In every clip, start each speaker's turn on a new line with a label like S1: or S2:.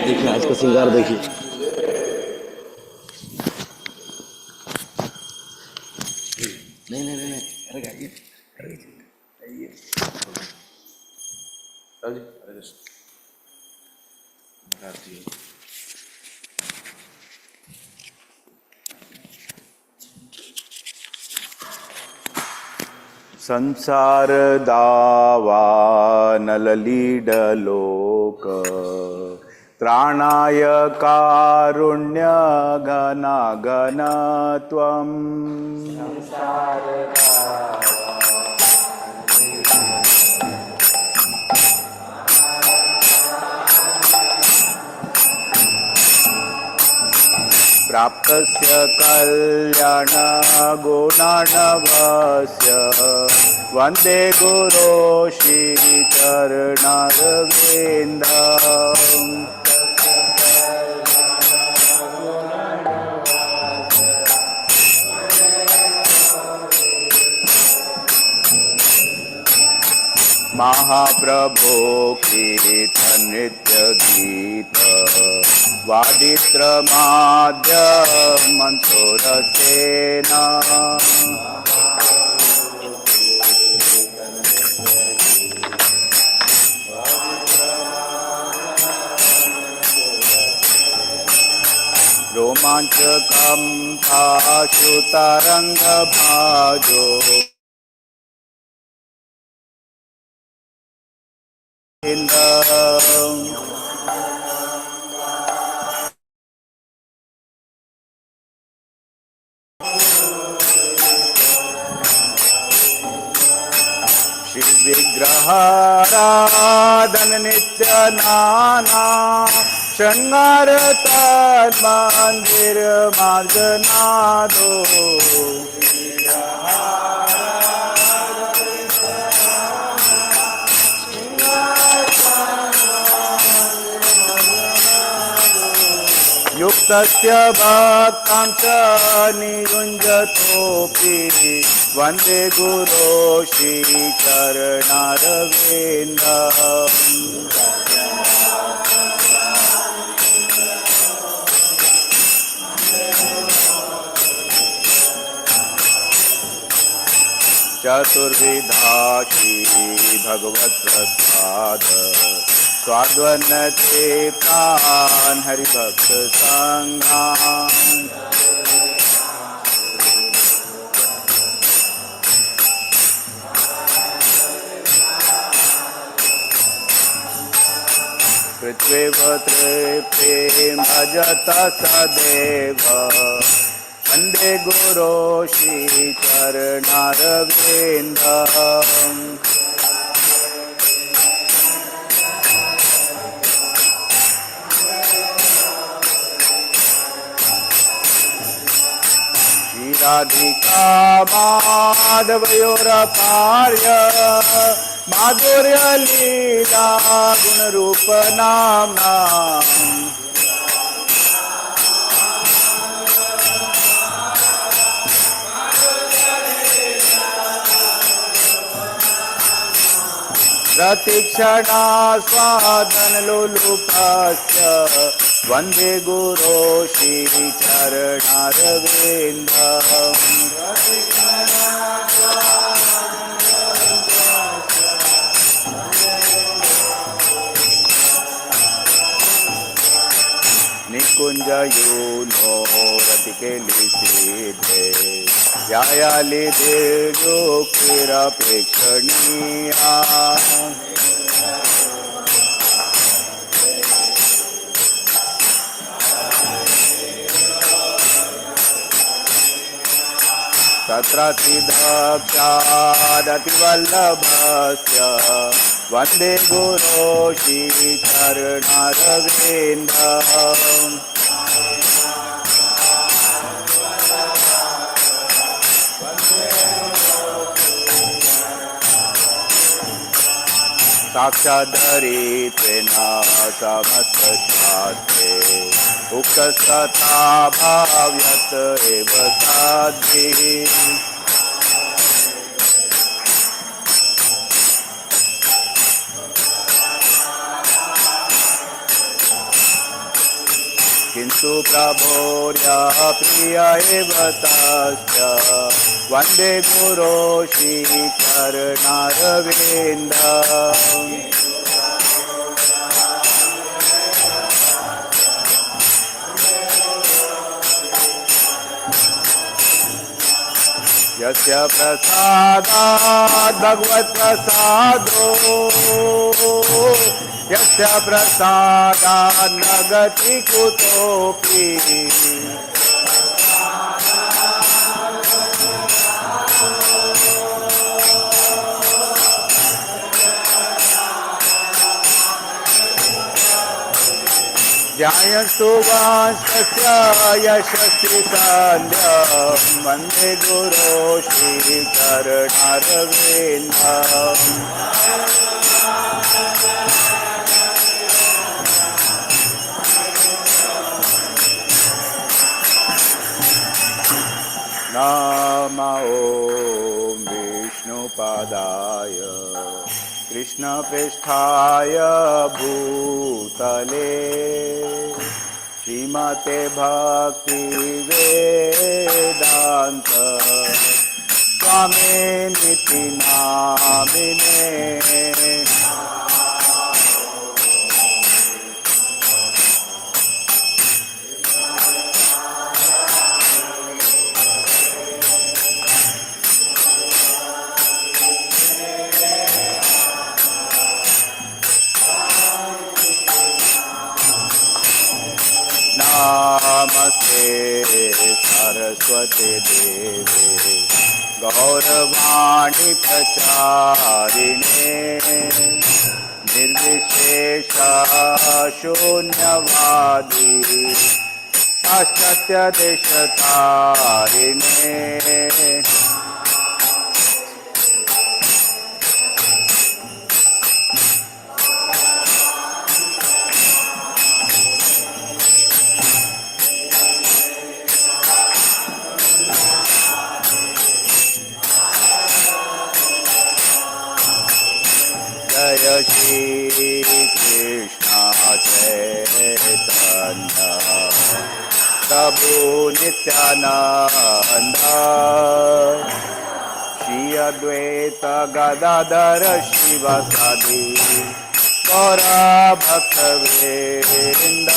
S1: देखिए आज का श्रृंगार देखिए। नहीं नहीं नहीं अरे गाइए संसार दावा नललीडलोक त्राणाय कारुण्य घनाघनत्वम् प्राप्तस्य कल्याण गुणार्णवस्य वन्दे गुरो श्रीचरणारविन्दम् महाप्रभो कीर्तन नृत्य गीत वादित्रमाद्य मंसोरसेन रोमांचकं भाषुतरंगभाजो श्री विग्रहाराधन नित्य नाना श्रृंगार मंदिर मार्जनादो युक्तस्य भक्तां च नियुञ्जतोऽपि वन्दे गुरो श्रीचरणारविन्दम् चतुर्विधा भगवत्प्रसाद स्वाद्वन्नते प्राण हरिभक्त संघान् पृथ्वीव तृप्तिं भजत सदैव वन्दे गुरो श्रीचरणारविन्दम् राधिका माधवयोरपार्य माधुर्य लीला गुणरूप नाम्ना प्रतीक्षणा स्वादन लोलुपस्य वन्दे गुरो श्रीचरणारविन्दम् निकुञ्जयूनो रतिकेलिसिद्धे यायालिधे योक्तिरपेक्षणीया तत्रातिदक्षादतिवल्लभस्य वन्दे गुरो श्रीचरणारविन्दम् साक्षादरित्वेन समस्तशास्त्रे उक्तस्तथा भाव्यत एव साध्विः किन्तु प्रभोर्या प्रिय एव तस्य वन्दे गुरो श्रीचरणारविन्दम् यस्य प्रसादात् भगवत्प्रसादो यस्य प्रसादात् न गति कुतोऽपि ध्यायन्तु वांस्तस्य यशस्वी सन्ध्यं वन्दे गुरो श्रीचरणारविन्दम् नमो ॐ विष्णुपादाय कृष्णपृष्ठाय भूतले श्रीमते भक्तिवेदान्त स्वामिनिति नामिने नमस्ते सरस्वती देवे गौरवाणी प्रचारिणे निर्विशेष शून्यवादी पाश्चात्यदेशतारिणे जय श्री कृष्ण चैतन्य प्रभु नित्यानंद श्री अद्वैत गदाधर शिवासादि गौर भक्तवृंद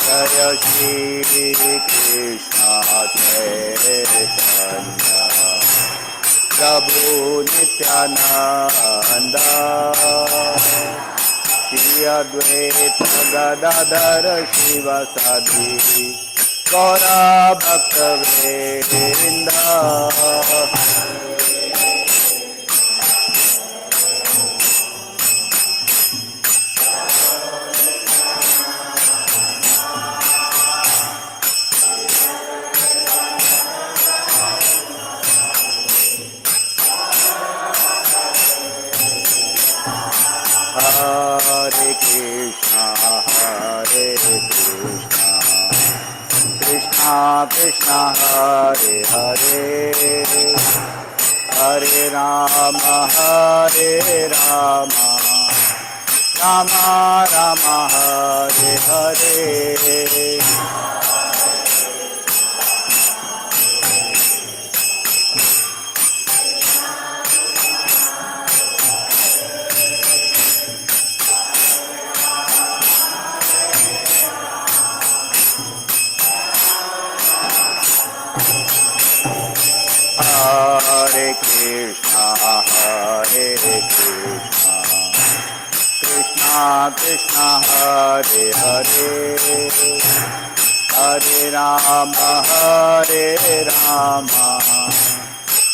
S1: जय श्री कृष्ण चैतन्य प्रभु नित्यानंद श्री अद्वैत गदाधर शिवासादि गौर भक्तवृंद Hare Krishna, Krishna Krishna, Hare Hare, Hare Rama, Rama Rama, Hare Hare. Hare Krishna, Hare Krishna, Krishna Krishna, Hare Hare, Hare Rama, Hare Rama,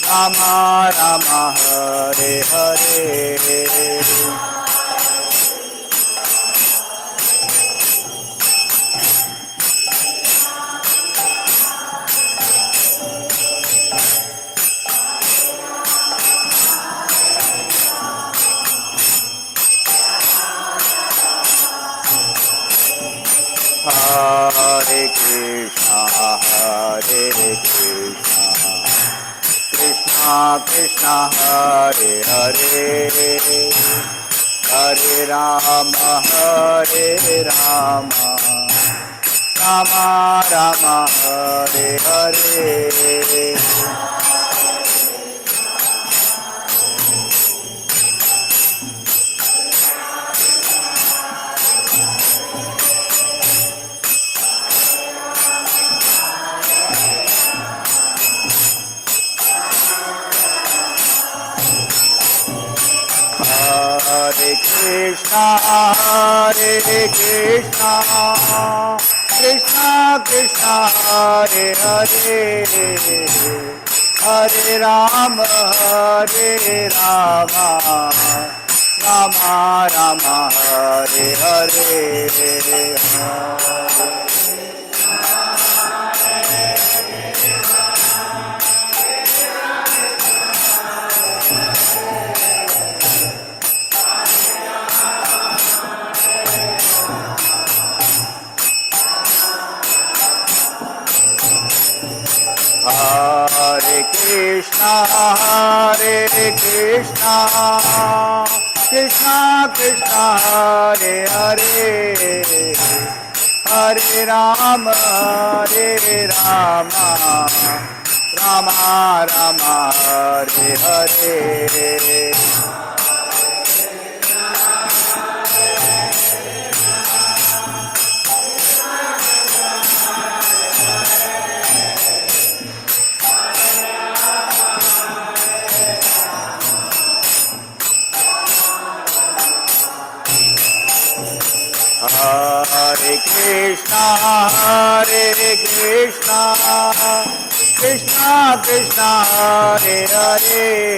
S1: Rama Rama, Hare Hare. Hare Krishna, Hare Krishna, Krishna Krishna, Hare Hare, Hare Rama, Hare Rama, Rama Rama, Hare Hare. Hare Krishna, Hare Krishna, Krishna Krishna, Hare Hare, Hare Rama, Hare Rama, Rama Rama, Hare Hare. Hare Krishna, Hare Krishna, Krishna Krishna, Hare Hare, Hare Rama, Hare Rama, Rama Rama, Hare Hare. Hare Krishna, Hare Krishna, Krishna Krishna, Hare Hare,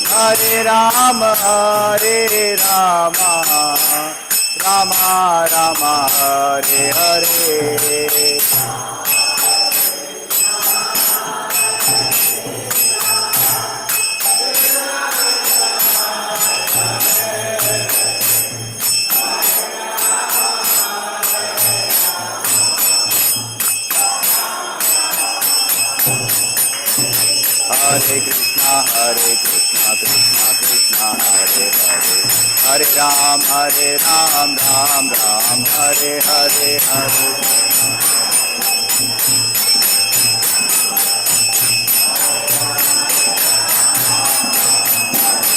S1: Hare Rama, Hare Rama, Rama Rama, Hare Hare. Hare Krishna, Krishna Krishna, Hare Hare, Hare Ram, Ram Ram, Hare Hare, Hare.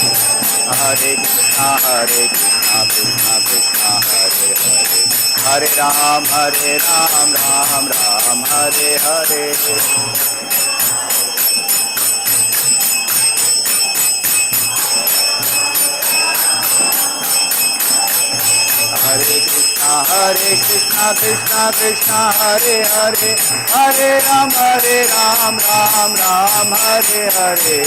S1: Hare Krishna, Krishna Krishna, Hare Hare, Hare Ram, Ram Ram, Hare Hare. Hare Krishna, Krishna Krishna, Hare Hare, Hare Ram, Ram Ram, Hare Hare.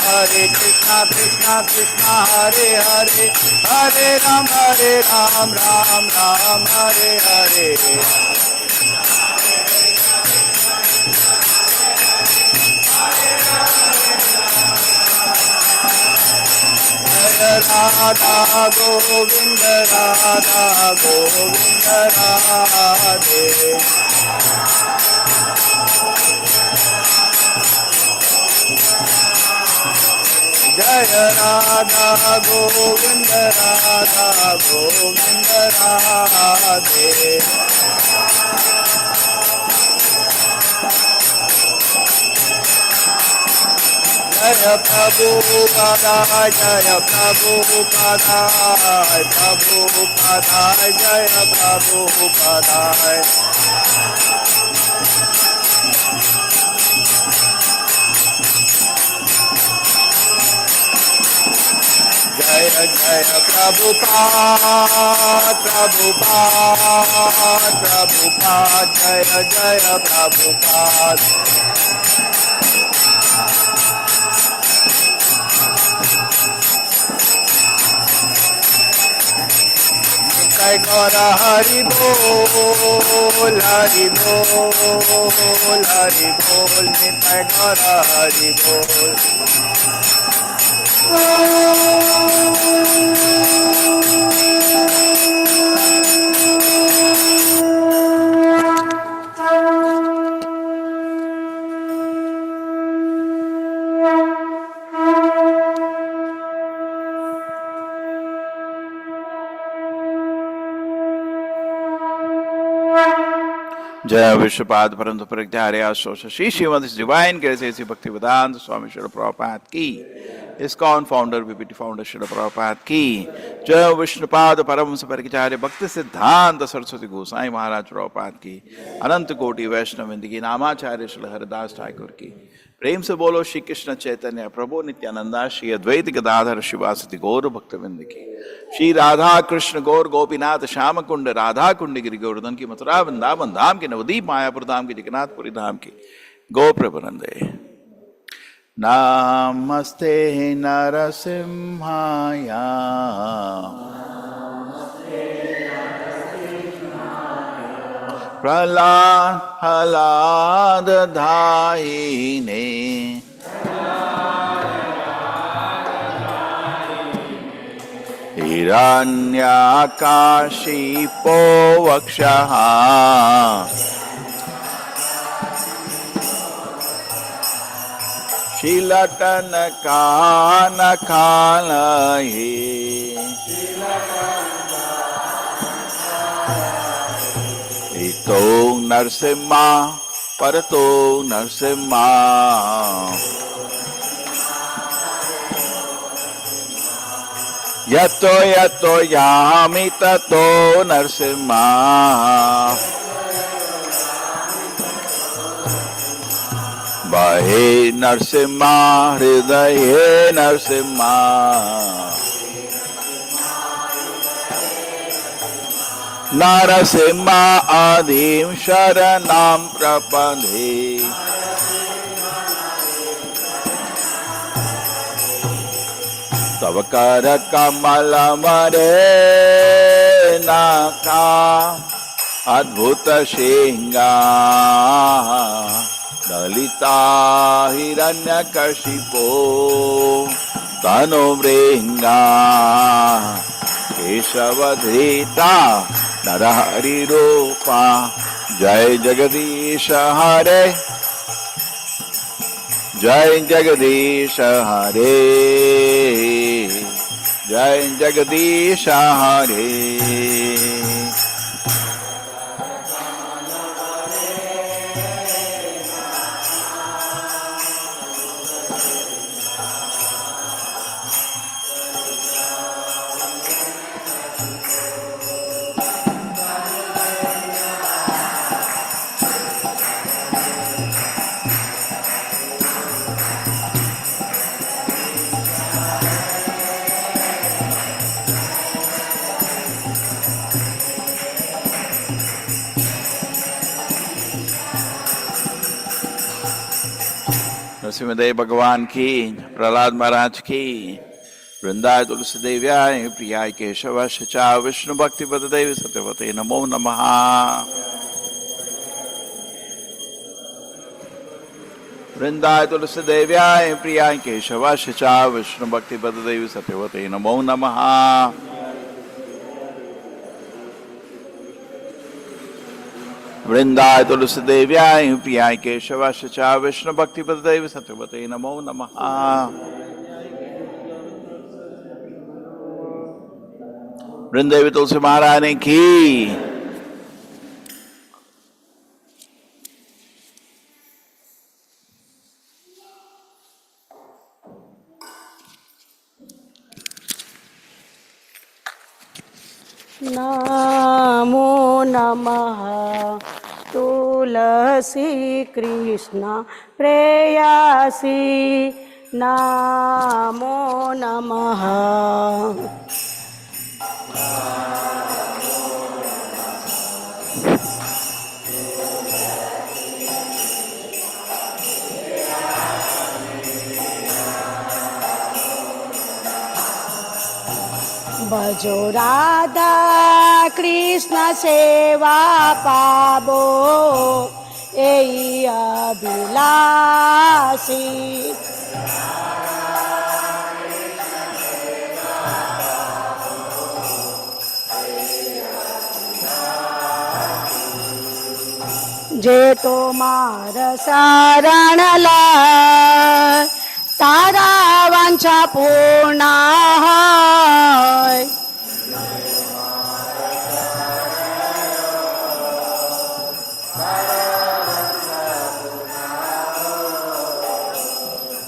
S1: Hare Krishna, Krishna Krishna, Hare Hare, Hare Ram, Ram Hare Hare. Radha Govinda, Radha Govinda, Radhe. Jaya Radha Govinda, Radha Govinda, Radhe. जय प्रभुपादाय जय प्रभुपादाय प्रभुपादाय जय प्रभुपादाय जय जय प्रभुपाद प्रभुपाद प्रभुपाद जय जय प्रभुपाद निताय गौर हरि बोल हरि बोल हरि बोल निताय गौर हरि बोल जय विश्वपाद परम प्रज्ञार्य श्री श्रीमद डिवाइन ग्रेस भक्ति वेदांत स्वामी श्री प्रभुपाद की ISKCON founder BPT founder Shri Prabhupada की जय विष्णुपाद परम प्रज्ञार्य भक्ति सिद्धांत सरस्वती गोसाई महाराज प्रभुपाद की अनंत कोटि वैष्णव की नामाचार्य श्री हरिदास ठाकुर की प्रेम से बोलो श्री कृष्ण चैतन्य प्रभु नित्यानंदा श्री अद्वैत गदाधर शिवासति गौर भक्तविंद की श्री राधा कृष्ण गौर गोपीनाथ श्याम कुंड राधा कुंड गिरि गोवर्धन की मथुरा वृंदावन धाम की नवदीप मायापुर धाम की जगन्नाथपुरी धाम की गो प्रबंदे नमस्ते नरसिंहाय प्रह्लाद धायिने हिरण्यकाशिपो वक्षः शीलटनकानकालये इतो नरसिम्हा परतो नरसिम्हा यतो यतो यामि ततो नरसिम्हा बहे नरसिम्हा हृदये नरसिम्हा नरसिम्हा आदिं शरणं प्रपद्ये तव कर कमल मरे नाका अद्भुत श्रृंगा ललिता हिरण्यकशिपो तनुमृंगा केशवधृता नरहरि रूपा जय जगदीश हरे जय जगदीश हरे जय जगदीश हरे नरसिंहदेव भगवान की, प्रहलाद महाराज की, वृंदाय तुलसी देव्याय प्रियाय केशव शचा विष्णु भक्ति पद देव सत्यवते नमो नमः। वृंदाय तुलसी देव्याय प्रियाय केशव शचा विष्णु भक्ति पद देव सत्यवते नमो नमः। वृंदाय तुलसी देव्याय प्रियाय केशव शचा विष्णु भक्ति पद देव सत्यवते नमो नमः। वृंदेवी तुलसी महारानी की।
S2: नमो नमः तुलसी कृष्ण प्रेयसी नमो नमः भजो राधा कृष्ण सेवा पाबो एई अभिलाषी जे तो मार शरण लाय तारा वांछा पूर्ण होय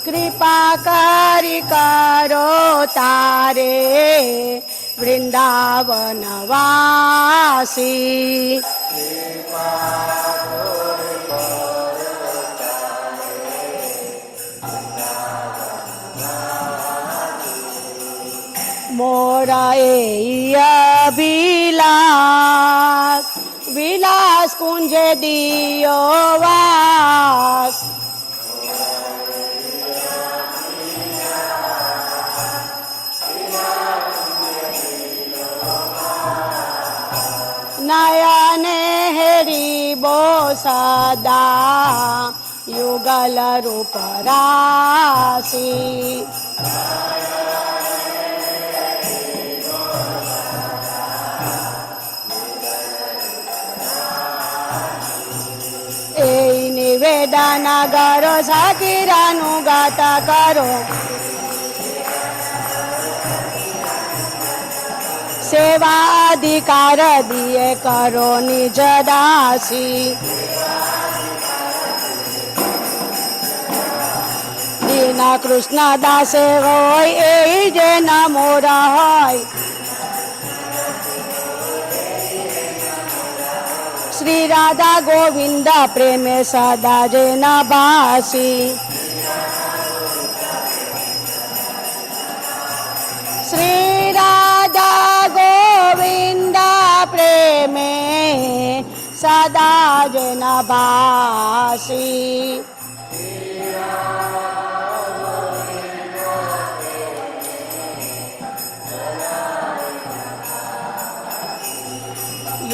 S2: कृपा करी करो तारे वृंदावन वासी मोरा एई अभिलाष विलास कुंज दियो वास नयने हेरिबो सदा युगल रूप राशि एई निवेदन करो सकीरानुगत करो सेवा अधिकार दिए करो निज दासी दीन कृष्ण दासे होय एई जे न मोरा होय श्री राधा गोविंद प्रेमे सदा जे न बासी श्री राधा गोविंद प्रेमे सदा जे न बासी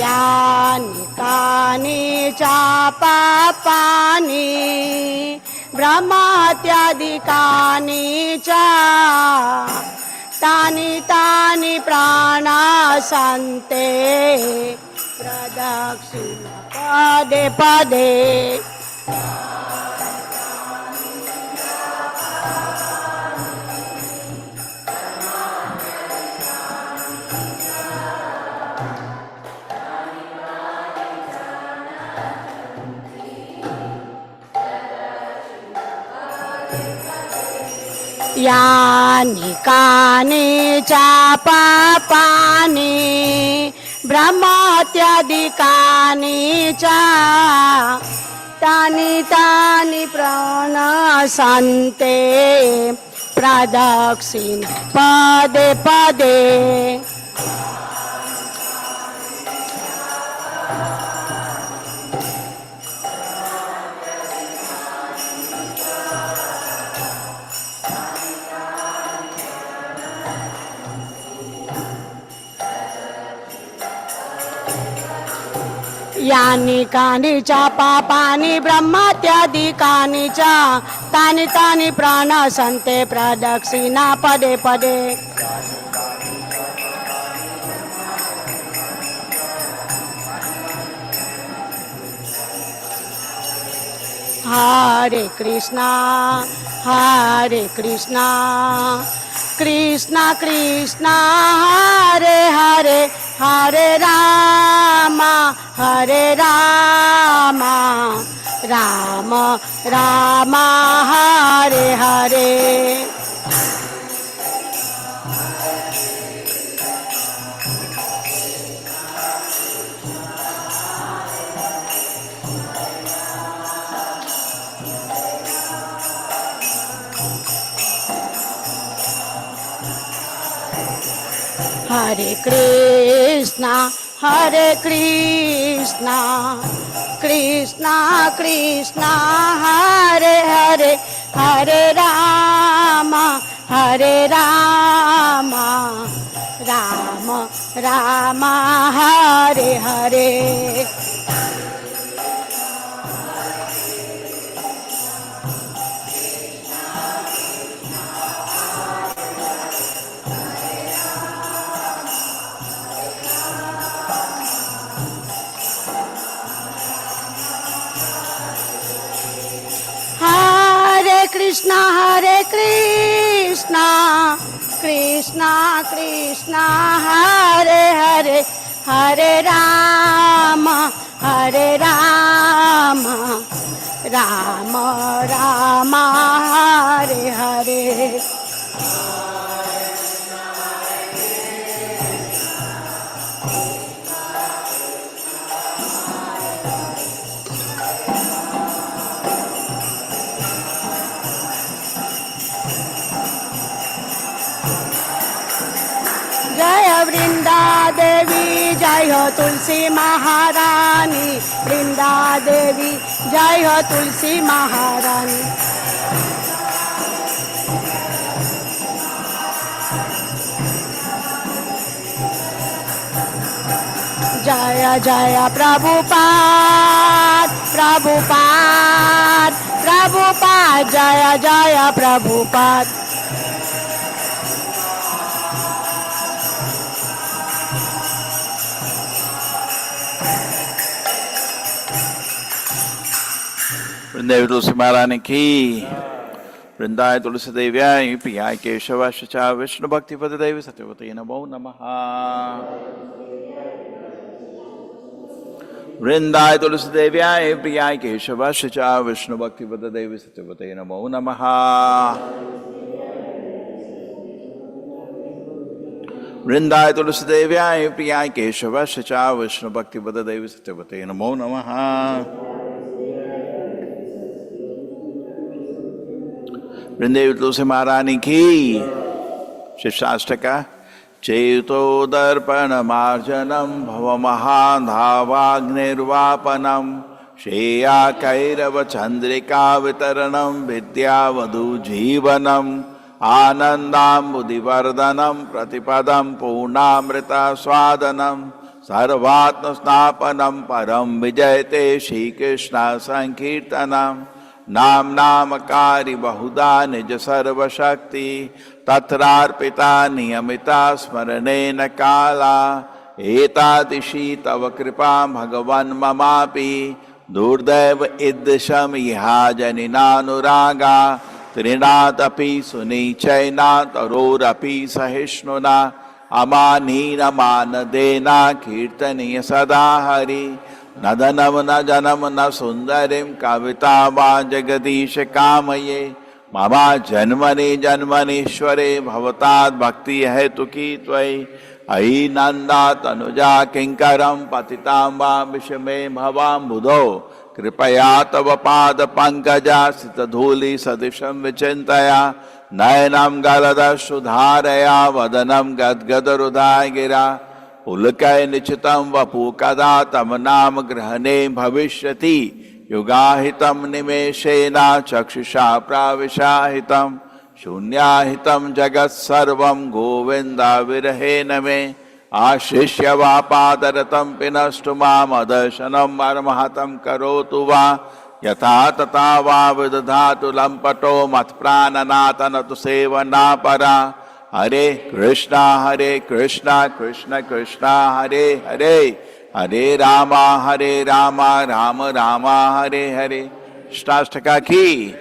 S2: यानि कानि च पापानि ब्रह्मात्यादिकानि च तानि तानि प्राणासन्ते प्रदक्षिण पदे पदे यानि कानि च पापानि ब्रह्मात्यादिकानि च तानि तानि प्रणशन्ते प्रदक्षिण पदे पदे यानि कानि च पापानि ब्रह्मात्यादिकानि च तानि तानि प्राणशन्ते प्रदक्षिणा पदे पदे हरे Krishna Krishna Krishna Hare Hare Hare Rama Ram Ram Hare Hare Hare Krishna, Hare Krishna, Krishna Krishna, Hare Hare, Hare Rama, Hare Rama, Rama Rama, Hare Hare. Hare Krishna, Krishna Krishna, Hare Hare, Hare Rama, Hare Rama, Rama Rama, Hare Hare. जय वृंदा देवी, जय हो तुलसी महारानी, वृंदा देवी, जय हो तुलसी महारानी. जय जय प्रभुपाद, प्रभुपाद, प्रभुपाद, जय जय प्रभुपाद.
S1: वृंदावन तुलसी महारानी की, वृंदाय तुलसी देव्याय प्रियाय केशवाश्च विष्णु भक्ति पद देवी सत्यवती नमो नमः. वृंदाय तुलसी देव्याय प्रियाय केशवाश्च विष्णु भक्ति पद देवी सत्यवती नमो नमः. वृंदाय तुलसी देव्याय प्रियाय केशवाश्च विष्णु भक्ति पद देवी सत्यवती नमो नमः. वृंदावन तुलसी महारानी की. शिष्टाष्टका. चेतोदर्पण मार्जनम भवमहाधावाग्निर्वापनम श्रेया कैरव चंद्रिका वितरणम विद्यावधु जीवनम आनंदाम्बुदिवर्धनम प्रतिपदम पूर्णामृता स्वादनम सर्वात्म स्नापनम परम विजयते श्रीकृष्ण संकीर्तनम. नाम नामकारी बहुधा निज सर्वशक्ति तत्रार्पिता नियमिता स्मरणेन काला. एतादृशी तव कृपा भगवन् ममापि दुर्दैव ईदृशम् इहा जनिनानुरागा. तृणादपि सुनीचैना तरोरपि सहिष्णुना अमानीनमानदेना कीर्तनीय सदा हरि. नदनम न जनम न सुंदरीं कविता वा जगदीश कामये. ममा जन्मनि जन्मनीश्वरे भवताद् भक्ति हेतुकी त्वयि. अयि नंदा तनुजा किंकरं पतितां वा विषमे भवाम्बुधौ. कृपया तव पाद पंकजा सितधूलि सदृशं विचिन्तया. नयनं गलदश्रुधारया वदनं गद्गदरुधाय गिरा. पुलकय निचितं वपु कदा तम नाम ग्रहणे भविष्यति. युगाहितं निमेषेण चक्षुषा प्राविशाहितं. शून्याहितं जगत्सर्वं गोविन्दा विरहेण मे. आशिष्य वा पादरतं पिनष्टु मामदर्शनं मर्महतं करोतु वा. यथा तथा वा विदधातु लम्पटो मत्प्राणनाथ न तु सेवना परा. हरे कृष्णा कृष्ण कृष्णा हरे हरे. हरे Ram Ram Ram Hare Hare. Shastaka ki.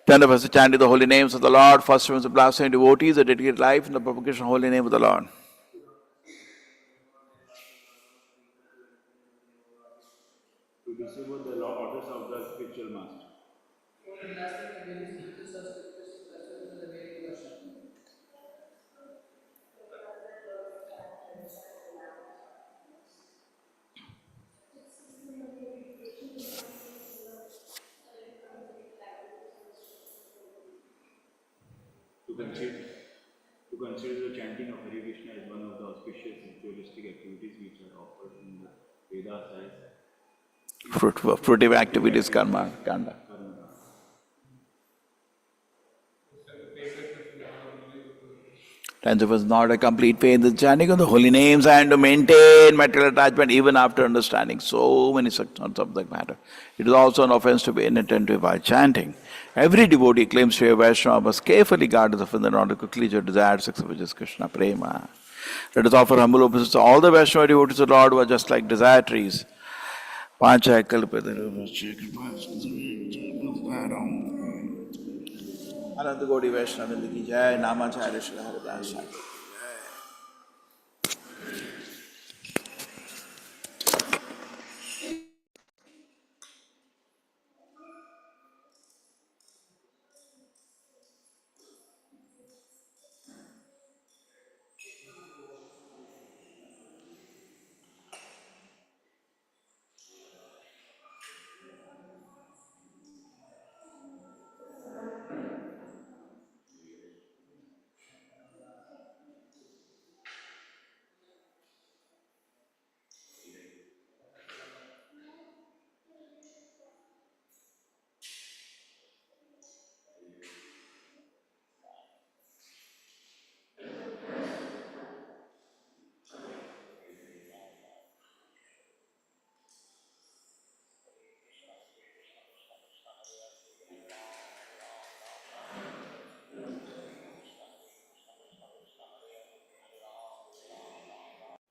S1: 10 of us to chant the holy names of the Lord. First ones to blast and devotees that dedicate life in the propagation of the holy name of the Lord.
S3: To distribute the law orders of the spiritual master. To consider chanting of Hare Krishna is one of the auspicious ritualistic activities which are offered in the Vedas as
S1: Fruitive activities, karma, kanda.
S3: karma.
S1: And there was not a complete faith in chanting of the holy names and to maintain material attachment even after understanding so many sections of the matter. It is also an offense to be inattentive while chanting. Every devotee claims to be a Vaishnava must carefully guard his offender not to quickly to desire success, which is Krishna Prema. Let us offer humble obeisance to all the Vaishnava devotees of the Lord who are just like desire trees. Pancha अनंत कोटि वैष्णव की जय नामाचार्य Shri Haridas Thakur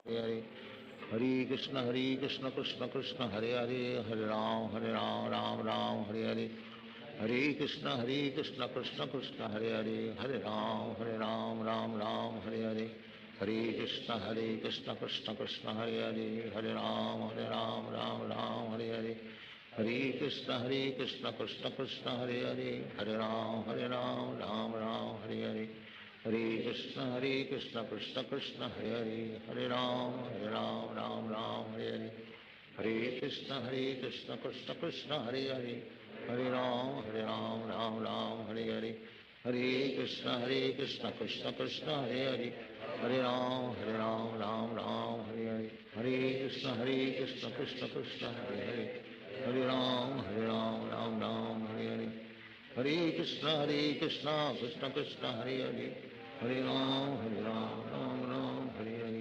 S4: Hare Hare Krishna Krishna Krishna Hare Hare Hare Ram Ram Ram Hare Hare Hare Krishna Krishna Krishna Hare Hare Hare Ram Ram Ram Hare Hare Hare Krishna Krishna Krishna Hare Hare Hare Ram Ram Ram Hare Hare Hare Krishna Krishna Krishna Hare Hare Hare Ram Ram Hare Hare Hare Krishna Krishna Krishna Hare Hare Hare Ram Ram Hare Hare Hare Krishna Krishna Krishna Hare Hare Hare Ram Ram Hare Hare Hare Krishna Krishna Krishna Hare Hare Hare Ram Ram Hare Hare Hare Krishna Krishna Krishna Hare Hare Hare Ram Ram Hare Hare Hare Krishna Krishna Krishna Hare Hare Hare Ram Ram Hare Hare Hare Krishna Krishna Krishna Hare Hare Hare Ram Ram Hare Hare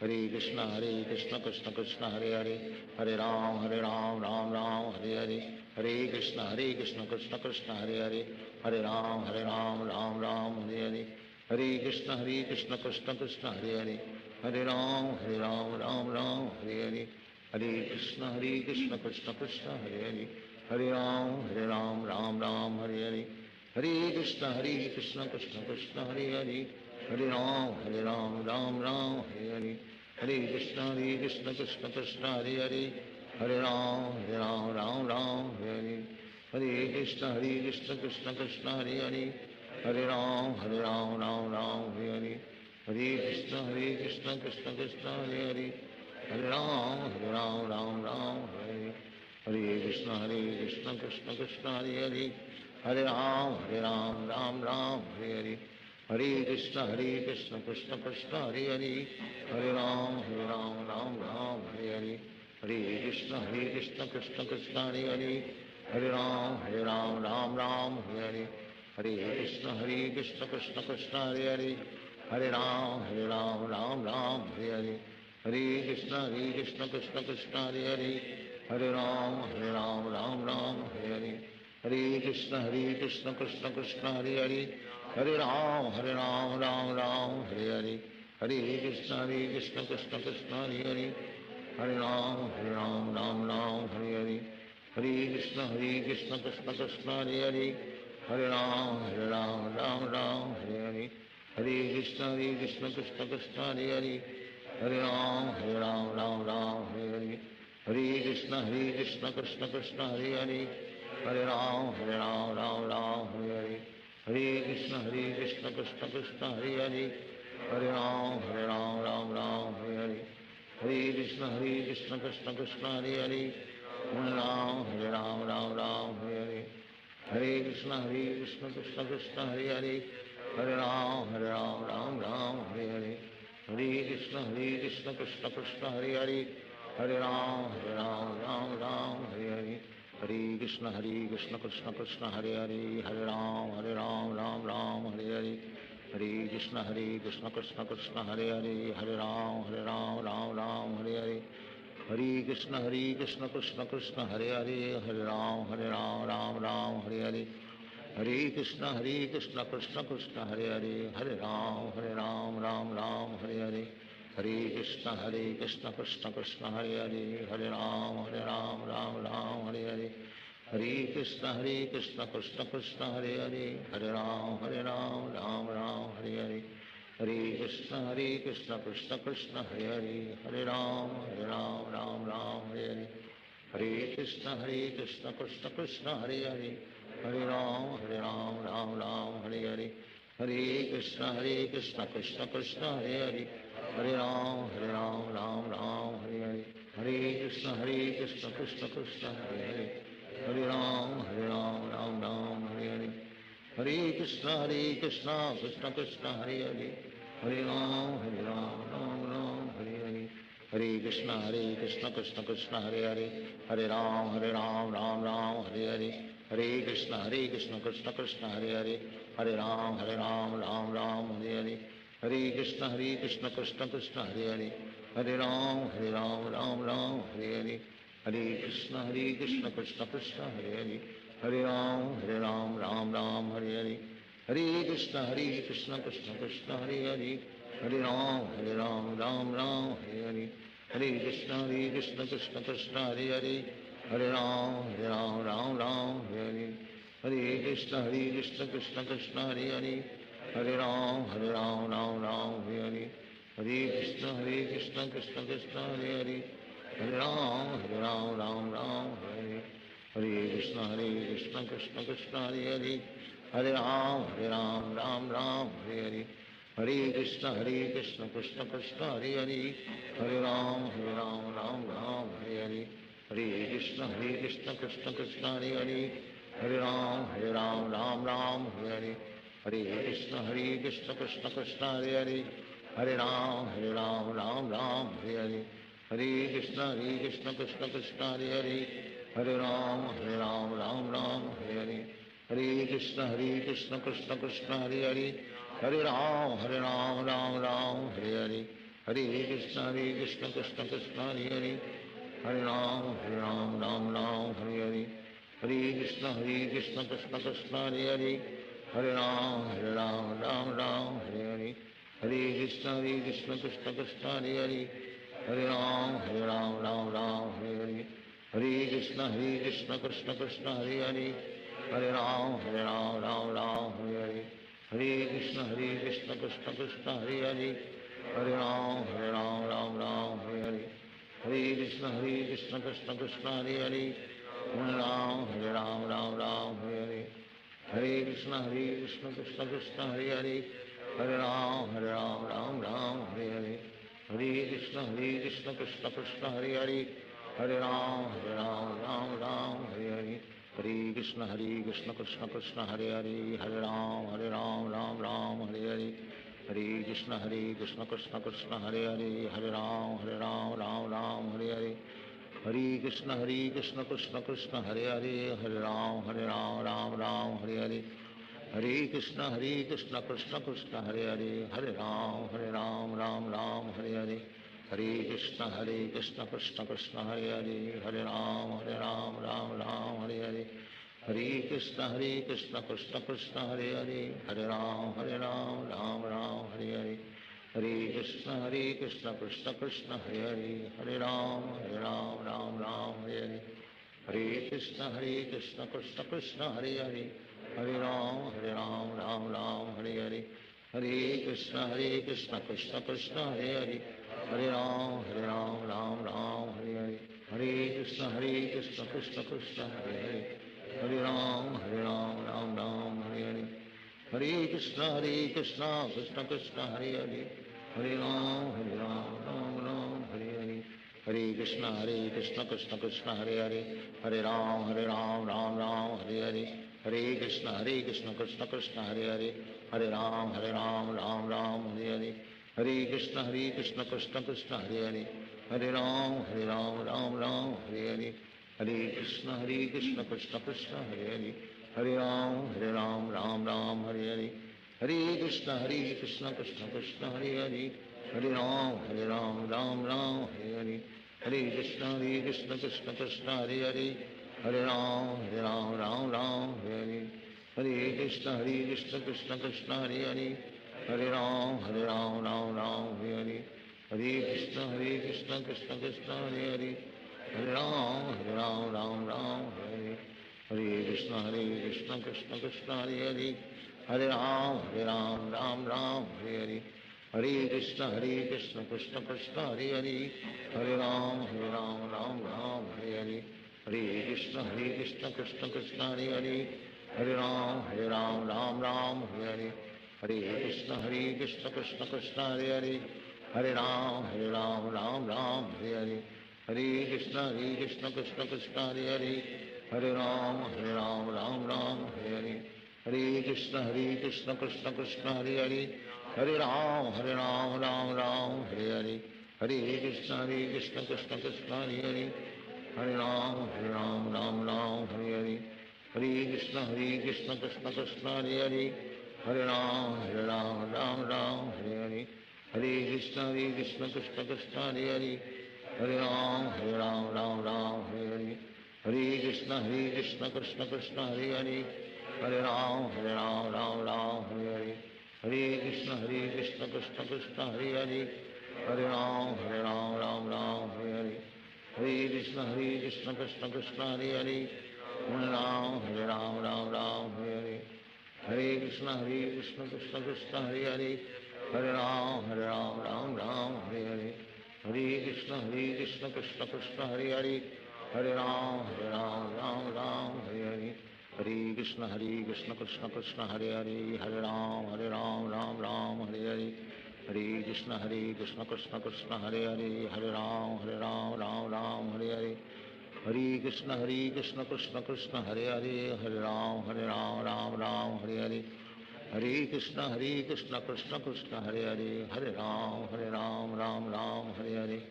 S4: Hare Krishna Krishna Krishna Hare Hare Hare Ram Ram Hare Hare Hare Krishna Krishna Krishna Hare Hare Hare Ram Ram Hare Hare Hare Krishna Krishna Krishna Hare Hare Hare Ram Ram Hare Hare Hare Krishna Krishna Krishna Hare Hare Hare Ram Ram Hare Hare Hare Krishna Krishna Krishna Hare Hare Hare Ram Ram Hare Hare Hare Krishna Krishna Krishna Hare Hare Hare Ram Ram Hare Hare Hare Krishna Krishna Krishna Hare Hare Hare Ram Ram Hare Hare Hare Krishna Krishna Krishna Hare Hare Hare Ram Ram Hare Hare Hare Krishna Krishna Krishna Hare Hare Hare Ram Ram Hare Hare Hare Krishna Krishna Krishna Hare Hare Hare Ram Ram Hare Hare Hare Krishna Krishna Krishna Hare Hare Hare Ram Hare Hare Hare Krishna Krishna Krishna Hare Hare Hare Ram Hare Hare Hare Krishna Krishna Krishna Hare Hare Hare Ram Hare Hare Hare Krishna Krishna Krishna Hare Hare Hare Ram Hare Hare Hare Krishna Krishna Krishna Hare Hare Hare Ram Hare Hare Hare Krishna Krishna Krishna Hare Hare Hare Ram Hare Hare Hare Krishna Krishna Krishna Hare Hare Hare Ram Hare Hare Hare Krishna Krishna Krishna Hare Hare Hare Ram Hare Hare Hare Krishna Krishna Krishna Hare Hare Hare Ram Hare Hare Hare Krishna Krishna Krishna Hare Hare Hare Ram, Ram Ram, Hare Hare. Hare Krishna, Krishna Krishna, Hare Hare. Hare Ram, Ram Ram, Hare Hare. Hare Krishna, Krishna Krishna, Hare Hare. Hare Ram, Ram Ram, Hare Hare. Hare Krishna, Krishna Krishna, Hare Hare. Hare Ram, Ram Ram, Hare Hare. Hare Krishna, Krishna Krishna, Hare Hare. Hare Ram, Ram Ram, Hare Hare. Hare Krishna, Krishna Krishna, Hare Hare. Hare Ram, Ram Ram, Hare Hare. Hare Krishna, Krishna Krishna, Hare Hare. Hare Ram, Ram Ram, Hare Hare. Hare Krishna, Krishna Krishna, Hare Hare. Hare Ram, Ram Ram, Hare Hare. Hare Krishna, Krishna Krishna, Hare Hare. Hare Ram, Ram Ram, Hare Hare. Hare Krishna, Krishna Krishna, Hare Hare. Hare Ram, Ram Hare Hare. Hare Krishna, Krishna Krishna, Hare Hare. Hare Ram, Ram Hare Hare. Hare Krishna, Krishna Krishna, Hare Hare. Hare Ram, Ram Hare Hare. Hare Krishna, Krishna Krishna, Hare Hare. Hare Ram, Ram Hare Hare. Hare Krishna, Krishna Krishna, Hare Hare. Hare Ram, Ram Hare Hare. Hare Krishna, Krishna Krishna, Hare Hare. Hare Ram, Ram Hare Hare. Hare Krishna, Krishna Krishna, Hare Hare. Hare Ram, Ram Hare Hare. Hare Krishna, Krishna Krishna, Hare Hare. Hare Ram, Ram Hare Hare. Hare Krishna, Krishna Krishna, Hare Hare. Hare Ram, Ram Hare Hare. Hare Krishna, Krishna Krishna, Hare Hare. Hare Ram, Ram Hare Hare. Hare Krishna, Krishna Krishna, Hare Hare. Hare Ram, Ram Hare Hare. Hare Krishna, Krishna Krishna, Hare Hare. Hare Ram, Ram Hare Hare. Hare Krishna, Krishna Krishna, Hare Hare. Hare Ram, Ram Hare Hare. Hare Krishna, Krishna Krishna, Hare Hare. Hare Ram, Ram Hare Hare. Hare Krishna, Krishna Krishna, Hare Hare. Hare Ram, Ram Hare Hare. Hare Krishna, Krishna Krishna, Hare Hare. Hare Ram, Ram Hare Hare. Hare Krishna, Krishna Krishna, Hare Hare. Hare Ram, Hare Hare. Hare Krishna, Krishna Krishna, Hare Hare. Hare Ram, Ram Hare Hare. Hare Krishna, Krishna Krishna, Hare Hare. Hare Ram, Ram Hare Hare. Hare Krishna, Krishna Krishna, Hare Hare. Hare Ram, Ram Hare Hare. Hare Krishna, Krishna Krishna, Hare Hare. Hare Ram, Ram Hare Hare. Hare Krishna, Krishna Krishna, Hare Hare. Hare Ram, Ram Hare Hare. Hare Krishna, Krishna Krishna, Hare Hare. Hare Ram, Ram Hare Hare. Hare Krishna, Krishna Krishna, Hare Hare. Hare Ram, Hare Hare. Hare Krishna, Krishna Krishna, Hare Hare. Hare Ram, Hare Hare. Hare Krishna, Krishna Krishna, Hare Hare. Hare Ram, Hare Hare. Hare Krishna, Krishna Krishna, Hare Hare. Hare Ram, Hare Hare. Hare Krishna, Krishna Krishna, Hare Hare. Hare Ram, Hare Hare. Hare Krishna, Krishna Krishna, Hare Hare. Hare Ram, Hare Hare. Hare Krishna, Krishna Krishna, Hare Hare. Hare Ram, Ram Hare Hare. Hare Krishna, Krishna Krishna, Hare Hare. Hare Ram, Ram Hare Hare. Hare Krishna, Krishna Krishna, Hare Hare. Hare Ram, Ram Hare Hare. Hare Krishna, Krishna Krishna, Hare Hare. Hare Ram, Ram Hare Hare. Hare Krishna, Krishna Krishna, Hare Hare. Hare Ram, Ram Hare Hare. Hare Krishna, Krishna Krishna, Hare Hare. Hare Ram, Ram Hare Hare. Hare Krishna, Krishna Krishna, Hare Hare. Hare Ram, Ram Hare Hare. Hare Krishna, Krishna Krishna, Hare Hare. Hare Ram, Ram Hare Hare. Hare Krishna, Krishna Krishna, Hare Hare. Hare Ram, Ram Hare Hare. Hare Krishna, Krishna Krishna, Hare Hare. Hare Ram, Ram Ram, Hare Hare. Hare Krishna, Krishna Krishna, Hare Hare. Hare Ram, Ram Ram, Hare Hare. Hare Krishna, Krishna Krishna, Hare Hare. Hare Ram, Ram Ram, Hare Hare. Hare Krishna, Krishna Krishna, Hare Hare. Hare Ram, Ram Ram, Hare Hare. Hare Krishna, Krishna Krishna, Hare Hare. Hare Ram, Ram Ram, Hare Hare. Hare Krishna, Krishna Krishna, Hare Hare. Hare Ram, Ram Ram, Hare Hare. Hare Krishna, Krishna Krishna, Hare Hare. Hare Ram, Ram Ram, Hare Hare. Hare Krishna, Krishna Krishna, Hare Hare. Hare Ram, Ram Ram, Hare Hare. Hare Krishna, Krishna Krishna, Hare Hare. Hare Ram, Ram Ram, Hare Hare. Hare Krishna, Krishna Krishna, Hare Hare. Hare Ram, Ram Hare Hare. Hare Krishna, Krishna Krishna, Hare Hare. Hare Ram, Ram Hare Hare. Hare Krishna, Krishna Krishna, Hare Hare. Hare Ram, Ram Hare Hare. Hare Krishna, Krishna Krishna, Hare Hare. Hare Ram, Ram Hare Hare. Hare Krishna, Krishna Krishna, Hare Hare. Hare Ram, Ram Hare Hare. Hare Krishna, Krishna Krishna, Hare Hare. Hare Ram, Ram Hare Hare. Hare Krishna, Krishna Krishna, Hare Hare. Hare Ram, Ram Hare Hare. Hare Krishna, Krishna Krishna, Hare Hare. Hare Ram, Ram Hare Hare. Hare Krishna, Krishna Krishna, Hare Hare. Hare Ram, Ram Hare Hare. Hare Krishna, Krishna Krishna, Hare Hare. Hare Ram, Ram Hare Hare. Hare Krishna, Krishna Krishna, Hare Hare. Hare Ram, Ram Hare Hare. Hare Krishna, Krishna Krishna, Hare Hare. Hare Ram, Ram Hare Hare. Hare Krishna, Krishna Krishna, Hare Hare. Hare Ram, Ram Hare Hare. Hare Krishna, Krishna Krishna, Hare Hare. Hare Ram, Ram Hare Hare. Hare Krishna, Krishna Krishna, Hare Hare. Hare Ram, Ram Hare Hare. Hare Krishna, Krishna Krishna, Hare Hare. Hare Ram, Ram Hare Hare. Hare Krishna, Krishna Krishna, Hare Hare. Hare Ram, Ram Hare Hare.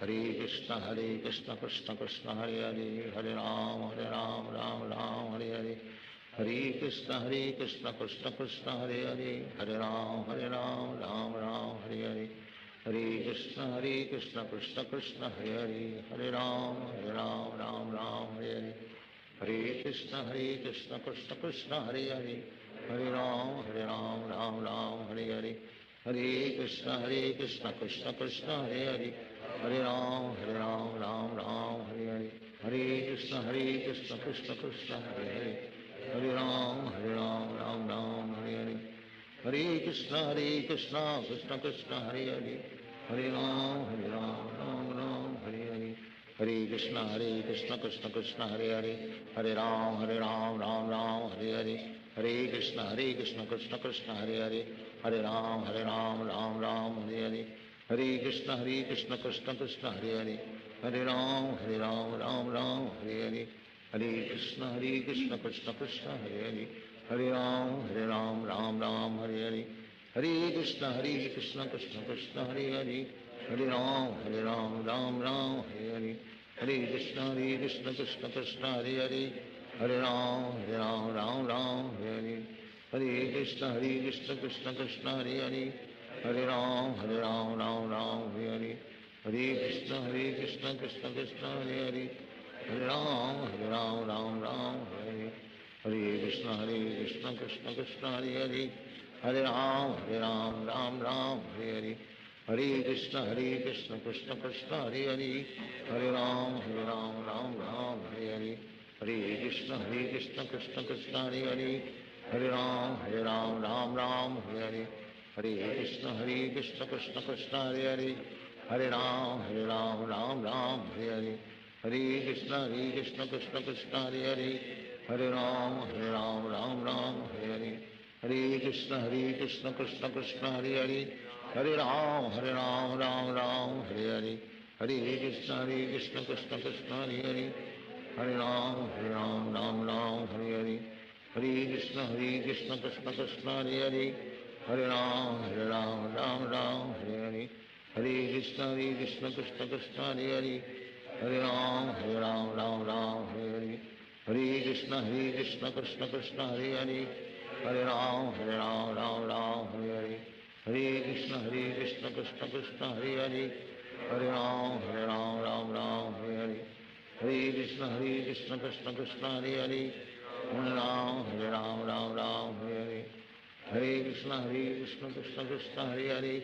S4: Hare Krishna, Krishna Krishna, Hare Hare. Hare Ram, Ram Hare Hare. Hare Krishna, Krishna Krishna, Hare Hare. Hare Ram, Ram Hare Hare. Hare Krishna, Krishna Krishna, Hare Hare. Hare Ram, Ram Hare Hare. Hare Krishna, Krishna Krishna, Hare Hare. Hare Ram, Ram Hare Hare. Hare Krishna, Krishna Krishna, Hare Hare. Hare Ram, Ram Hare Hare. Hare Krishna, Krishna Krishna, Hare Hare. Hare Ram, Ram Hare Hare. Hare Krishna, Krishna Krishna, Hare Hare. Hare Ram, Ram Hare Hare. Hare Krishna, Krishna Krishna, Hare Hare. Hare Ram, Ram Hare Hare. Hare Krishna, Krishna Krishna, Hare Hare. Hare Ram, Ram Hare Hare. Hare Krishna, Krishna Krishna, Hare Hare. Hare Ram, Ram Hare Hare. Hare Krishna, Krishna Krishna, Hare Hare. Hare Ram, Ram Hare Hare. Hare Krishna, Krishna Krishna, Hare Hare. Hare Ram, Ram Hare Hare. Hare Krishna, Krishna Krishna, Hare Hare. Hare Ram, Ram Hare Hare. Hare Krishna, Krishna Krishna, Hare Hare. Hare Ram, Ram Hare Hare. Hare Krishna, Krishna Krishna, Hare Hare. Hare Ram, Ram Hare Hare. Hare Krishna, Krishna Krishna, Hare Hare. Hare Ram, Ram Hare Hare. Hare Krishna, Krishna Krishna, Hare Hare. Hare Ram, Ram Hare Hare. Hare Krishna, Krishna Krishna, Hare Hare. Hare Ram, Ram Hare Hare. Hare Krishna, Krishna Krishna, Hare Hare. Hare Ram, Ram Hare Hare. Hare Krishna, Krishna Krishna, Hare Hare. Hare Ram, Ram Hare Hare. Hare Krishna, Krishna Krishna, Hare Hare. Hare Ram, Ram Hare Hare. हरे कृष्ण कृष्ण कृष्ण हरे हरे हरे राम राम राम हरे हरे हरे कृष्ण कृष्ण कृष्ण हरे हरे हरे राम राम राम हरे हरे हरे कृष्ण कृष्ण कृष्ण हरे हरे हरे राम राम राम हरे हरे हरे कृष्ण कृष्ण कृष्ण हरे हरे हरे राम राम हरे हरे हरे कृष्ण कृष्ण कृष्ण हरे हरे हरे राम हरे हरे हरे कृष्ण कृष्ण कृष्ण हरे हरे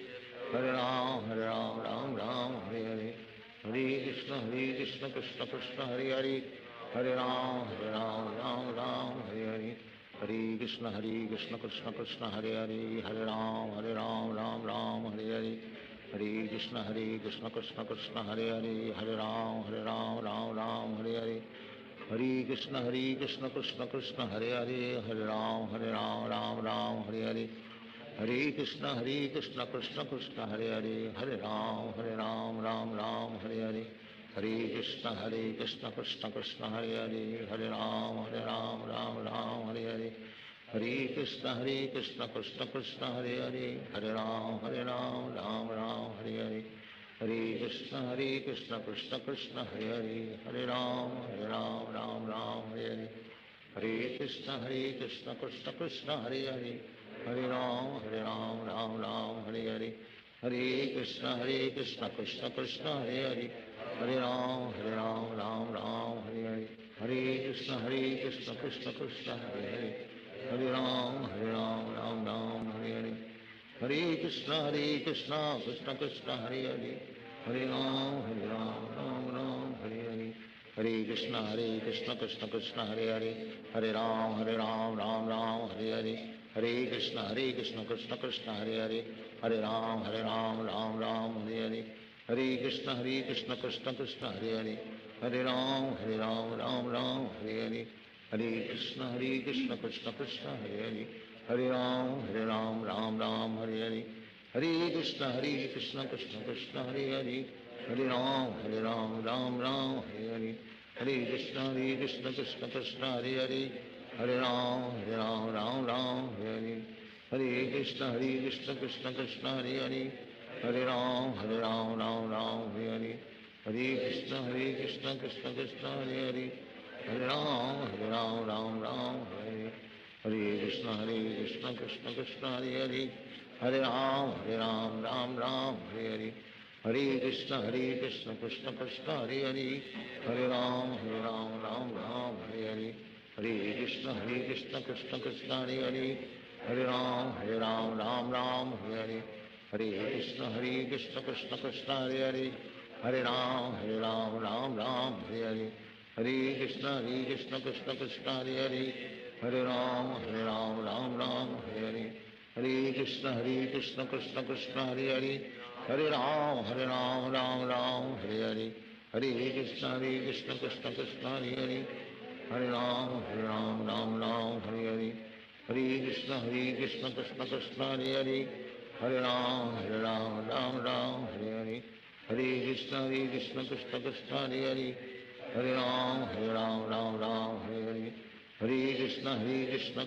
S4: हरे राम राम हरे हरे हरे कृष्ण कृष्ण कृष्ण हरे हरे हरे राम राम हरे हरे हरे कृष्ण कृष्ण कृष्ण हरे हरे हरे राम राम हरे हरे हरे कृष्ण कृष्ण कृष्ण हरे हरे हरे राम राम हरे हरे हरे कृष्ण कृष्ण कृष्ण हरे हरे हरे राम राम हरे हरे हरे कृष्ण कृष्ण कृष्ण हरे हरे हरे राम राम हरे हरे हरे कृष्ण कृष्ण कृष्ण हरे हरे हरे राम राम हरे हरे हरे कृष्ण कृष्ण कृष्ण हरे हरे हरे राम राम हरे हरे हरे कृष्ण कृष्ण कृष्ण हरे हरे हरे राम राम हरे हरे हरे कृष्ण कृष्ण कृष्ण हरे हरे हरे राम राम हरे हरे हरे कृष्ण कृष्ण कृष्ण हरे हरे हरे राम राम हरे हरे हरे कृष्ण कृष्ण कृष्ण हरे हरे हरे राम राम हरे हरे हरे कृष्ण कृष्ण कृष्ण हरे हरे हरे राम हरे हरे हरे कृष्ण कृष्ण कृष्ण हरे हरे हरे राम राम हरे हरे हरे कृष्ण कृष्ण कृष्ण हरे हरे हरे राम राम हरे हरे हरे कृष्ण कृष्ण कृष्ण हरे हरे हरे राम राम हरे हरे हरे कृष्ण कृष्ण कृष्ण हरे हरे हरे राम राम हरे हरे हरे कृष्ण कृष्ण कृष्ण हरे हरे हरे राम राम हरे हरे हरे कृष्ण कृष्ण कृष्ण हरे हरे हरे राम राम हरे हरे हरे कृष्ण कृष्ण कृष्ण हरे हरे हरे राम राम हरे हरे हरे कृष्ण कृष्ण कृष्ण हरे हरे हरे राम राम हरे हरे हरे कृष्ण कृष्ण कृष्ण हरे हरे हरे राम राम हरे हरे हरे कृष्ण कृष्ण कृष्ण हरे हरे हरे राम राम हरे हरे हरे कृष्ण कृष्ण कृष्ण हरे हरे हरे राम राम हरे हरे हरे कृष्ण कृष्ण कृष्ण हरे हरे हरे राम राम हरे हरे हरे कृष्ण कृष्ण कृष्ण हरे हरे हरे राम राम हरे हरे हरे कृष्ण कृष्ण कृष्ण हरे हरे हरे राम राम हरे हरे हरे कृष्ण कृष्ण कृष्ण हरे हरे हरे राम राम हरे हरे हरे कृष्ण कृष्ण कृष्ण हरे हरे हरे राम राम हरे हरे हरे कृष्ण कृष्ण कृष्ण हरे हरे हरे राम राम हरे हरे हरे कृष्ण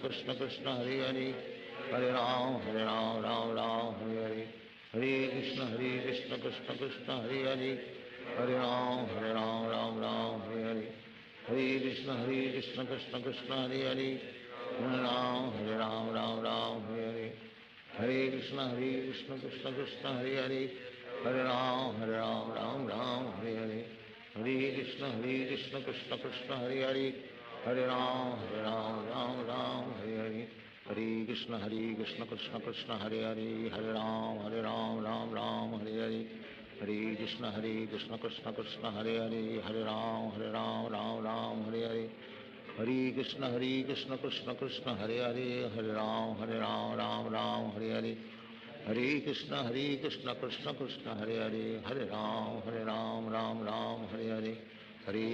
S4: कृष्ण कृष्ण हरे हरे हरे राम हरे हरे हरे कृष्ण कृष्ण कृष्ण हरे हरे हरे राम हरे हरे हरे कृष्ण कृष्ण कृष्ण हरे हरे हरे राम हरे हरे हरे कृष्ण कृष्ण कृष्ण हरे हरे हरे राम हरे हरे हरे कृष्ण कृष्ण कृष्ण हरे हरे हरे राम हरे हरे हरे कृष्ण कृष्ण कृष्ण हरे हरे हरे राम हरे हरे हरे कृष्ण कृष्ण कृष्ण हरे हरे हरे राम हरे हरे हरे कृष्ण कृष्ण कृष्ण हरे हरे हरे राम हरे हरे हरे कृष्ण कृष्ण कृष्ण हरे हरे हरे राम राम हरे हरे हरे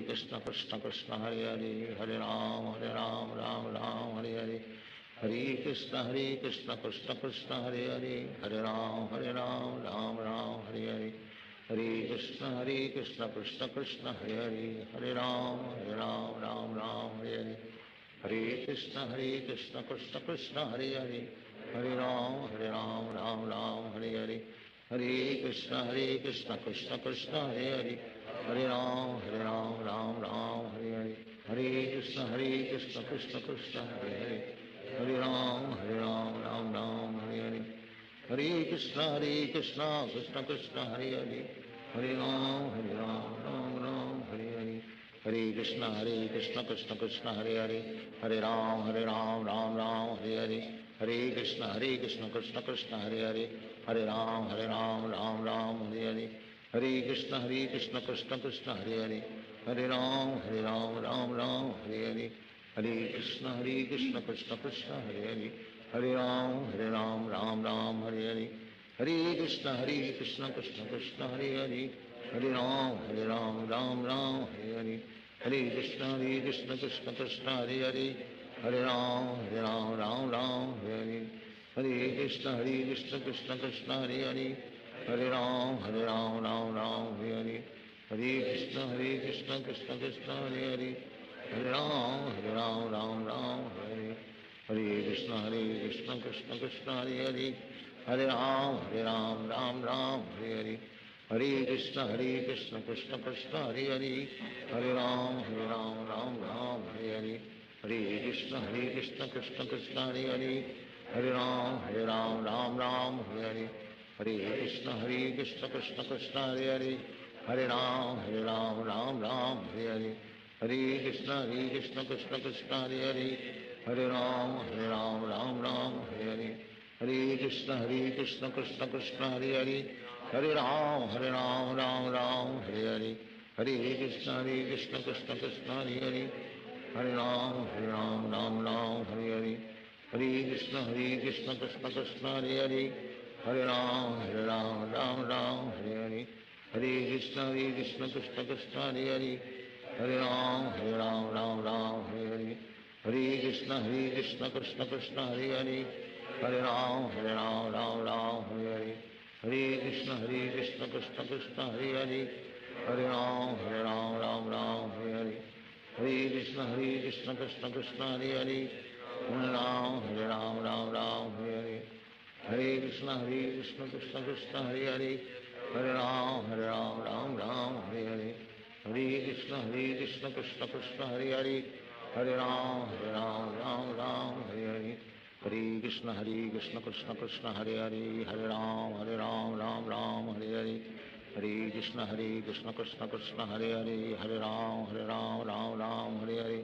S4: कृष्ण कृष्ण कृष्ण हरे हरे हरे राम राम हरे हरे हरे कृष्ण कृष्ण कृष्ण हरे हरे हरे राम राम हरे हरे हरे कृष्ण कृष्ण कृष्ण हरे हरे हरे राम राम हरे हरे हरे कृष्ण कृष्ण कृष्ण हरे हरे, हरे राम राम राम हरे हरे, हरे कृष्ण कृष्ण कृष्ण हरे हरे, हरे राम राम राम हरे हरे, हरे कृष्ण कृष्ण कृष्ण हरे हरे, हरे राम राम राम हरे हरे, हरे कृष्ण कृष्ण कृष्ण हरे हरे, हरे राम राम हरे हरे, हरे कृष्ण कृष्ण कृष्ण हरे हरे, हरे राम राम राम हरे हरे, हरे कृष्ण कृष्ण कृष्ण हरे हरे, हरे राम राम राम हरे हरे, हरे कृष्ण कृष्ण कृष्ण हरे हरे, हरे राम राम राम हरे हरे, हरे कृष्ण कृष्ण कृष्ण हरे हरे, हरे राम राम हरे हरे, हरे कृष्ण कृष्ण कृष्ण हरे हरे, हरे राम राम राम हरे हरे, हरे कृष्ण कृष्ण कृष्ण हरे हरे, हरे राम राम हरे हरे, हरे कृष्ण कृष्ण कृष्ण हरे हरे, हरे राम राम हरे हरे, हरे कृष्ण कृष्ण कृष्ण हरे हरे, हरे राम राम हरे हरे, हरे कृष्ण कृष्ण कृष्ण हरे हरे, हरे राम राम हरे हरे, हरे कृष्ण कृष्ण कृष्ण हरे हरे, हरे राम राम हरे हरे, हरे कृष्ण कृष्ण कृष्ण हरे हरे, हरे राम राम हरे हरे, हरे कृष्ण कृष्ण कृष्ण हरे हरे, हरे राम राम हरे हरे, हरे कृष्ण कृष्ण कृष्ण हरे हरे, हरे राम राम हरे हरे, हरे कृष्ण कृष्ण कृष्ण हरे हरे, हरे राम राम हरे हरे, हरे कृष्ण कृष्ण कृष्ण हरे हरे, हरे राम राम हरे हरे, हरे कृष्ण कृष्ण कृष्ण हरे हरे, हरे राम राम हरे हरे, हरे कृष्ण कृष्ण कृष्ण हरे हरे, हरे राम राम हरे हरे, हरे कृष्ण कृष्ण कृष्ण हरे हरे, हरे राम राम हरे हरे, हरे कृष्ण कृष्ण कृष्ण हरे हरे, हरे राम राम हरे हरे, हरे कृष्ण कृष्ण कृष्ण हरे हरे, हरे राम हरे हरे, हरे कृष्ण कृष्ण कृष्ण हरे हरे, हरे राम राम हरे हरे, हरे कृष्ण कृष्ण कृष्ण हरे हरे, हरे राम राम हरे हरे, हरे कृष्ण कृष्ण कृष्ण हरे हरे, हरे राम राम हरे हरे, हरे कृष्ण कृष्ण कृष्ण हरे हरे, हरे राम राम हरे हरे, हरे कृष्ण कृष्ण कृष्ण हरे हरे, हरे राम राम हरे हरे, हरे कृष्ण कृष्ण कृष्ण हरे हरे, हरे राम राम हरे हरे,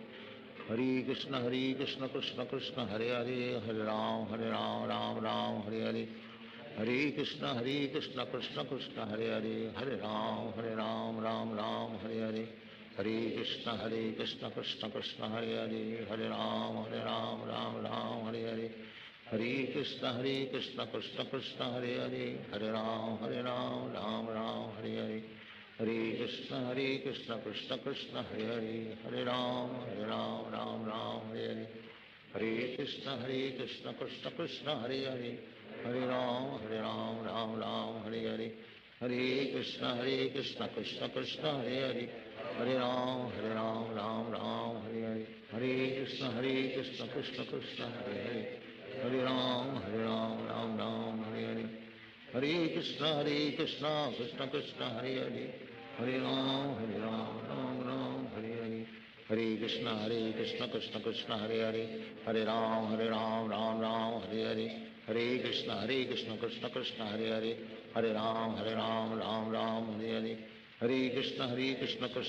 S4: हरे कृष्ण कृष्ण कृष्ण हरे हरे, हरे राम राम हरे हरे, हरे कृष्ण कृष्ण कृष्ण हरे हरे, हरे राम राम हरे हरे, हरे कृष्ण कृष्ण कृष्ण हरे हरे, हरे राम राम हरे हरे, हरे कृष्ण कृष्ण कृष्ण हरे हरे, हरे राम हरे हरे, हरे कृष्ण कृष्ण कृष्ण हरे हरे, हरे राम राम हरे हरे, हरे कृष्ण कृष्ण कृष्ण हरे हरे, हरे राम राम हरे हरे, हरे कृष्ण कृष्ण कृष्ण हरे हरे, हरे राम राम हरे हरे, हरे कृष्ण कृष्ण कृष्ण हरे हरे, हरे राम राम हरे हरे, हरे कृष्ण कृष्ण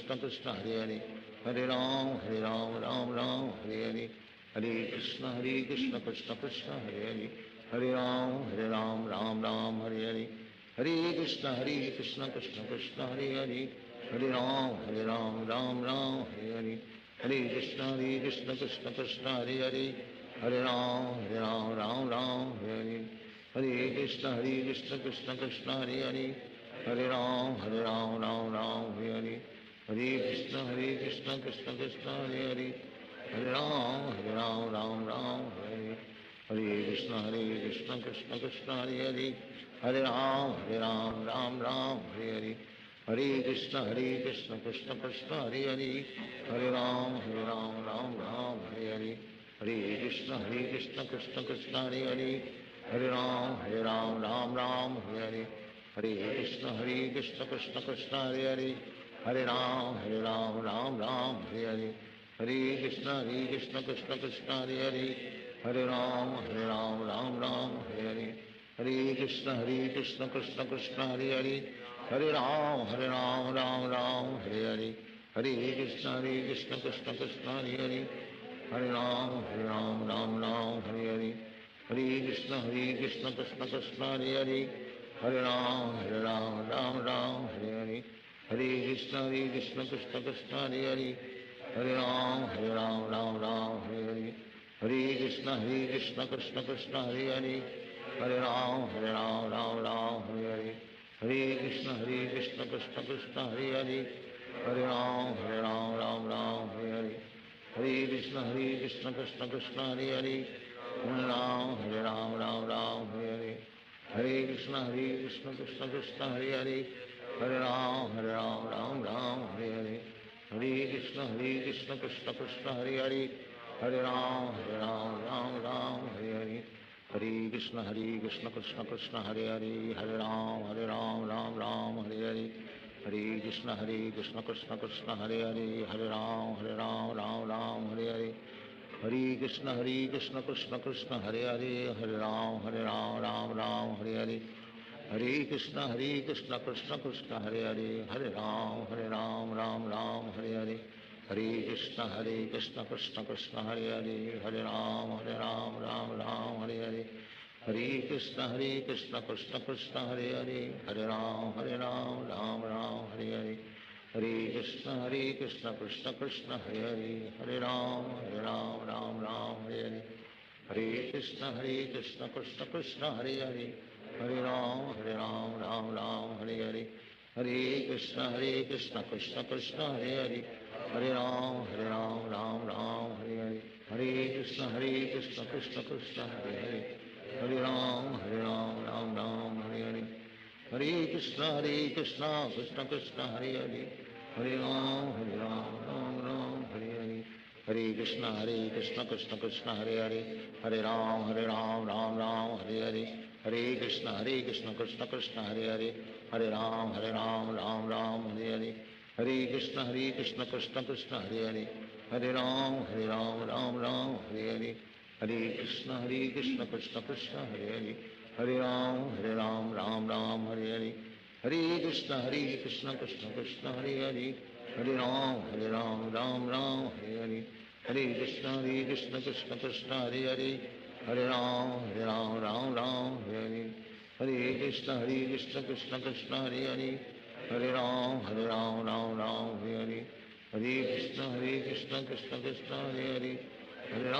S4: कृष्ण हरे हरे, हरे राम राम हरे हरे, हरे कृष्ण कृष्ण कृष्ण हरे हरे, हरे राम राम हरे हरे, हरे कृष्ण कृष्ण कृष्ण हरे हरे, हरे राम राम हरे हरे, हरे कृष्ण कृष्ण कृष्ण हरे हरे, हरे राम राम हरे हरे, हरे कृष्ण कृष्ण कृष्ण हरे हरे, हरे राम राम हरे हरे, हरे कृष्ण कृष्ण कृष्ण हरे हरे, हरे राम राम हरे हरे, हरे कृष्ण कृष्ण कृष्ण हरे हरे, हरे राम राम हरे हरे, हरे कृष्ण कृष्ण कृष्ण हरे हरे, हरे राम राम राम हरे हरे, हरे कृष्ण कृष्ण कृष्ण हरे हरे, हरे राम राम राम हरे हरे, हरे कृष्ण कृष्ण कृष्ण हरे हरे, हरे राम राम हरे हरे, हरे कृष्ण कृष्ण कृष्ण हरे हरे, हरे राम राम हरे हरे, हरे कृष्ण कृष्ण कृष्ण हरे हरे, हरे राम राम हरे हरे, हरे कृष्ण कृष्ण कृष्ण हरे हरे, हरे राम राम हरे हरे, हरे कृष्ण कृष्ण कृष्ण हरे हरे, हरे राम राम हरे हरे, हरे कृष्ण कृष्ण कृष्ण हरे हरे, हरे राम राम हरे हरे, हरे कृष्ण कृष्ण कृष्ण हरे हरे, हरे राम राम हरे हरे, हरे कृष्ण कृष्ण कृष्ण हरे हरे, हरे राम राम हरे हरे, हरे कृष्ण कृष्ण कृष्ण हरे हरे, हरे राम राम हरे हरे, हरे कृष्ण कृष्ण कृष्ण हरे हरे, हरे राम हरे हरे, हरे कृष्ण कृष्ण कृष्ण हरे हरे, हरे राम राम हरे हरे, हरे कृष्ण कृष्ण कृष्ण हरे हरे, हरे राम राम हरे हरे, हरे कृष्ण कृष्ण कृष्ण हरे हरे, हरे राम राम हरे हरे, हरे कृष्ण कृष्ण कृष्ण हरे हरे, हरे राम राम हरे हरे, हरे कृष्ण कृष्ण कृष्ण हरे हरे, हरे राम राम हरे हरे, हरे कृष्ण कृष्ण कृष्ण हरे हरे, हरे राम राम हरे हरे, हरे कृष्ण कृष्ण कृष्ण हरे हरे, हरे राम राम हरे हरे, हरे कृष्ण कृष्ण कृष्ण हरे हरे, हरे राम राम हरे हरे, हरे कृष्ण कृष्ण कृष्ण हरे हरे, हरे राम राम हरे हरे, हरे कृष्ण कृष्ण कृष्ण हरे हरे, हरे राम राम हरे हरे, हरे कृष्ण कृष्ण कृष्ण हरे हरे, हरे राम राम हरे हरे, हरे कृष्ण कृष्ण कृष्ण हरे हरे, हरे राम राम हरे हरे, हरे कृष्ण कृष्ण कृष्ण हरे हरे, हरे राम राम हरे हरे, हरे कृष्ण कृष्ण कृष्ण हरे हरे, हरे राम राम हरे हरे, हरे कृष्ण कृष्ण कृष्ण हरे हरे, हरे राम राम हरे हरे, हरे कृष्ण कृष्ण कृष्ण हरे हरे, हरे राम राम हरे हरे, हरे कृष्ण कृष्ण कृष्ण हरे हरे, हरे राम राम हरे हरे, हरे कृष्ण कृष्ण कृष्ण हरे हरे, हरे राम राम हरे हरे, हरे कृष्ण कृष्ण कृष्ण हरे हरे, हरे राम राम हरे हरे, हरे कृष्ण कृष्ण कृष्ण हरे हरे, हरे राम राम हरे हरे, हरे कृष्ण कृष्ण कृष्ण हरे हरे, हरे राम राम हरे, हरे कृष्ण कृष्ण कृष्ण हरे हरे, हरे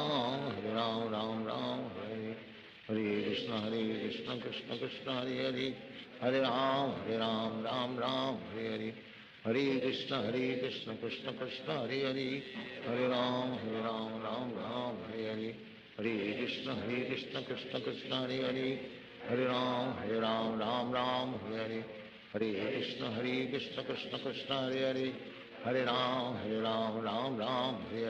S4: राम राम हरे हरे, हरे कृष्ण कृष्ण कृष्ण हरे हरे, हरे राम राम हरे हरे, हरे कृष्ण कृष्ण कृष्ण हरे हरे, हरे राम राम हरे हरे, हरे कृष्ण कृष्ण कृष्ण हरे हरे, हरे राम राम हरे हरे, हरे कृष्ण कृष्ण कृष्ण हरे हरे, हरे राम राम हरे हरे,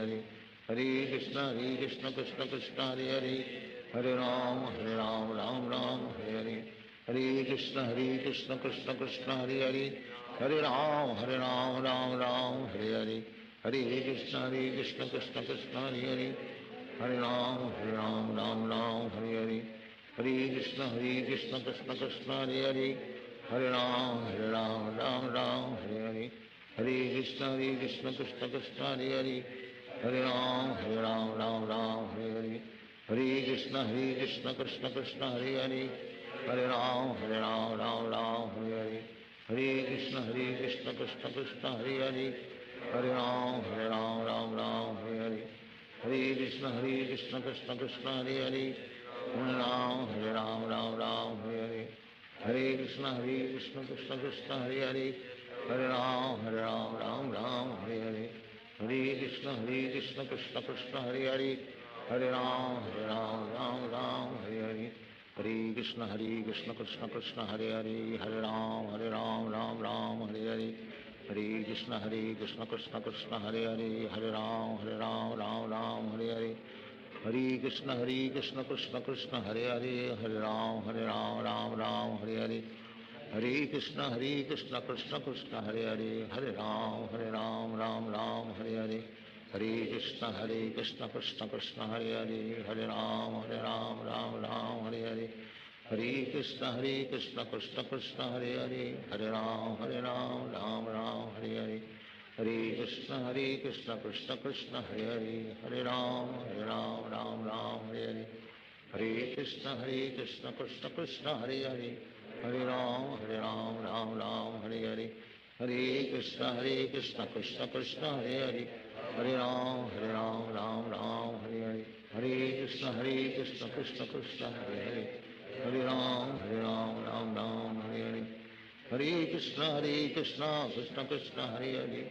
S4: हरे कृष्ण कृष्ण कृष्ण हरे हरे, हरे राम राम हरे हरे, हरे कृष्ण कृष्ण कृष्ण हरे हरे, हरे राम राम हरे हरे, हरे कृष्ण कृष्ण कृष्ण हरे हरे, हरे राम हरे हरे, हरे कृष्ण कृष्ण कृष्ण हरे हरे, हरे राम हरे हरे, हरे कृष्ण कृष्ण कृष्ण हरे हरे, हरे राम हरे हरे, हरे कृष्ण कृष्ण कृष्ण हरे हरे, हरे राम हरे हरे, हरे कृष्ण कृष्ण कृष्ण हरे हरे, हरे राम हरे हरे, हरे कृष्ण कृष्ण कृष्ण हरे हरे, हरे राम हरे हरे, हरे कृष्ण कृष्ण कृष्ण हरे हरे, हरे राम हरे हरे, हरे कृष्ण कृष्ण कृष्ण हरे हरे, हरे राम राम हरे हरे, कृष्ण कृष्ण कृष्ण हरे हरे, हरे राम राम राम हरे हरे, हरे कृष्ण कृष्ण कृष्ण हरे हरे, हरे राम राम राम हरे हरे, हरे कृष्ण कृष्ण कृष्ण हरे हरे, हरे राम राम राम हरे हरे, हरे कृष्ण कृष्ण कृष्ण हरे हरे, हरे राम राम राम हरे हरे, हरे कृष्ण कृष्ण कृष्ण हरे हरे, हरे राम राम हरे हरे, हरे कृष्ण कृष्ण कृष्ण हरे हरे, हरे राम राम राम हरे हरे, हरे कृष्ण कृष्ण कृष्ण हरे हरे, हरे राम राम हरे हरे, हरे कृष्ण कृष्ण कृष्ण हरे हरे, हरे राम राम हरे हरे, हरे कृष्ण कृष्ण कृष्ण हरे हरे, हरे राम राम हरे हरे, हरे कृष्ण कृष्ण कृष्ण हरे हरे, हरे राम राम हरे हरे, हरे कृष्ण कृष्ण कृष्ण हरे हरे,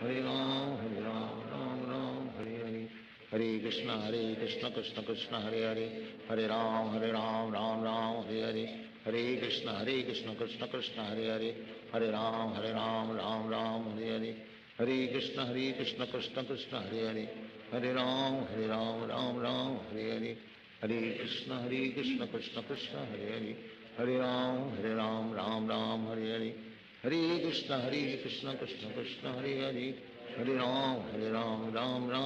S4: हरे राम राम राम हरे हरे, हरे कृष्ण कृष्ण कृष्ण हरे हरे, हरे राम राम हरे हरे, हरे कृष्ण कृष्ण कृष्ण हरे हरे, हरे राम राम हरे हरे, हरे कृष्ण कृष्ण कृष्ण हरे हरे, हरे राम राम हरे हरे, हरे कृष्ण कृष्ण कृष्ण हरे हरे, हरे राम राम हरे हरे, हरे कृष्ण कृष्ण कृष्ण हरे हरे, हरे राम राम हरे हरे, हरे कृष्ण कृष्ण कृष्ण हरे हरे, हरे राम राम हरे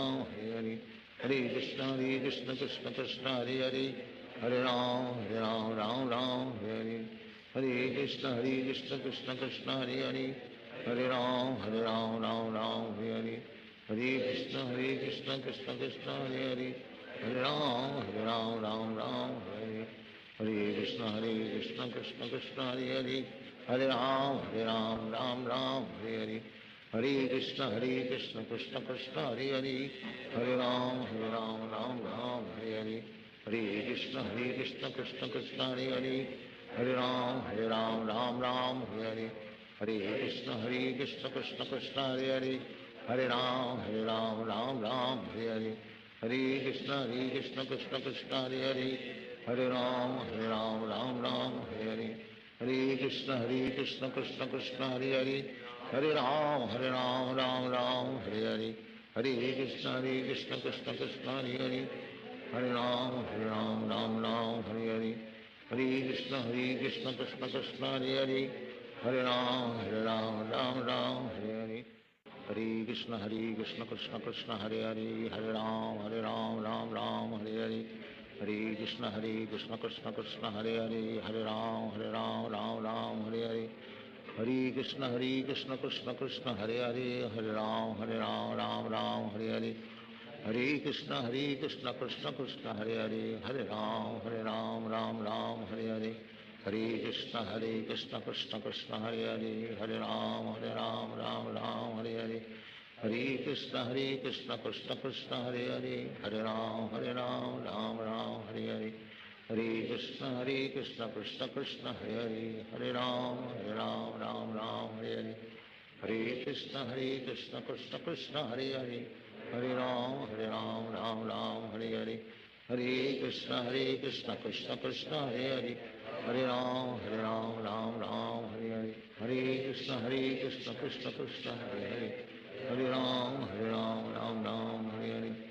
S4: हरे, हरे कृष्ण कृष्ण कृष्ण हरे हरे, हरे राम राम हरे हरे, हरे कृष्ण कृष्ण कृष्ण हरे हरे, हरे राम राम हरे हरे, हरे कृष्ण कृष्ण कृष्ण हरे हरे, हरे राम राम हरे हरे, हरे कृष्ण कृष्ण कृष्ण हरे हरे, हरे राम राम हरे हरे, हरे कृष्ण कृष्ण कृष्ण हरे हरे, हरे राम राम हरे हरे, हरे कृष्ण कृष्ण कृष्ण हरे हरे, हरे राम राम हरे हरे, हरे कृष्ण कृष्ण कृष्ण हरे हरे, हरे राम राम हरे हरे, हरे कृष्ण कृष्ण कृष्ण हरे हरे, हरे राम राम हरे हरे, हरे कृष्ण कृष्ण कृष्ण हरे हरे, हरे राम राम हरे हरे, हरे कृष्ण कृष्ण कृष्ण हरे हरे, हरे राम राम हरे हरे, हरे कृष्ण कृष्ण कृष्ण हरे हरे, हरे राम राम हरे हरे, हरे कृष्ण कृष्ण कृष्ण हरे हरे, हरे राम राम हरे हरे, हरे कृष्ण कृष्ण कृष्ण हरे हरे, हरे राम राम हरे हरे, हरे कृष्ण कृष्ण कृष्ण हरे हरे, हरे राम राम हरे हरे, हरे कृष्ण कृष्ण कृष्ण हरे हरे, हरे राम राम हरे हरे, हरे कृष्ण कृष्ण कृष्ण हरे हरे, हरे राम राम हरे हरे, हरे कृष्ण कृष्ण कृष्ण हरे हरे, हरे राम राम हरे हरे, हरे कृष्ण कृष्ण कृष्ण हरे हरे, हरे राम राम हरे हरे, हरे कृष्ण कृष्ण कृष्ण हरे हरे, हरे राम राम हरे हरे,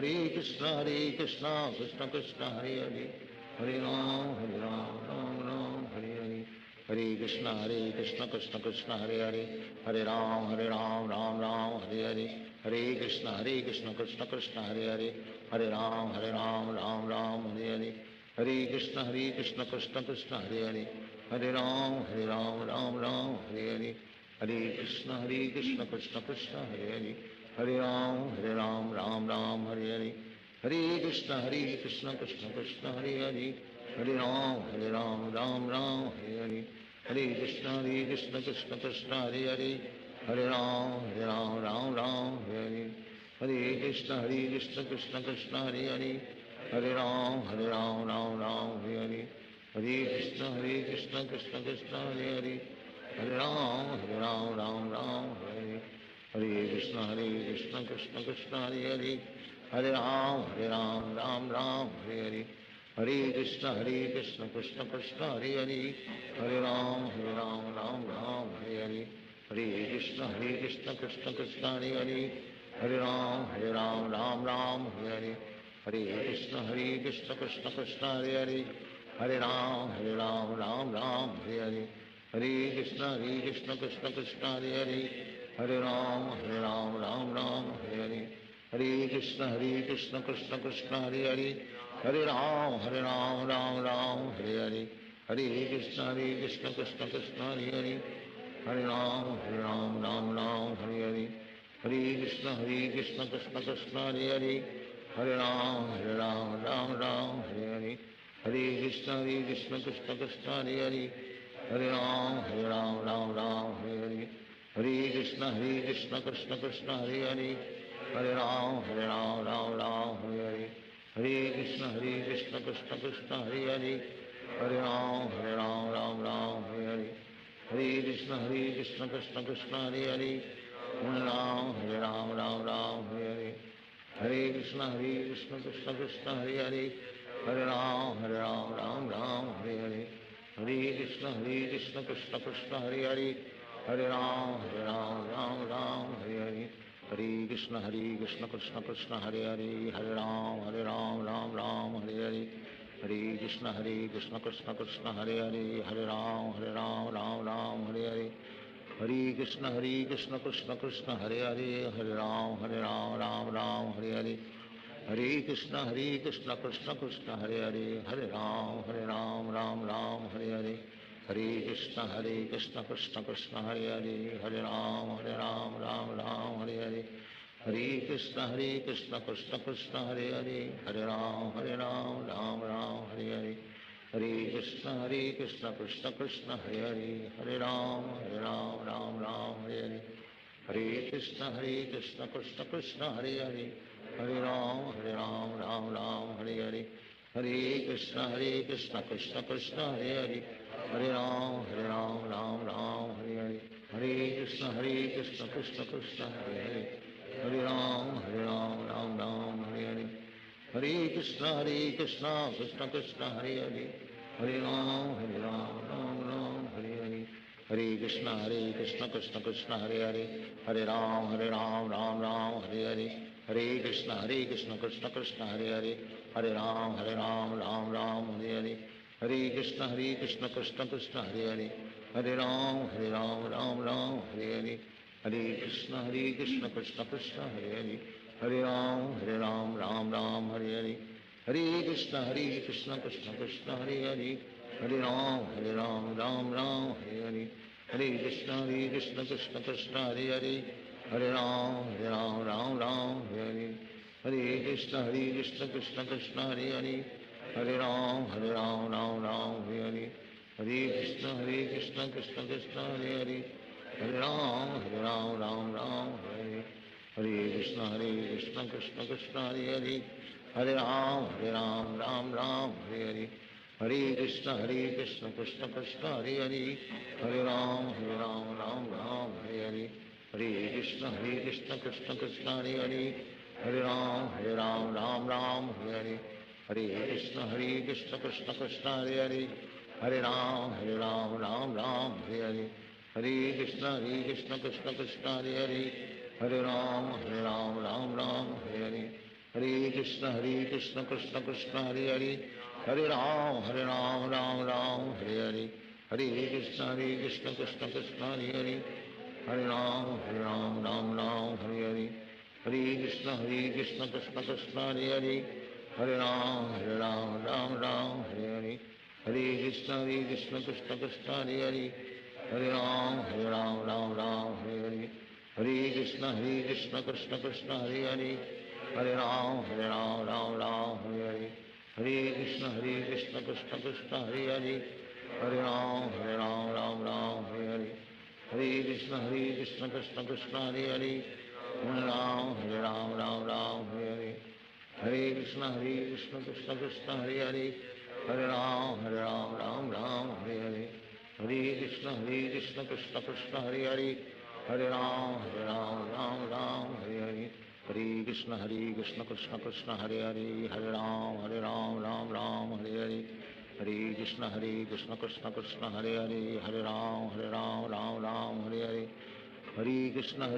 S4: हरे कृष्ण कृष्ण कृष्ण हरे हरे, हरे राम हरे हरे, हरे कृष्ण कृष्ण कृष्ण हरे हरे, हरे राम राम हरे हरे, हरे कृष्ण कृष्ण कृष्ण हरे हरे, हरे राम राम हरे हरे, हरे कृष्ण कृष्ण कृष्ण हरे हरे, हरे राम हरे हरे, हरे कृष्ण कृष्ण कृष्ण हरे हरे, हरे राम राम हरे हरे, हरे कृष्ण कृष्ण कृष्ण हरे हरे, हरे राम राम हरे हरे, हरे कृष्ण कृष्ण कृष्ण हरे हरे, हरे राम राम हरे हरे, हरे कृष्ण कृष्ण कृष्ण हरे हरे, हरे राम राम हरे हरे, हरे कृष्ण कृष्ण कृष्ण हरे हरे, हरे राम राम हरे हरे, हरे कृष्ण कृष्ण कृष्ण हरे हरे, हरे राम राम हरे हरे, हरे कृष्ण कृष्ण कृष्ण कृष्ण हरे हरे, हरे Ram Ram Hare Hare, Hare Krishna Krishna Krishna Hare Hare, Hare Ram Ram Ram Hare Hare, Hare Krishna Krishna Krishna Hare Hare, Hare Ram Ram Ram Hare Hare, Hare Krishna Krishna Krishna Hare Hare, Hare Ram Ram Ram Hare Hare, Hare Krishna Krishna Krishna Hare Hare, Hare Ram Ram Ram Hare Hare, Hare Krishna Krishna Krishna Hare Hare, Hare Ram Ram Ram Hare Hare, Hare Krishna Krishna Krishna Hare Hare, Hare Ram Ram Ram Hare Hare, Hare Krishna Krishna Krishna Hare Hare, Hare Ram Ram Ram Hare Hare, Hare Krishna Krishna Krishna Hare Hare, Hare Ram Ram Ram Hare Hare, Hare Krishna Krishna Krishna Hare Hare, Hare Ram Ram Ram Hare Hare, Hare Krishna Krishna Krishna Hare Hare, Hare Ram Ram Ram Hare Hare, Hare Krishna Krishna Krishna Hare Hare, Hare Ram Ram Ram Hare Hare, Hare Krishna Krishna Krishna Hare Hare, Hare Ram Ram Hare Hare, Hare Krishna Krishna Krishna Hare Hare, Hare Ram Ram Hare Hare, Hare Krishna Krishna Krishna Hare Hare, Hare Ram Ram Hare Hare, Hare Krishna Krishna Krishna Hare Hare, Hare Ram Ram Hare Hare, Hare Krishna Krishna Krishna Hare Hare, Hare Ram Ram Hare Hare, Hare Krishna Krishna Krishna Hare Hare, Hare Ram Ram Hare Hare, Hare Krishna Krishna Krishna Hare Hare, Hare Ram Ram Hare Hare, Hare Krishna Krishna Krishna Hare Hare, Hare Ram Ram Hare Hare, Hare Krishna Krishna Krishna Hare Hare, Hare Ram Ram Hare Hare, Hare Krishna Krishna Krishna Hare Hare, Hare Ram Ram Hare Hare, Hare Krishna Krishna Krishna Hare Hare, Hare Ram Ram Hare Hare, Hare Krishna Krishna Krishna Hare Hare, Hare Ram Ram Hare Hare, Hare Krishna Krishna Krishna Hare Hare, Hare Ram Ram Hare Hare, Hare Krishna Krishna Krishna Hare Hare, Hare Ram Ram Hare Hare, Hare Krishna Krishna Krishna Hare Hare, Hare Ram Ram Hare Hare, Hare Krishna Krishna Krishna Hare Hare, Hare Ram Ram Hare Hare, Hare Krishna Krishna Krishna Hare Hare, Hare Ram Ram Hare Hare, Hare Krishna Krishna Krishna Hare Hare, Hare Ram Ram Hare Hare, Hare Krishna Krishna Krishna Hare Hare, Hare Ram Ram Hare Hare, Hare Krishna Krishna Krishna Hare Hare, Hare Ram Ram Hare, Hare Krishna Krishna Krishna Hare Hare, Hare Ram Ram Hare Hare, Hare Krishna Krishna Krishna Hare Hare, Hare Ram Ram Hare Hare, Hare Krishna Krishna Krishna Hare Hare, Hare Ram Ram Hare Hare, Hare Krishna Krishna Krishna Hare Hare, Hare Ram Ram Hare Hare, Hare Krishna Krishna Krishna Hare Hare, Hare Ram Ram Hare Hare, Hare Krishna Krishna Krishna Hare Hare, Hare Ram Ram Hare Hare, Hare Krishna Krishna Krishna Hare Hare, Hare Ram Ram Hare Hare, Hare Krishna Krishna Krishna Hare Hare, Hare Ram Ram Hare Hare, Hare Krishna Krishna Krishna Hare Hare, Hare Ram Ram Hare Hare, Hare Krishna Krishna Krishna Hare Hare, Hare Ram Ram Hare Hare, Hare Krishna Krishna Krishna Hare Hare, Hare Ram Ram Hare Hare, Hare Krishna Krishna Krishna Hare Hare, Hare Ram Ram Hare Hare, Hare Krishna Krishna Krishna Hare Hare, Hare Ram Ram Hare Hare, Hare Krishna Krishna Krishna Hare Hare, Hare Ram Ram Hare Hare, Hare Krishna Krishna Krishna Hare Hare, Hare Ram Ram Hare Hare, Hare Krishna Krishna Krishna Hare Hare, Hare Ram Ram Hare Hare, हरे कृष्ण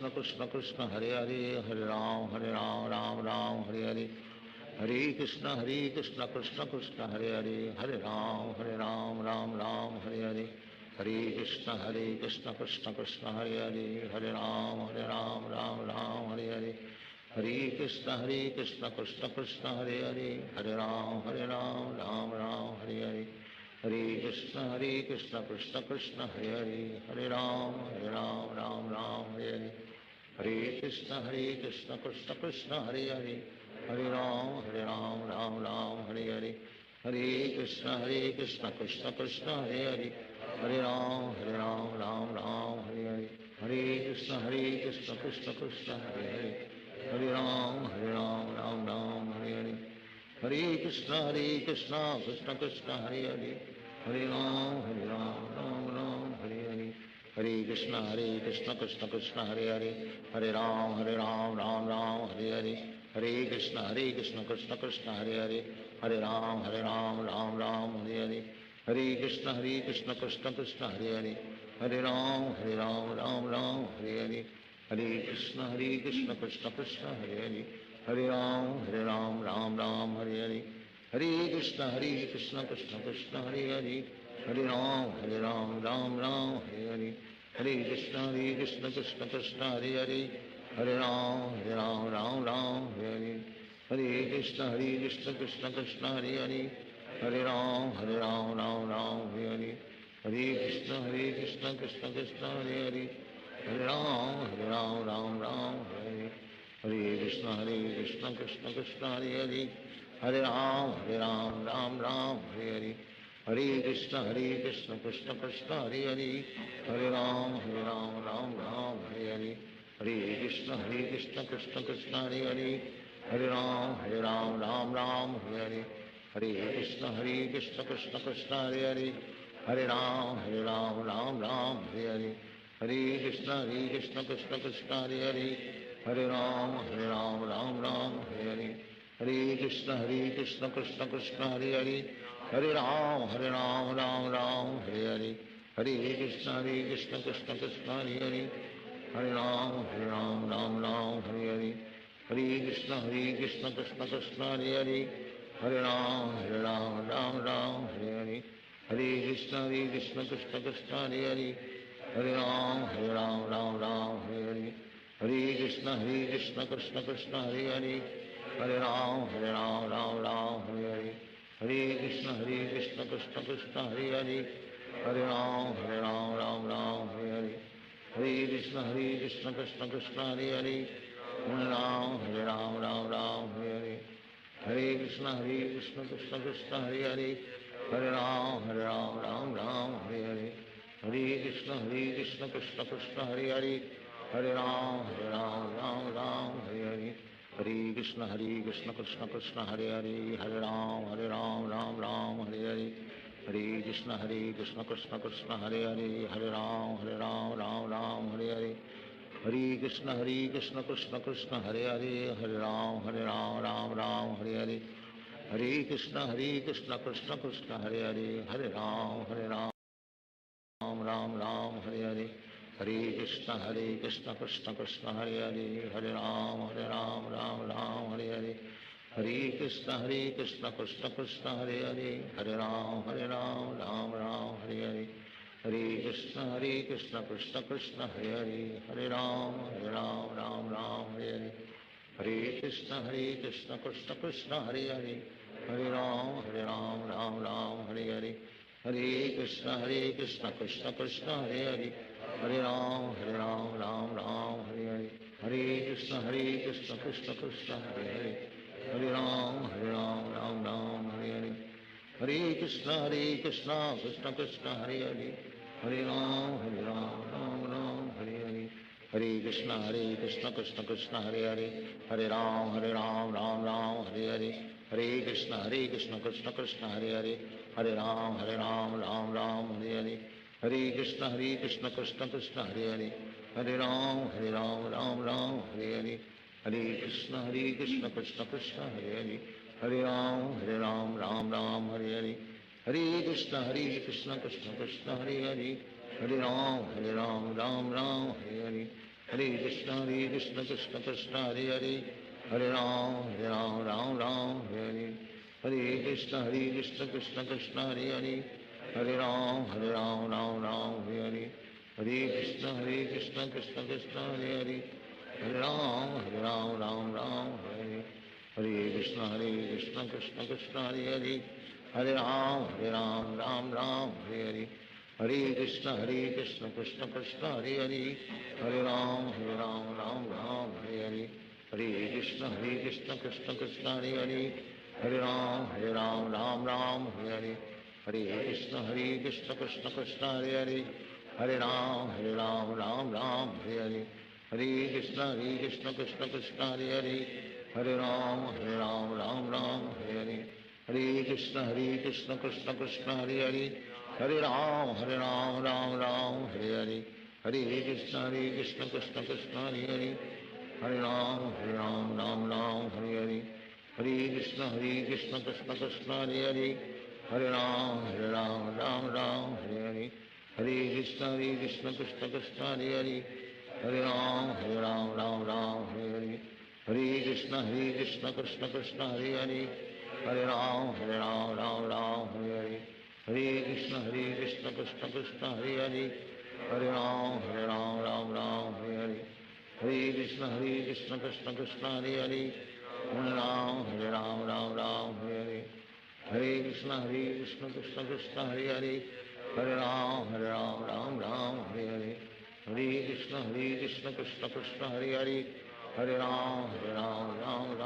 S4: कृष्ण कृष्ण हरे हरे, हरे राम राम राम हरे हरे, हरे कृष्ण कृष्ण कृष्ण हरे हरे, हरे राम राम राम हरे हरे, हरे कृष्ण कृष्ण कृष्ण हरे हरे, हरे राम राम राम हरे हरे, हरे कृष्ण कृष्ण कृष्ण हरे हरे, हरे राम राम राम हरे हरे, हरे कृष्ण कृष्ण कृष्ण हरे हरे, हरे राम राम राम हरे हरे, हरे कृष्ण कृष्ण कृष्ण हरे हरे, हरे राम राम राम हरे हरे, हरे कृष्ण कृष्ण कृष्ण हरे हरे, हरे राम राम राम हरे हरे, हरे कृष्ण कृष्ण कृष्ण हरे हरे, हरे राम राम राम हरे हरे, हरे कृष्ण कृष्ण कृष्ण हरे हरे, हरे राम राम राम हरे हरे, हरे कृष्ण कृष्ण कृष्ण हरे हरे, हरे राम राम राम हरे हरे, हरे कृष्ण कृष्ण कृष्ण हरे हरे, हरे राम राम राम हरे हरे, हरे कृष्ण कृष्ण कृष्ण हरे हरे, हरे राम राम राम हरे हरे, हरे कृष्ण कृष्ण कृष्ण हरे हरे, हरे राम राम हरे हरे, हरे कृष्ण कृष्ण कृष्ण हरे हरे, हरे राम राम हरे हरे, हरे कृष्ण कृष्ण कृष्ण हरे हरे, हरे राम राम हरे हरे, हरे कृष्ण कृष्ण कृष्ण हरे हरे, हरे राम राम हरे हरे, हरे कृष्ण कृष्ण कृष्ण हरे हरे, हरे राम राम हरे हरे, हरे कृष्ण कृष्ण कृष्ण हरे हरे, हरे राम राम हरे हरे, हरे कृष्ण कृष्ण कृष्ण हरे हरे, हरे राम राम राम हरे हरे, हरे कृष्ण कृष्ण कृष्ण हरे हरे, हरे राम राम हरे हरे, हरे कृष्ण कृष्ण कृष्ण हरे हरे, हरे राम राम हरे हरे, हरे कृष्ण कृष्ण कृष्ण हरे हरे, हरे राम राम हरे हरे, हरे कृष्ण कृष्ण कृष्ण हरे हरे, हरे राम राम हरे हरे, हरे कृष्ण कृष्ण कृष्ण हरे हरे, हरे राम राम हरे हरे, हरे कृष्ण कृष्ण कृष्ण हरे हरे, हरे राम राम हरे हरे, हरे कृष्ण कृष्ण कृष्ण हरे हरे, हरे राम राम हरे हरे, हरे कृष्ण कृष्ण कृष्ण हरे हरे, हरे राम राम हरे हरे, हरे कृष्ण कृष्ण कृष्ण हरे हरे, हरे राम राम हरे हरे, हरे कृष्ण कृष्ण कृष्ण हरे हरे, हरे राम राम हरे हरे, हरे कृष्ण कृष्ण कृष्ण हरे हरे, हरे राम राम हरे हरे, हरे कृष्ण कृष्ण कृष्ण हरे हरे, हरे राम राम हरे हरे, हरे कृष्ण कृष्ण कृष्ण हरे हरे, हरे राम राम हरे हरे, हरे कृष्ण कृष्ण कृष्ण हरे हरे, हरे राम राम हरे हरे, हरे कृष्ण कृष्ण कृष्ण हरे हरे, हरे राम राम हरे हरे, हरे कृष्ण कृष्ण कृष्ण हरे हरे, हरे राम राम हरे हरे, हरे कृष्ण कृष्ण कृष्ण हरे हरे, हरे राम राम हरे हरे, हरे कृष्ण कृष्ण कृष्ण हरे हरे, हरे राम राम हरे हरे, हरे कृष्ण कृष्ण कृष्ण हरे हरे, हरे राम राम हरे हरे, हरे कृष्ण कृष्ण कृष्ण हरे हरे, हरे राम राम हरे हरे, हरे कृष्ण कृष्ण कृष्ण हरे हरे, हरे राम राम हरे हरे, हरे कृष्ण कृष्ण कृष्ण हरे हरे, हरे राम राम हरे हरे, हरे कृष्ण कृष्ण कृष्ण हरे हरे, हरे राम राम हरे हरे, हरे कृष्ण कृष्ण कृष्ण हरे हरे, हरे राम राम हरे हरे, हरे कृष्ण कृष्ण कृष्ण हरे हरे, हरे राम राम हरे हरे, हरे कृष्ण कृष्ण कृष्ण हरे हरे, हरे राम राम हरे हरे, हरे कृष्ण कृष्ण कृष्ण हरे हरे, हरे राम राम हरे हरे, हरे Krishna Krishna Krishna Hare Hare, Hare Ram, Ram Ram, Hare Hare, Hare Krishna, Krishna Krishna, Hare Hare, Hare Ram, Ram Ram, Hare Hare, Hare Krishna, Krishna Krishna, Hare Hare, Hare Ram, Ram Ram, Hare Hare, Hare Krishna, Krishna Krishna, Hare Hare, Hare Ram, Ram Ram, Hare Hare, Hare Krishna, Krishna Krishna, Hare Hare, Hare Ram, Ram Ram, Hare Hare, Hare Krishna, Krishna Krishna, Hare Hare, Hare Ram, Ram Ram, Hare Hare, Hare Krishna, Krishna Krishna, Hare Hare, Hare Ram, Ram Ram, Hare Hare, Hare Krishna, Krishna Krishna, Hare Hare, Hare Ram, Ram Ram, Hare Hare, Hare Krishna, Krishna Krishna, Hare Hare, Hare Ram, Ram Ram, Hare Hare, Hare Krishna, Krishna Krishna, Hare Hare, Hare Ram, Ram Ram, Hare Hare, Hare Krishna, Krishna Krishna, Hare Hare, Hare Ram, Ram Ram, Hare Hare, Hare Krishna, Krishna Krishna, Hare Hare, Hare Ram, Ram Ram, Hare Hare, Hare Krishna, Krishna Krishna, Hare Hare, Hare Ram, Ram Ram, Hare Hare, Hare Krishna, Krishna Krishna, Hare Hare, Hare Ram, Ram Ram, Hare Hare, Hare Krishna, Krishna Krishna, Hare Hare, Hare Ram, Ram Ram, Hare Hare, Hare Krishna, Krishna Krishna, Hare Hare, Hare Ram, Ram Ram, Hare Hare, Hare Krishna, Krishna Krishna, Hare Hare, Hare Ram, Ram Ram, Hare Hare, Hare Krishna, Krishna Krishna, Hare Hare, Hare Ram, Ram Hare Hare, Hare Krishna, Krishna Krishna, Hare Hare, Hare Ram, Ram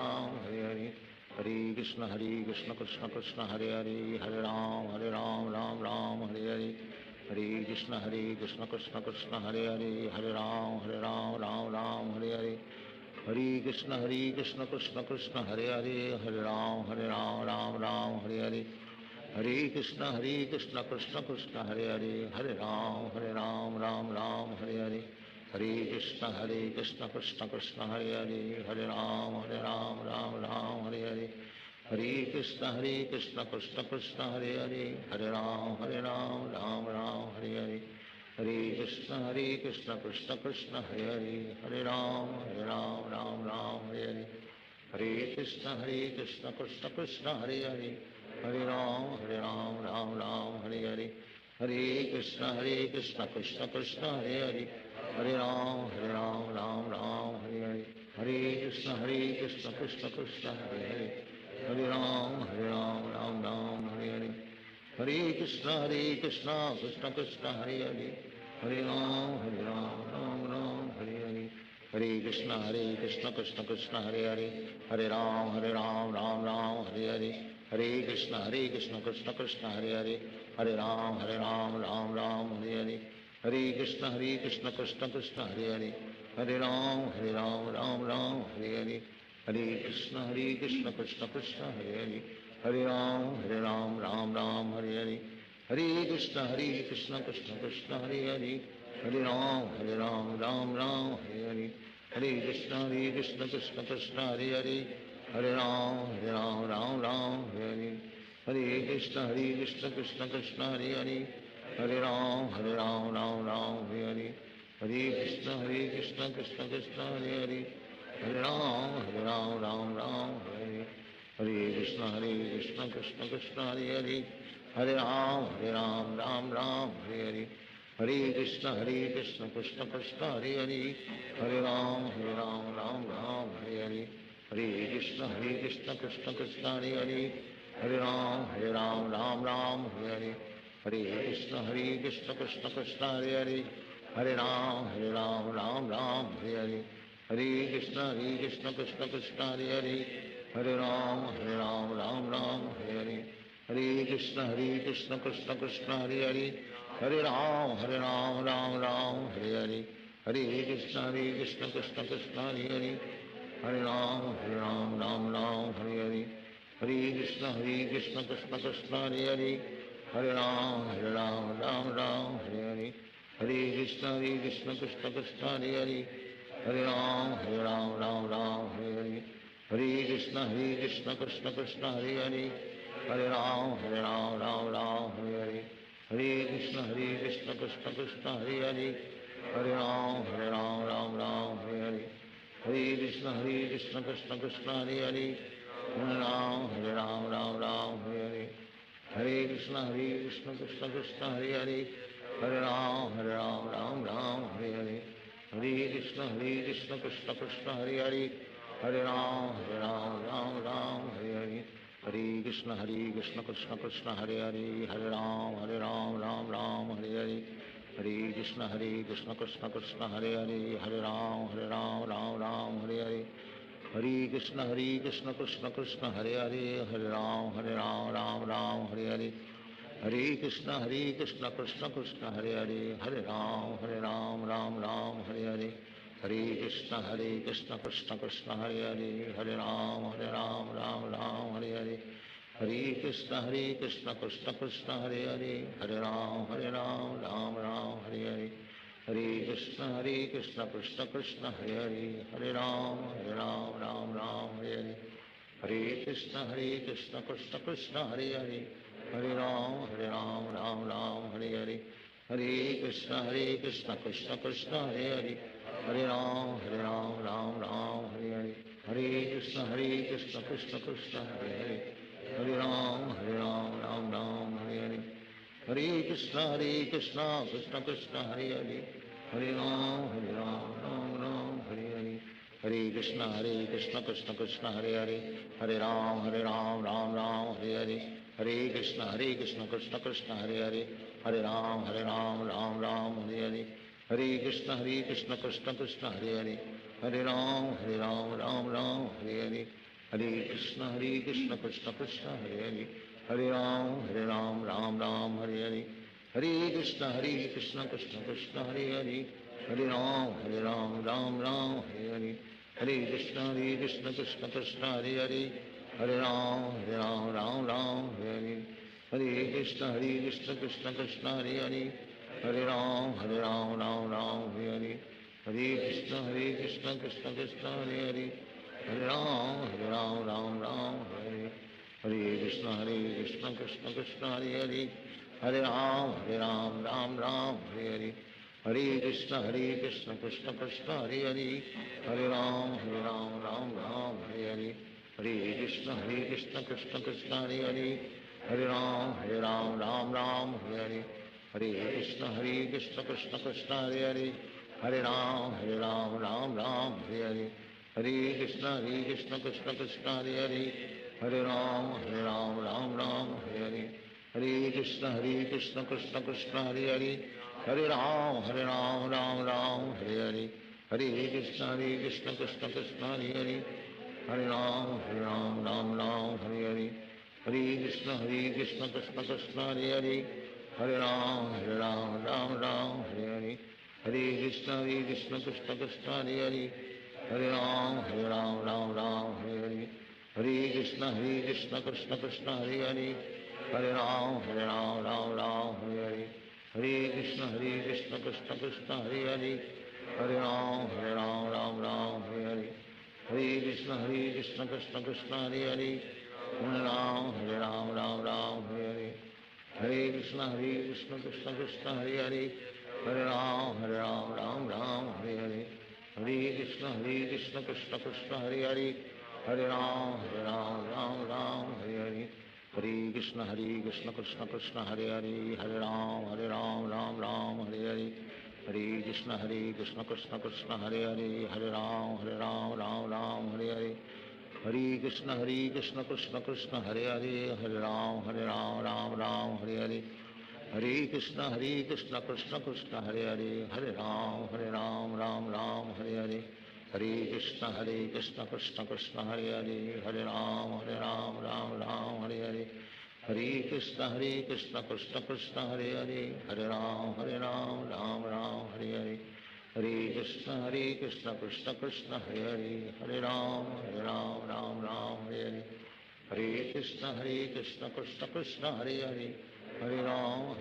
S4: Hare Hare, Hare Krishna, Krishna Krishna, Hare Hare, Hare Ram, Ram Hare Hare, Hare Krishna, Krishna Krishna, Hare Hare, Hare Ram, Ram Hare Hare, Hare Krishna, Krishna Krishna, Hare Hare, Hare Ram, Ram Hare Hare, Hare Krishna, Krishna Krishna, Hare Hare, Hare Ram, Ram Hare Hare, Hare Krishna, Krishna Krishna, Hare Hare, Hare Ram, Ram Hare Hare, Hare Krishna, Krishna Krishna, Hare Hare, Hare Ram, Ram Hare Hare, Hare Krishna, Krishna Krishna, Hare Hare, Hare Ram, Ram Hare Hare, Hare Krishna, Krishna Krishna, Hare Hare, Hare Ram, Ram Hare Hare, Hare Krishna, Krishna Krishna, Hare Hare, Hare Ram, Ram Hare Hare, Hare Krishna, Krishna Krishna, Hare Hare, Hare Ram, Ram Hare Hare, Hare Krishna, Krishna Krishna, Hare Hare, Hare Ram, Ram Hare Hare, Hare Krishna, Krishna Krishna, Hare Hare, Hare Ram, Ram Hare Hare, Hare Krishna, Krishna Krishna, Hare Hare, Hare Ram, Ram Hare Hare, Hare Krishna, Krishna Krishna, Hare Hare, Hare Ram, Ram Hare Hare, Hare Krishna, Krishna Krishna, Hare Hare, Hare Ram, Ram Hare Hare, Hare Krishna, Krishna Krishna, Hare Hare, Hare Ram, Ram Hare Hare, Hare Krishna, Krishna Krishna, Hare Hare, Hare Ram, Ram Hare Hare, Hare Krishna, Krishna Krishna, Hare Hare, Hare Ram, Ram Hare Hare, Hare Krishna, Krishna Krishna, Hare Hare, Hare Ram, Ram Hare Hare, Hare Krishna, Krishna Krishna, Hare Hare, Hare Ram, Ram Hare Hare, Hare Krishna, Krishna Krishna, Hare Hare, Hare Ram, Ram Hare Hare, Hare Krishna, Krishna Krishna, Hare Hare, Hare Ram, Ram Hare Hare, Hare Krishna, Krishna Krishna, Hare Hare, Hare Ram, Ram Hare Hare, Hare Krishna, Krishna Krishna, Hare Hare, Hare Ram, Ram Hare Hare, Hare Krishna, Krishna Krishna, Hare Hare, Hare Ram, Ram Hare Hare, Hare Krishna, Krishna Krishna, Hare Hare, Hare Ram, Ram Hare Hare, Hare Krishna, Krishna Krishna, Hare Hare, Hare Ram, Ram Hare Hare, Hare Krishna, Krishna Krishna, Hare Hare, Hare Ram, Ram Hare Hare, हरे कृष्ण कृष्ण कृष्ण हरे हरे, हरे राम राम राम हरे हरे, हरे कृष्ण कृष्ण कृष्ण हरे हरे, हरे राम राम हरे हरे, हरे कृष्ण कृष्ण कृष्ण हरे हरे, हरे राम राम हरे हरे, हरे कृष्ण कृष्ण कृष्ण हरे हरे, हरे राम राम हरे हरे, हरे कृष्ण कृष्ण कृष्ण हरे हरे, हरे राम राम हरे हरे, हरे कृष्ण कृष्ण कृष्ण हरे हरे, हरे राम हरे हरे, हरे कृष्ण कृष्ण कृष्ण हरे हरे, हरे राम हरे हरे, हरे कृष्ण कृष्ण कृष्ण हरे हरे, हरे राम राम हरे हरे, हरे कृष्ण कृष्ण कृष्ण हरे हरे, हरे राम राम हरे हरे, हरे कृष्ण कृष्ण कृष्ण हरे हरे, हरे राम राम हरे हरे, हरे कृष्ण कृष्ण कृष्ण हरे हरे, हरे राम राम हरे हरे, हरे कृष्ण कृष्ण कृष्ण हरे हरे, हरे राम राम हरे हरे, हरे कृष्ण कृष्ण कृष्ण हरे हरे, हरे राम राम हरे हरे, हरे कृष्ण कृष्ण कृष्ण हरे हरे, हरे राम राम हरे हरे, हरे कृष्ण कृष्ण कृष्ण हरे हरे, हरे राम हरे हरे, हरे कृष्ण कृष्ण कृष्ण हरे हरे, हरे राम राम हरे हरे, हरे कृष्ण कृष्ण कृष्ण हरे हरे, हरे राम राम हरे हरे, हरे कृष्ण कृष्ण कृष्ण हरे हरे, हरे राम हरे हरे, हरे कृष्ण कृष्ण कृष्ण हरे हरे, हरे राम राम हरे हरे, हरे कृष्ण कृष्ण कृष्ण हरे हरे, हरे राम राम हरे हरे, हरे कृष्ण कृष्ण कृष्ण हरे हरे, हरे राम राम हरे हरे, हरे कृष्ण कृष्ण कृष्ण हरे हरे, हरे राम राम हरे हरे, हरे कृष्ण कृष्ण कृष्ण हरे हरे, हरे राम राम हरे हरे, हरे कृष्ण कृष्ण कृष्ण हरे हरे, हरे राम राम हरे हरे, हरे कृष्ण कृष्ण कृष्ण हरे हरे, हरे राम राम हरे हरे, हरे कृष्ण कृष्ण कृष्ण हरे हरे, हरे राम राम हरे हरे, हरे कृष्ण कृष्ण कृष्ण हरे हरे, हरे राम राम हरे हरे, हरे कृष्ण कृष्ण कृष्ण हरे हरे, हरे राम राम हरे हरे, हरे कृष्ण कृष्ण कृष्ण हरे हरे, हरे राम राम हरे हरे, हरे कृष्ण कृष्ण कृष्ण हरे हरे, हरे राम राम हरे हरे, हरे कृष्ण कृष्ण कृष्ण हरे हरे, हरे राम राम हरे हरे, हरे कृष्ण कृष्ण कृष्ण हरे हरे, हरे राम राम हरे हरे, हरे कृष्ण कृष्ण कृष्ण हरे हरे, हरे राम राम हरे हरे, हरे कृष्ण कृष्ण कृष्ण हरे हरे, हरे राम राम हरे हरे, हरे कृष्ण कृष्ण कृष्ण हरे हरे, हरे राम हरे हरे, हरे कृष्ण कृष्ण कृष्ण हरे हरे, हरे राम हरे हरे, हरे कृष्ण कृष्ण कृष्ण हरे हरे, हरे राम हरे हरे, हरे कृष्ण कृष्ण कृष्ण हरे हरे, हरे राम हरे हरे, हरे कृष्ण कृष्ण कृष्ण हरे हरे, हरे राम हरे हरे, हरे कृष्ण कृष्ण कृष्ण हरे हरे, हरे राम हरे हरे, हरे कृष्ण कृष्ण कृष्ण हरे हरे, हरे राम राम हरे हरे, हरे कृष्ण कृष्ण कृष्ण हरे हरे, हरे राम राम हरे हरे, हरे कृष्ण कृष्ण कृष्ण हरे हरे, हरे राम राम हरे हरे, हरे कृष्ण कृष्ण कृष्ण हरे हरे, हरे राम राम हरे हरे, हरे कृष्ण कृष्ण कृष्ण हरे हरे,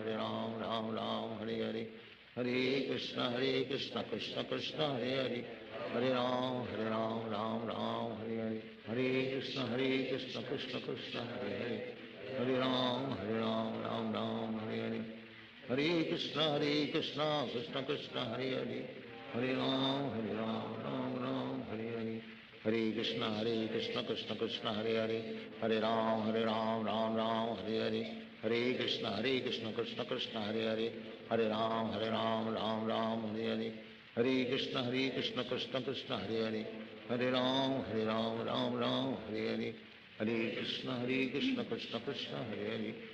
S4: हरे राम राम हरे हरे, हरे कृष्ण कृष्ण कृष्ण हरे हरे, हरे राम राम हरे हरे, हरे कृष्ण कृष्ण कृष्ण हरे हरे, हरे राम राम हरे हरे, कृष्ण कृष्ण कृष्ण हरे राम राम हरे हरे कृष्ण कृष्ण कृष्ण हरे राम राम राम हरे कृष्ण कृष्ण कृष्ण हरे राम राम राम हरे कृष्ण कृष्ण कृष्ण हरे राम राम राम हरे कृष्ण कृष्ण कृष्ण हरे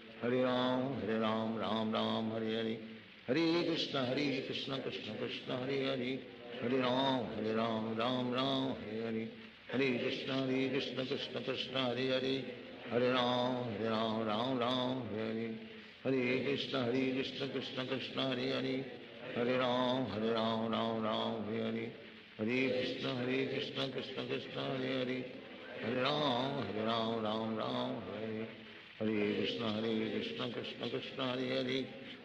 S4: राम राम हरे कृष्ण कृष्ण हरे राम राम राम हरे कृष्ण कृष्ण कृष्ण हरे राम राम राम हरे कृष्ण कृष्ण कृष्ण हरे राम राम हरे कृष्ण कृष्ण कृष्ण हरे राम राम हरे कृष्ण कृष्ण कृष्ण हरे राम राम हरे कृष्ण कृष्ण कृष्ण हरे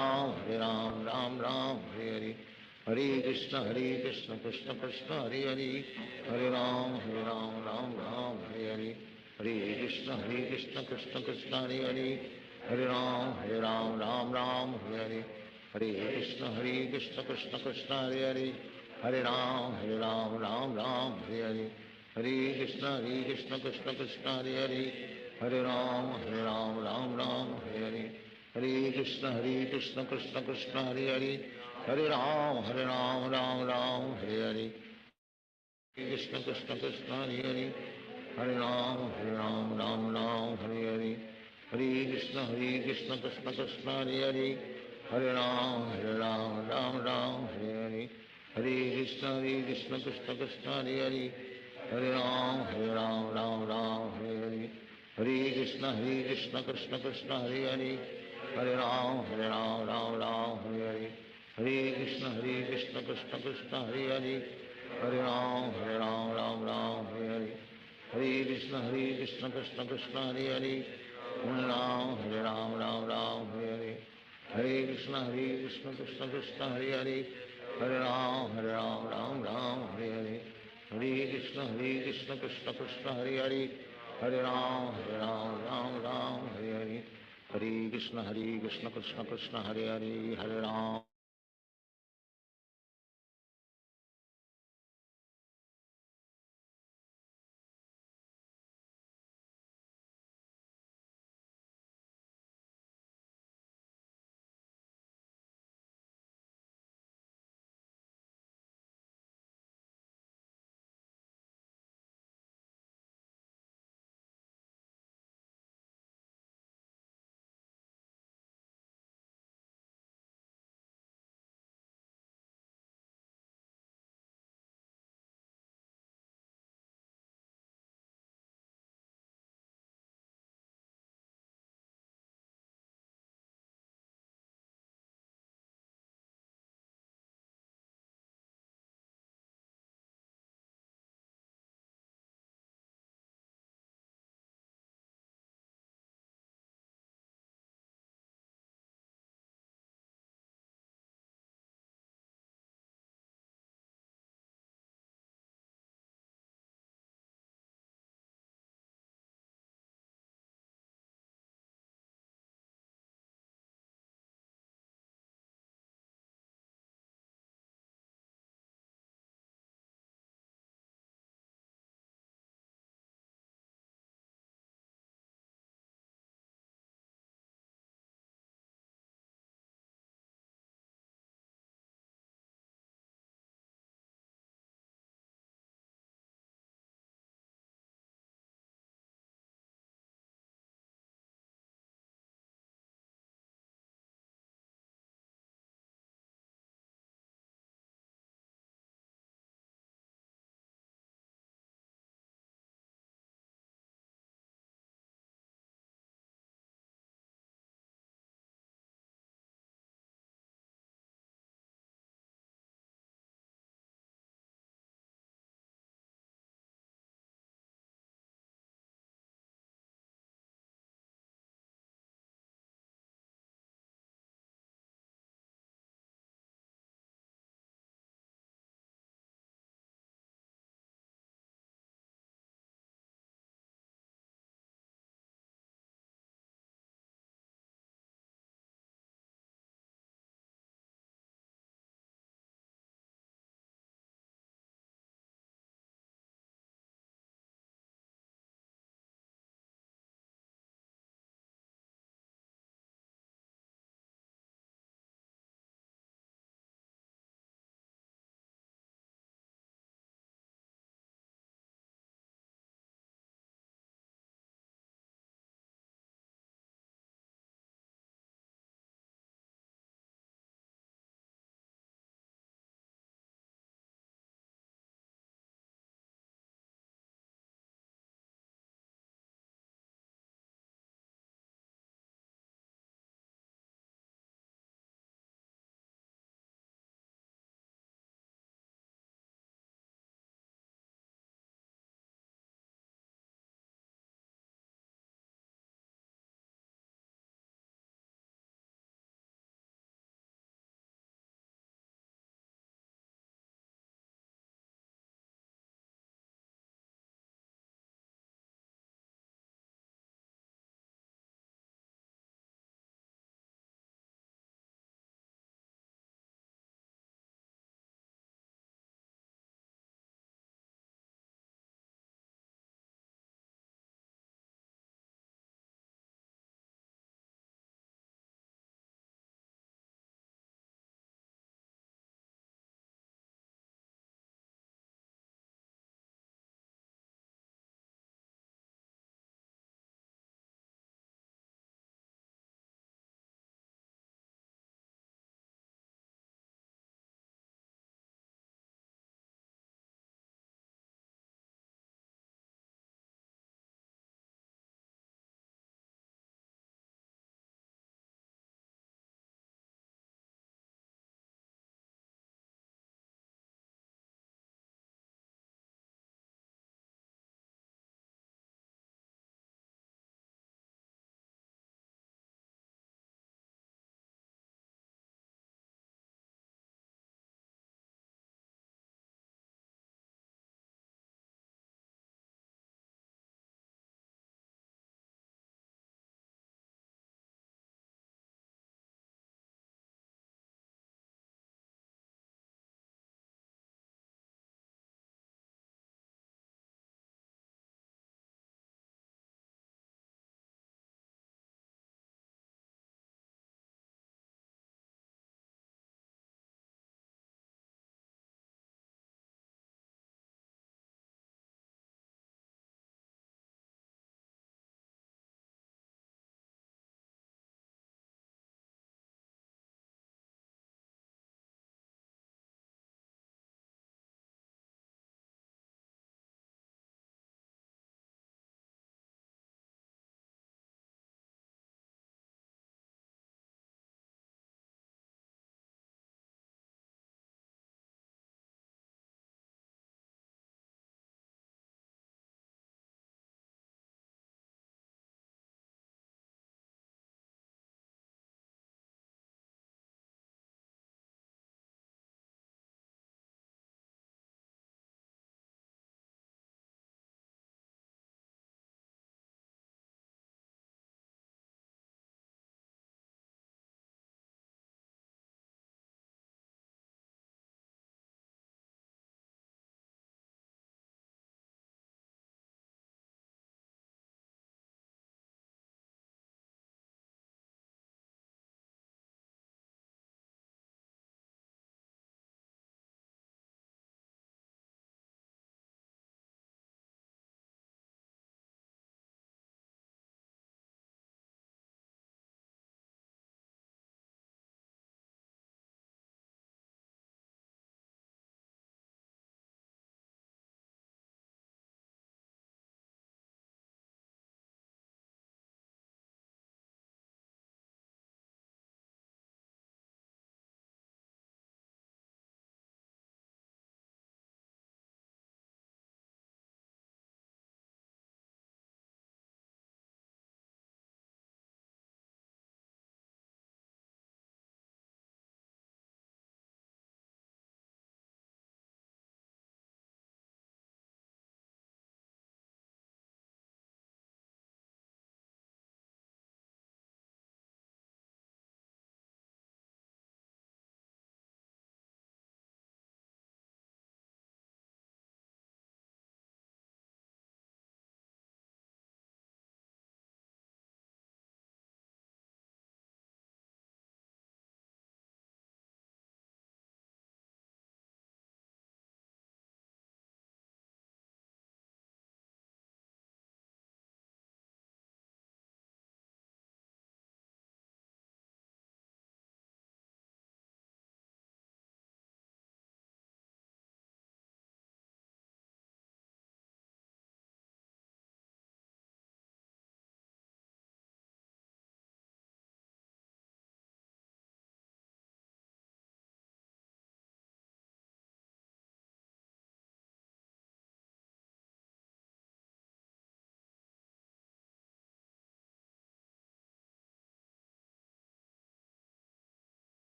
S4: राम राम राम हरे कृष्ण कृष्ण कृष्ण हरे राम राम हरे कृष्ण कृष्ण कृष्ण हरे राम राम हरे कृष्ण कृष्ण कृष्ण हरे राम राम हरे कृष्ण कृष्ण कृष्ण हरे राम राम हरे कृष्ण कृष्ण हरे राम राम हरे कृष्ण कृष्ण कृष्ण हरे राम राम हरे कृष्ण कृष्ण कृष्ण हरे राम राम हरे कृष्ण कृष्ण कृष्ण हरे राम हरे कृष्ण कृष्ण कृष्ण हरे राम हरे कृष्ण कृष्ण कृष्ण हरे राम हरे कृष्ण कृष्ण कृष्ण हरे राम हरे कृष्ण कृष्ण कृष्ण हरे राम हरे कृष्ण कृष्ण कृष्ण हरे राम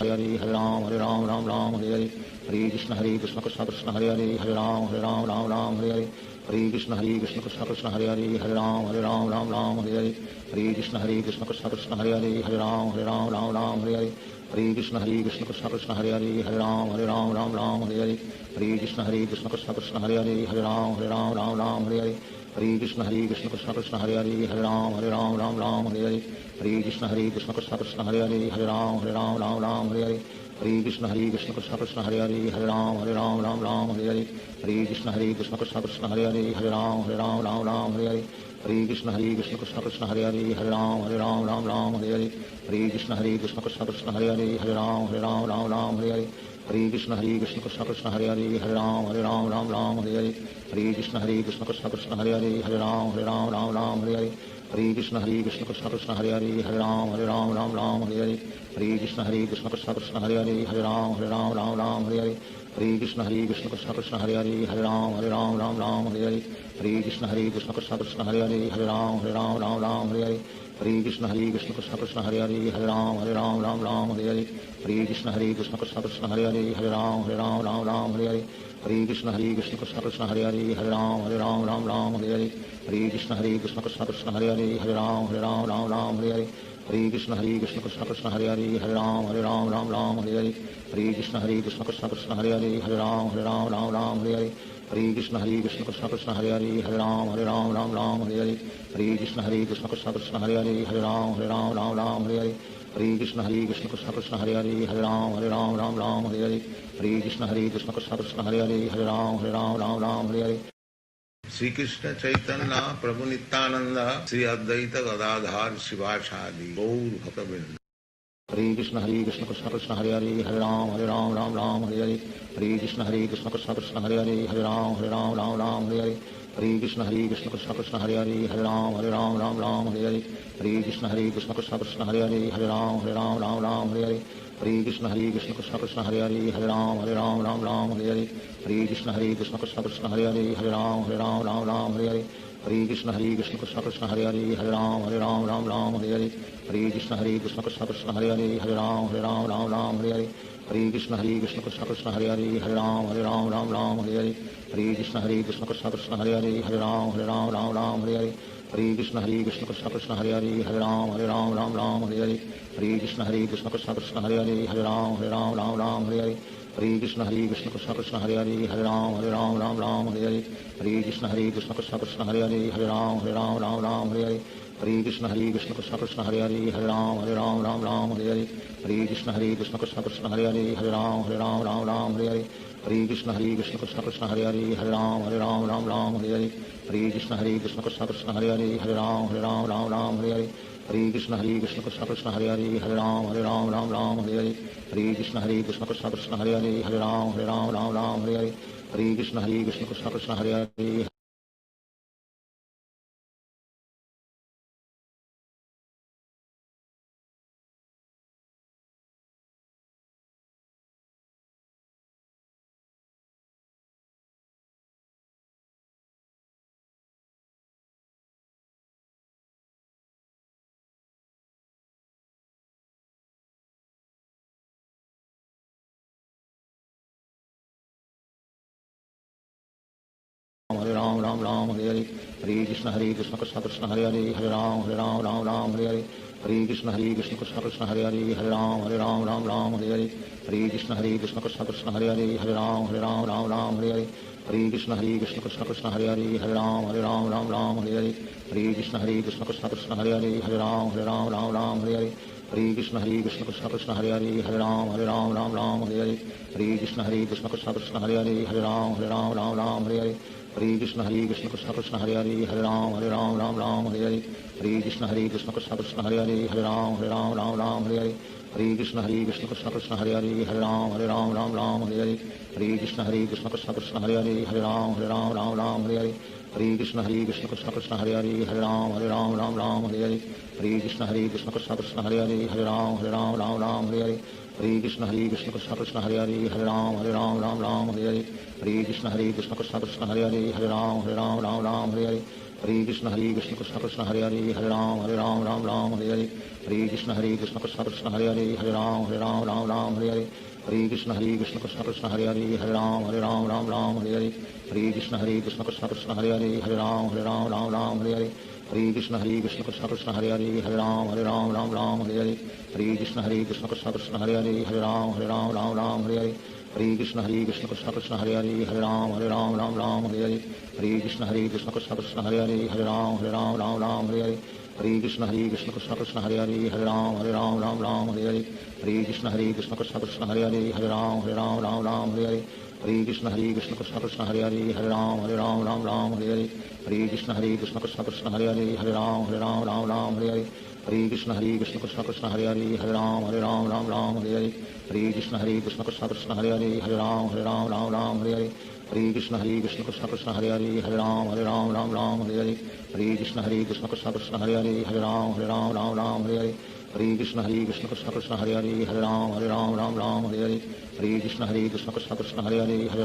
S4: हरे हरे हरे राम राम राम हरे हरे हरे कृष्ण कृष्ण कृष्ण हरे हरे हरे राम राम राम हरे हरे हरे कृष्ण कृष्ण कृष्ण हरे हरे हरे राम राम राम हरे हरे हरे कृष्ण कृष्ण कृष्ण हरे हरे हरे राम राम हरे हरे हरे कृष्ण कृष्ण कृष्ण हरे हरे हरे राम राम हरे हरे हरे कृष्ण कृष्ण कृष्ण हरे हरे हरे राम राम हरे हरे हरे कृष्ण कृष्ण कृष्ण हरे हरे हरे राम राम हरे हरे हरे कृष्ण कृष्ण कृष्ण हरे हरे हरे राम राम हरे हरे हरे कृष्ण कृष्ण कृष्ण हरे हरे हरे राम राम हरे हरे हरे कृष्ण कृष्ण कृष्ण हरे हरे हरे राम राम हरे हरे हरे कृष्ण कृष्ण कृष्ण हरे हरे हरे राम राम हरे हरे हरे कृष्ण कृष्ण कृष्ण कृष्ण हरे हरे हरे राम राम हरे हरे हरे कृष्ण कृष्ण कृष्ण हरे हरे हरे राम हरे हरे हरे कृष्ण कृष्ण कृष्ण कृष्ण हरे हरे हरे राम हरे हरे हरे कृष्ण कृष्ण कृष्ण कृष्ण हरे हरे हरे राम हरे हरे हरे कृष्ण कृष्ण कृष्ण कृष्ण हरे हरे हरे राम हरे हरे हरे कृष्ण कृष्ण कृष्ण कृष्ण हरे हरे हरे राम हरे हरे हरे कृष्ण कृष्ण कृष्ण कृष्ण हरे हरे हरे राम हरे हरे हरे कृष्ण कृष्ण कृष्ण कृष्ण हरे हरे हरे राम हरे हरे हरे कृष्ण कृष्ण कृष्ण कृष्ण हरे हरे हरे राम हरे हरे हरे कृष्ण कृष्ण कृष्ण कृष्ण हरे हरे हरे राम हरे हरे हरे कृष्ण कृष्ण कृष्ण कृष्ण हरे हरे हरे राम हरे हरे हरे कृष्ण कृष्ण कृष्ण कृष्ण हरे हरे हरे राम हरे हरे हरे कृष्ण कृष्ण कृष्ण कृष्ण हरे हरे हरे राम हरे हरे हरे कृष्ण कृष्ण कृष्ण कृष्ण हरे हरे हरे राम हरे हरे हरे कृष्ण कृष्ण कृष्ण कृष्ण हरे हरे हरे राम हरे हरे हरे कृष्ण कृष्ण कृष्ण कृष्ण हरे हरे हरे राम हरे हरे हरे कृष्ण कृष्ण कृष्ण कृष्ण हरे हरे हरे राम हरे हरे श्री कृष्ण चैतन्य प्रभु नित्यानंद श्री अद्वैत गदाधर शिवासादि गौर भक्तवृंद हरे Krishna Krishna Krishna Hare Hare Hare Ram Hare Hare Hare Krishna Krishna Krishna Krishna Hare Hare Hare Ram Hare Hare Hare Krishna Krishna Krishna Krishna Hare Hare Hare Ram Hare Hare Hare Krishna Krishna Krishna Krishna Hare Hare Hare Ram Hare Hare Hare Krishna Krishna Krishna Krishna Hare Hare Hare Ram Hare Hare Hare Krishna Krishna Krishna Krishna Hare Hare Hare Ram Hare Hare Hare Krishna Krishna Krishna Krishna Hare Hare Hare Ram Hare Hare Hare Krishna Krishna Krishna Krishna Hare Hare Hare Ram Hare Hare Hare Krishna Krishna Krishna Krishna Hare Hare Hare Ram Hare Hare Hare Krishna Krishna Krishna Krishna Hare Hare Hare Ram Hare Hare Hare Krishna Krishna Krishna Krishna Hare Hare Hare Ram Hare Hare Hare Krishna Krishna Krishna Krishna Hare Hare Hare Ram Hare Hare Hare Krishna Krishna Krishna Krishna Hare Hare Hare Ram Hare Hare Hare Krishna Krishna Krishna Krishna Hare Hare Hare Ram Hare Hare Hare Krishna Krishna Krishna Krishna Hare Hare Hare Ram Hare Hare Hare Krishna Krishna Krishna Krishna Hare Hare Hare Ram Hare Hare Hare Krishna Krishna Krishna Krishna Hare Hare Hare Ram Hare Hare Hare Krishna Krishna Krishna Krishna Hare Hare Hare Ram Hare Hare Hare Krishna Krishna Krishna Krishna Hare Hare Hare Ram Hare Hare Hare Krishna Krishna Krishna Krishna Hare Hare Hare Ram Hare Hare Hare Krishna Krishna Krishna Krishna Hare Hare Hare Hare Hare Krishna Krishna Krishna Hare Hare Hare Ram Hare Hare Hare Krishna Krishna Krishna Krishna Hare Hare Hare Ram Hare Hare Hare Krishna Krishna Krishna Krishna Hare Hare Hare Ram Hare Hare Hare Krishna Krishna Krishna Krishna Hare Hare Hare Ram Hare Hare Hare Krishna Krishna Krishna Krishna Hare Hare Hare Ram Hare Hare Hare Krishna Krishna Krishna Krishna Hare Hare Hare Ram Hare Hare Hare Krishna Krishna Krishna Krishna Hare Hare Hare Ram Hare Hare Hare Krishna Krishna Krishna Krishna Hare Hare Hare Ram Hare Hare Hare Krishna Krishna Krishna Krishna Hare Hare Hare Ram Hare Hare Hare Krishna Krishna Krishna Krishna Hare Hare Hare Ram Hare Hare Hare Krishna Krishna Krishna Krishna Hare Hare Hare Ram Hare Hare Hare Krishna Krishna Krishna Krishna Hare Hare Hare Ram Hare Hare Hare Krishna Krishna Krishna Krishna Hare Hare Hare Ram Hare Hare Hare Krishna Krishna Krishna Krishna Hare Hare Hare Ram Hare Hare Hare Krishna Krishna Krishna Krishna Hare Hare Hare Ram Hare Hare Hare Krishna Krishna Krishna Hare Hare Hare Ram Ram Ram Hare Hare Hare Krishna Krishna Krishna Hare Hare Hare Ram Ram Hare Hare Hare Krishna Krishna Krishna Hare Hare Hare Ram Ram Hare Hare Hare Krishna Krishna Krishna Hare Hare Hare Ram Ram Hare Hare Hare Krishna Krishna Krishna Hare Hare Hare Ram Ram Hare Hare Hare Krishna Krishna Krishna Hare Hare Hare Ram Ram Hare Hare Hare Krishna Krishna Krishna Hare Hare Hare Ram Ram Hare Hare Hare Krishna Krishna Krishna Hare Hare Hare Ram Ram Hare Hare Hare Krishna Krishna Krishna Hare Hare Hare Ram Ram Hare Hare Hare Krishna Krishna Krishna Hare Hare Hare Ram Ram Hare Hare Hare Krishna Krishna Krishna Hare Hare Hare Ram Ram Hare Hare Hare Krishna Krishna Krishna Hare Hare Hare Ram Ram Hare Hare Hare Krishna Krishna Krishna Hare Hare Hare Ram Ram Hare Hare Hare Krishna Krishna Krishna Hare Hare Hare Ram Ram Hare Hare Hare Krishna Krishna Krishna Hare Hare Hare Ram Ram Hare Hare Hare Krishna Krishna Krishna Hare Hare Hare Ram Ram Hare Hare Hare Krishna Krishna Krishna Hare Hare Hare Ram Ram Hare Hare Hare Krishna Krishna Krishna Hare Hare Hare Ram Ram Hare Hare Hare Krishna Krishna Krishna Hare Hare Hare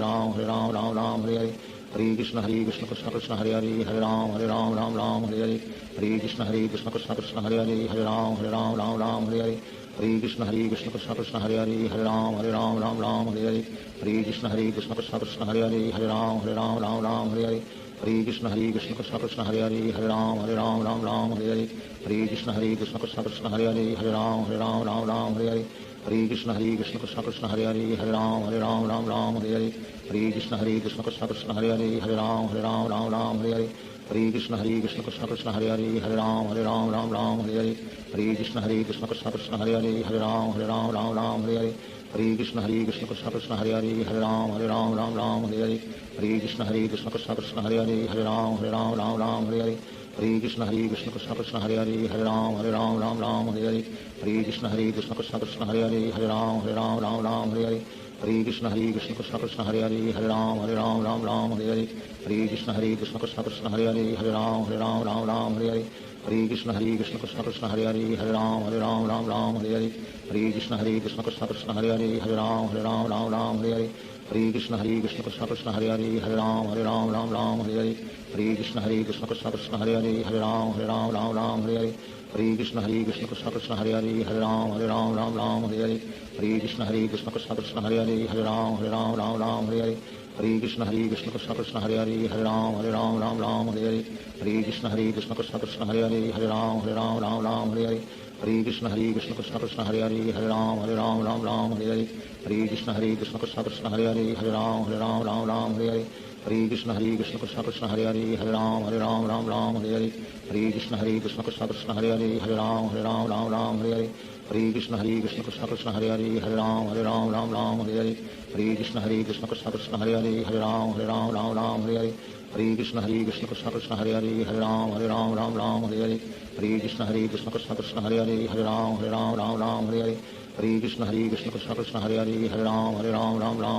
S4: Ram Ram Hare Hare Hare Krishna Krishna Krishna Hare Hare Hare Ram Ram Hare Hare Hare Krishna Krishna Krishna Hare Hare Hare Ram Ram Hare Hare Hare Krishna Krishna Krishna Hare Hare Hare Ram Ram Hare Hare Hare Krishna Krishna Krishna Hare Hare Hare Ram Ram Hare Hare Hare Krishna Krishna Krishna Hare Hare Hare Ram Ram Hare Hare Hare Krishna Krishna Krishna Hare Hare Hare Ram Ram Hare Hare Hare Krishna Krishna Krishna Hare Hare Hare Ram Ram Hare Hare Hare Krishna Krishna Krishna Hare Hare Hare Ram Ram Hare Hare Hare Krishna Krishna Krishna Hare Hare Hare Ram Ram Hare Hare Hare Krishna Krishna Krishna Hare Hare Hare Ram Ram Hare Hare Hare Krishna Krishna Krishna Hare Hare Hare Ram Ram Hare Hare Hare Krishna Krishna Krishna Hare Hare Hare Ram Ram Hare Hare Hare Krishna Krishna Krishna Hare Hare Hare Ram Ram Hare Hare Hare Krishna Krishna Krishna Hare Hare Hare Ram Ram Hare Hare Hare Krishna Krishna Krishna Hare Hare Hare Ram Ram Hare Hare Hare Krishna Krishna Krishna Hare Hare Hare Ram Ram Hare Hare Hare Krishna Krishna Krishna Hare Hare Hare Ram Ram Hare Hare Hare Krishna Krishna Krishna Hare Hare Hare Ram Ram Hare Hare Hare Krishna Krishna Krishna Hare Hare Hare Ram Ram Hare Hare Hare Krishna Krishna Krishna Hare Hare Hare Ram Ram Hare Hare Hare Krishna Krishna Krishna Hare Hare Hare Ram Ram Hare Hare Hare Krishna Krishna Krishna Hare Hare Hare Ram Ram Hare Hare Hare Krishna Krishna Krishna Hare Hare Hare Ram Ram Hare Hare Hare Krishna Krishna Krishna Hare Hare Hare Ram Ram Hare Hare Hare Krishna Krishna Krishna Hare Hare Hare Ram Ram Hare Hare Hare Krishna Krishna Krishna Hare Hare Hare Ram Hare Hare Hare Krishna Krishna Krishna Hare Hare Hare Ram Hare Hare Hare Krishna Krishna Krishna Hare Hare Hare Ram Hare Hare Hare Krishna Krishna Krishna Hare Hare Hare Ram Hare Hare Hare Krishna Krishna Krishna Hare Hare Hare Ram Hare Hare Hare Krishna Krishna Krishna Hare Hare Hare Ram Hare Hare Hare Krishna Krishna Krishna Hare Hare Hare Ram Hare Hare Hare Krishna Krishna Krishna Hare Hare Hare Ram Hare Hare Hare Krishna Krishna Krishna Hare Hare Hare Ram Hare Hare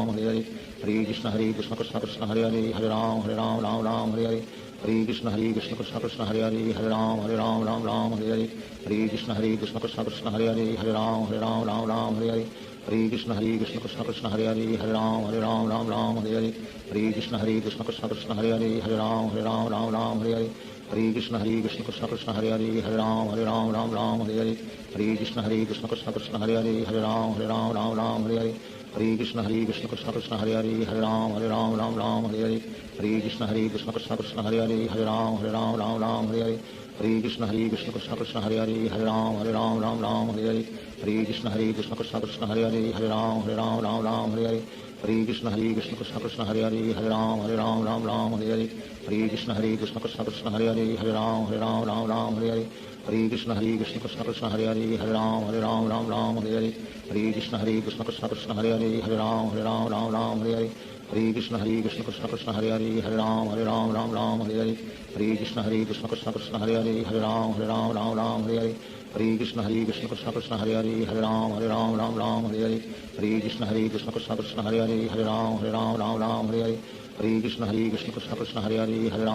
S4: Hare Krishna Krishna Krishna Hare Hare Hare Ram Hare Hare Hare Krishna Krishna Krishna Hare Hare Hare Ram Hare Hare Hare Krishna Krishna Krishna Hare Hare Hare Ram Hare Hare Hare Krishna Krishna Krishna Hare Hare Hare Ram Hare Hare Hare Krishna Krishna Krishna Hare Hare Hare Ram Hare Hare Hare Krishna Krishna Krishna Hare Hare Hare Ram Hare Hare Hare Krishna Krishna Krishna Hare Hare Hare Ram Hare Hare Hare Krishna Krishna Krishna Hare Hare Hare Ram Hare Hare Hare Krishna Krishna Krishna Hare Hare Hare Ram Hare Hare Hare Krishna Krishna Krishna Hare Hare Hare Ram Hare Hare Hare Krishna Krishna Krishna Hare Hare Hare Ram Hare Hare Hare Krishna Krishna Krishna Hare Hare Hare Ram Hare Hare Hare Krishna Krishna Krishna Hare Hare Hare Ram Hare Hare Hare Krishna Krishna Krishna Hare Hare Hare Ram Hare Hare Hare Krishna Krishna Krishna Hare Hare Hare Ram Hare Hare Hare Krishna Krishna Krishna Hare Hare Hare Ram Hare Hare Hare Krishna Krishna Krishna Hare Hare Hare Ram Hare Hare Hare Krishna Krishna Krishna Hare Hare Hare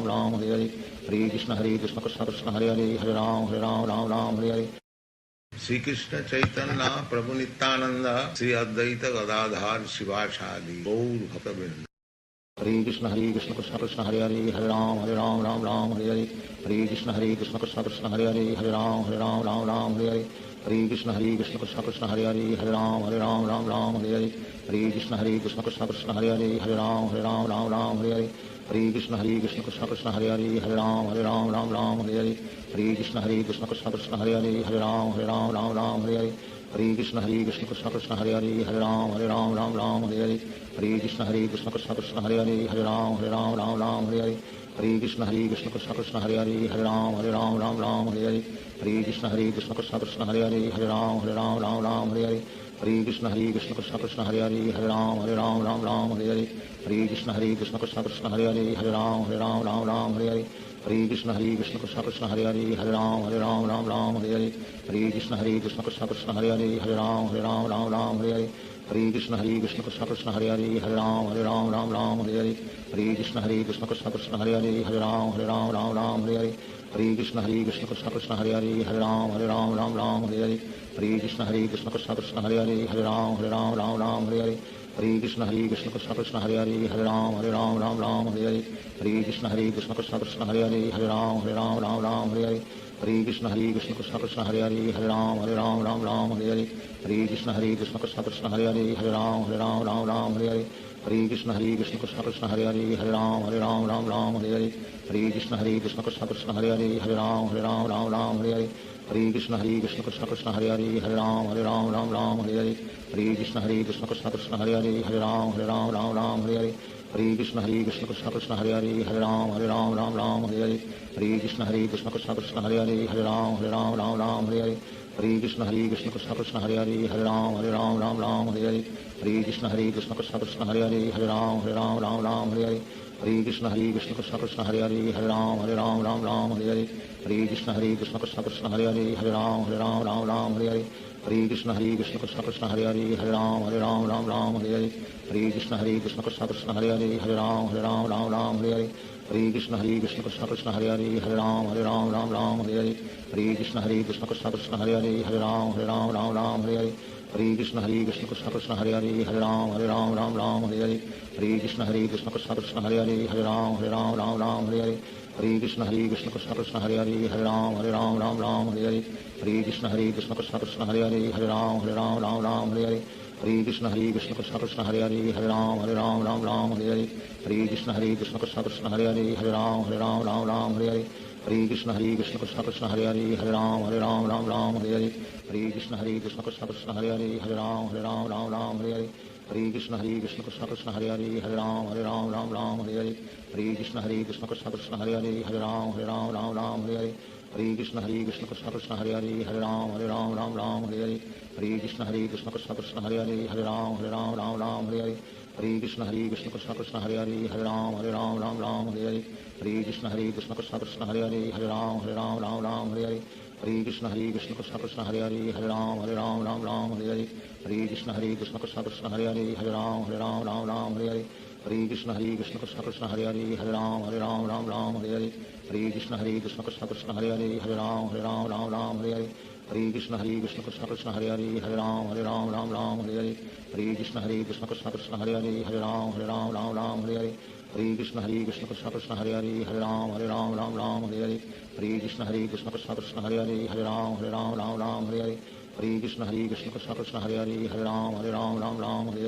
S4: Ram Hare Hare Hare Krishna Krishna Krishna Hare Hare Hare Ram Hare Hare Shri Krishna Chaitanya प्रभु नित्यानंद श्री अद्वैत गदाधर शिवासादि गौर भक्तवृंद। हरे कृष्ण कृष्ण कृष्ण हरे हरे हरे राम राम हरे हरे हरे कृष्ण कृष्ण कृष्ण हरे हरे हरे राम राम हरे हरे हरे कृष्ण कृष्ण कृष्ण हरे हरे राम राम हरे हरे हरे कृष्ण कृष्ण कृष्ण हरे हरे राम राम हरे हरे हरे कृष्ण कृष्ण कृष्ण हरे हरे राम राम हरे हरे हरे कृष्ण कृष्ण कृष्ण हरे हरे राम हरे हरे हरे कृष्ण कृष्ण कृष्ण हरे राम हरे हरे हरे कृष्ण कृष्ण कृष्ण हरे राम हरे हरे हरे कृष्ण कृष्ण कृष्ण हरे राम हरे हरे हरे कृष्ण कृष्ण कृष्ण कृष्ण हरे राम हरे हरे हरे कृष्ण कृष्ण कृष्ण हरे राम हरे हरे हरे कृष्ण कृष्ण कृष्ण कृष्ण हरे राम हरे हरे हरे कृष्ण कृष्ण कृष्ण हरे राम हरे हरे हरे कृष्ण कृष्ण कृष्ण कृष्ण हरे राम हरे हरे हरे कृष्ण कृष्ण कृष्ण हरे राम हरे हरे हरे कृष्ण कृष्ण कृष्ण कृष्ण हरे राम हरे हरे हरे कृष्ण कृष्ण कृष्ण कृष्ण हरे राम हरे हरे हरे कृष्ण कृष्ण कृष्ण कृष्ण हरे राम हरे हरे हरे कृष्ण कृष्ण कृष्ण कृष्ण हरे राम हरे हरे हरे कृष्ण कृष्ण कृष्ण कृष्ण हरे राम हरे हरे हरे कृष्ण कृष्ण कृष्ण कृष्ण हरे राम हरे हरे हरे कृष्ण कृष्ण कृष्ण कृष्ण हरे राम हरे हरे हरे कृष्ण कृष्ण कृष्ण कृष्ण हरे राम हरे हरे हरे कृष्ण कृष्ण कृष्ण कृष्ण हरे राम हरे हरे हरे कृष्ण कृष्ण कृष्ण कृष्ण हरे राम हरे हरे हरे कृष्ण कृष्ण कृष्ण कृष्ण हरे राम हरे हरे हरे कृष्ण कृष्ण कृष्ण कृष्ण हरे राम हरे हरे हरे कृष्ण कृष्ण कृष्ण कृष्ण हरे राम हरे हरे हरे कृष्ण कृष्ण कृष्ण कृष्ण हरे राम हरे हरे हरे कृष्ण कृष्ण कृष्ण कृष्ण हरे राम हरे हरे हरे कृष्ण कृष्ण कृष्ण कृष्ण हरे राम हरे हरे हरे कृष्ण कृष्ण कृष्ण कृष्ण हरे राम हरे हरे हरे कृष्ण कृष्ण कृष्ण कृष्ण हरे राम हरे हरे हरे कृष्ण कृष्ण कृष्ण कृष्ण हरे राम हरे हरे हरे कृष्ण कृष्ण कृष्ण कृष्ण हरे राम हरे हरे हरे कृष्ण कृष्ण कृष्ण कृष्ण हरे राम हरे हरे हरे कृष्ण कृष्ण कृष्ण कृष्ण हरे राम हरे हरे हरे कृष्ण कृष्ण कृष्ण कृष्ण हरे राम हरे हरे हरे कृष्ण कृष्ण कृष्ण कृष्ण हरे राम हरे हरे हरे कृष्ण कृष्ण कृष्ण कृष्ण हरे राम हरे हरे हरे कृष्ण कृष्ण कृष्ण कृष्ण हरे राम हरे हरे हरे कृष्ण कृष्ण कृष्ण कृष्ण हरे राम हरे हरे हरे कृष्ण कृष्ण कृष्ण कृष्ण हरे राम हरे हरे हरे कृष्ण कृष्ण कृष्ण कृष्ण हरे राम हरे हरे हरे कृष्ण कृष्ण कृष्ण कृष्ण हरे राम हरे हरे हरे कृष्ण कृष्ण कृष्ण कृष्ण हरे राम हरे हरे हरे कृष्ण कृष्ण कृष्ण कृष्ण हरे राम हरे हरे हरे कृष्ण कृष्ण कृष्ण कृष्ण हरे राम हरे हरे हरे कृष्ण कृष्ण कृष्ण कृष्ण हरे राम हरे हरे हरे कृष्ण कृष्ण कृष्ण कृष्ण हरे राम हरे हरे हरे कृष्ण कृष्ण कृष्ण कृष्ण हरे राम हरे हरे हरे कृष्ण कृष्ण कृष्ण कृष्ण हरे राम हरे हरे हरे कृष्ण कृष्ण कृष्ण कृष्ण हरे राम हरे हरे हरे कृष्ण कृष्ण कृष्ण कृष्ण हरे राम हरे हरे हरे कृष्ण कृष्ण कृष्ण कृष्ण हरे राम हरे हरे हरे कृष्ण कृष्ण कृष्ण कृष्ण हरे राम हरे हरे हरे कृष्ण कृष्ण कृष्ण कृष्ण हरे राम हरे हरे हरे कृष्ण कृष्ण कृष्ण कृष्ण हरे राम हरे हरे हरे कृष्ण कृष्ण कृष्ण कृष्ण हरे राम हरे हरे हरे कृष्ण कृष्ण कृष्ण कृष्ण हरे राम हरे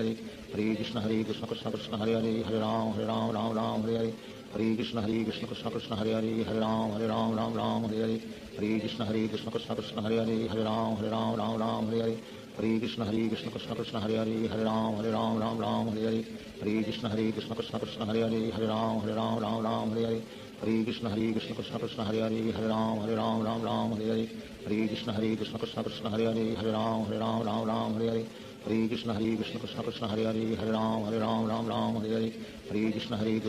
S4: हरे हरे कृष्ण कृष्ण कृष्ण कृष्ण हरे राम हरे हरे हरे कृष्ण कृष्ण कृष्ण कृष्ण हरे राम हरे हरे हरे कृष्ण कृष्ण कृष्ण कृष्ण हरे राम हरे हरे हरे कृष्ण कृष्ण कृष्ण कृष्ण हरे राम हरे हरे हरे कृष्ण कृष्ण कृष्ण कृष्ण हरे राम हरे हरे हरे कृष्ण कृष्ण कृष्ण कृष्ण हरे राम हरे हरे हरे कृष्ण कृष्ण कृष्ण कृष्ण हरे राम हरे हरे हरे कृष्ण कृष्ण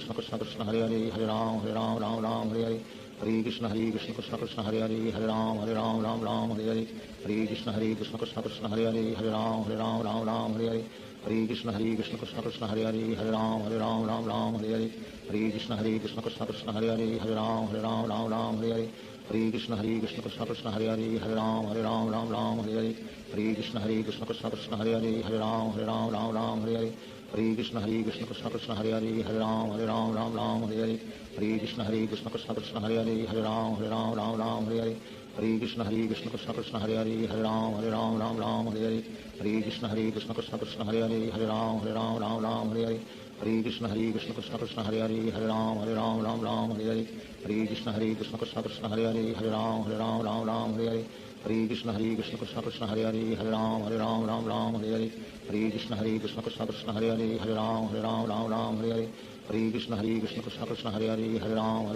S4: कृष्ण कृष्ण हरे राम हरे हरे हरे कृष्ण कृष्ण कृष्ण कृष्ण हरे राम हरे हरे हरे कृष्ण कृष्ण कृष्ण कृष्ण हरे राम हरे हरे हरे कृष्ण कृष्ण कृष्ण कृष्ण हरे राम हरे हरे हरे कृष्ण कृष्ण कृष्ण कृष्ण हरे राम हरे हरे हरे कृष्ण कृष्ण कृष्ण कृष्ण हरे राम हरे हरे हरे कृष्ण कृष्ण कृष्ण कृष्ण हरे राम हरे हरे हरे कृष्ण कृष्ण कृष्ण हरे हरे हरे राम राम राम हरे हरे हरे कृष्ण कृष्ण कृष्ण हरे हरे हरे राम राम राम हरे हरे हरे कृष्ण कृष्ण कृष्ण हरे हरे हरे राम राम हरे हरे हरे कृष्ण कृष्ण कृष्ण हरे हरे हरे राम राम हरे हरे हरे कृष्ण कृष्ण कृष्ण हरे हरे हरे राम राम हरे हरे हरे कृष्ण कृष्ण कृष्ण हरे हरे हरे राम राम हरे हरे हरे कृष्ण कृष्ण कृष्ण हरे हरे हरे राम राम हरे हरे हरे कृष्ण कृष्ण कृष्ण हरे हरे हरे राम हरे हरे हरे कृष्ण कृष्ण कृष्ण हरे हरे हरे राम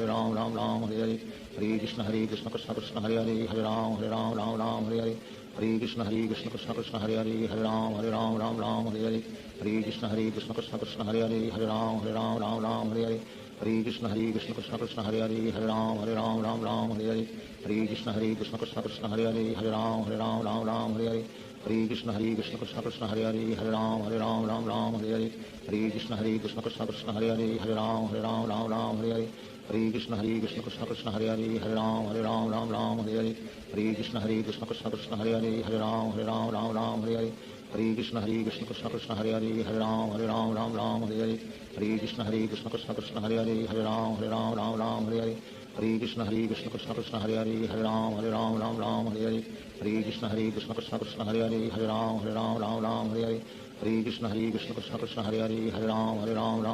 S4: राम हरे हरे हरे कृष्ण कृष्ण कृष्ण हरे हरे हरे राम हरे हरे हरे कृष्ण कृष्ण कृष्ण हरे हरे हरे राम राम हरे हरे हरे कृष्ण कृष्ण कृष्ण हरे हरे हरे राम हरे हरे हरे कृष्ण कृष्ण कृष्ण हरे हरे हरे राम हरे हरे हरे कृष्ण कृष्ण कृष्ण हरे हरे हरे राम हरे हरे हरे कृष्ण कृष्ण कृष्ण हरे हरे हरे राम हरे हरे हरे कृष्ण कृष्ण कृष्ण हरे हरे हरे राम हरे हरे हरे कृष्ण कृष्ण कृष्ण हरे हरे हरे राम हरे हरे हरे कृष्ण कृष्ण कृष्ण हरे हरे हरे राम हरे हरे हरे कृष्ण कृष्ण कृष्ण हरे हरे हरे राम हरे हरे हरे कृष्ण कृष्ण कृष्ण हरे हरे हरे राम हरे हरे हरे कृष्ण कृष्ण कृष्ण हरे हरे हरे राम हरे हरे हरे कृष्ण कृष्ण कृष्ण हरे हरे हरे राम हरे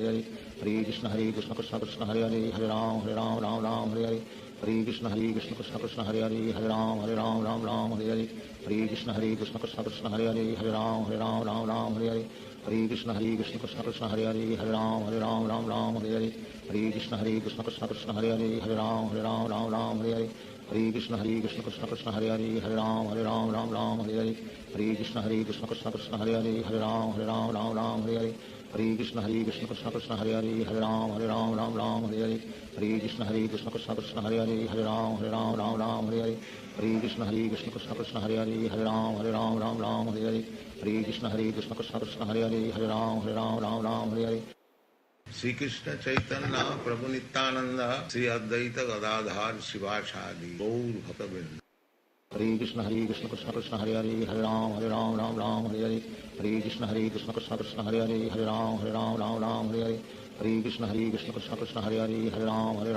S4: हरे हरे कृष्ण कृष्ण कृष्ण हरे हरे हरे राम हरे हरे हरे कृष्ण कृष्ण कृष्ण हरे हरे हरे राम हरे हरे हरे कृष्ण कृष्ण कृष्ण हरे हरे हरे राम हरे हरे हरे कृष्ण कृष्ण कृष्ण हरे हरे हरे राम हरे हरे हरे कृष्ण कृष्ण कृष्ण हरे हरे हरे राम हरे हरे हरे कृष्ण कृष्ण कृष्ण हरे हरे हरे राम हरे हरे हरे कृष्ण कृष्ण कृष्ण हरे हरे हरे राम हरे हरे हरे कृष्ण कृष्ण कृष्ण हरे हरे हरे राम हरे हरे हरे कृष्ण कृष्ण कृष्ण हरे हरे हरे राम हरे हरे हरे कृष्ण कृष्ण कृष्ण हरे हरे हरे राम हरे हरे हरे कृष्ण कृष्ण कृष्ण हरे हरे हरे राम हरे हरे हरे कृष्ण कृष्ण कृष्ण हरे हरे हरे राम हरे हरे श्री कृष्ण चैतन्य प्रभु नित्यानंद श्री अद्वैत गदाधार शिवासादि गौर भक्तवृंद हरे कृष्ण कृष्ण कृष्ण हरे हरे हरे राम हरे हरे हरे कृष्ण कृष्ण कृष्ण हरे हरे हरे राम हरे हरे हरे कृष्ण कृष्ण कृष्ण हरे हरे हरे राम हरे हरे हरे कृष्ण कृष्ण कृष्ण हरे हरे हरे राम हरे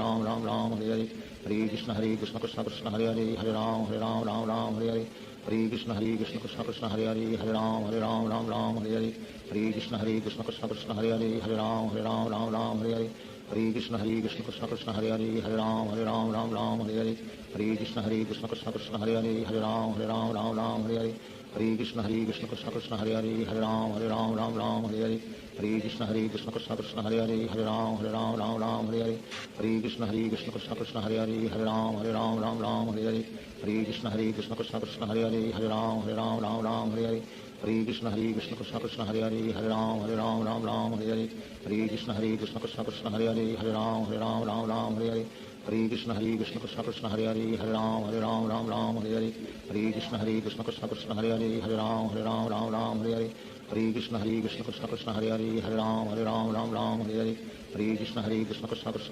S4: हरे हरे कृष्ण कृष्ण कृष्ण हरे हरे हरे राम हरे हरे हरे कृष्ण कृष्ण कृष्ण हरे हरे हरे राम हरे हरे हरे कृष्ण कृष्ण कृष्ण हरे हरे हरे राम हरे हरे हरे कृष्ण कृष्ण कृष्ण हरे हरे हरे राम हरे हरे हरे कृष्ण कृष्ण कृष्ण हरे हरे हरे राम हरे हरे हरे कृष्ण कृष्ण कृष्ण हरे हरे हरे राम हरे हरे हरे कृष्ण कृष्ण कृष्ण हरे हरे हरे राम हरे हरे हरे कृष्ण कृष्ण कृष्ण हरे हरे हरे राम हरे हरे हरे कृष्ण कृष्ण कृष्ण हरे हरे हरे राम हरे हरे हरे कृष्ण कृष्ण कृष्ण हरे हरे हरे राम हरे हरे हरे कृष्ण कृष्ण कृष्ण हरे हरे हरे राम हरे हरे हरे कृष्ण कृष्ण कृष्ण हरे हरे हरे राम हरे हरे हरे कृष्ण कृष्ण कृष्ण हरे हरे हरे राम हरे हरे हरे कृष्ण कृष्ण कृष्ण हरे हरे हरे राम हरे हरे हरे कृष्ण कृष्ण कृष्ण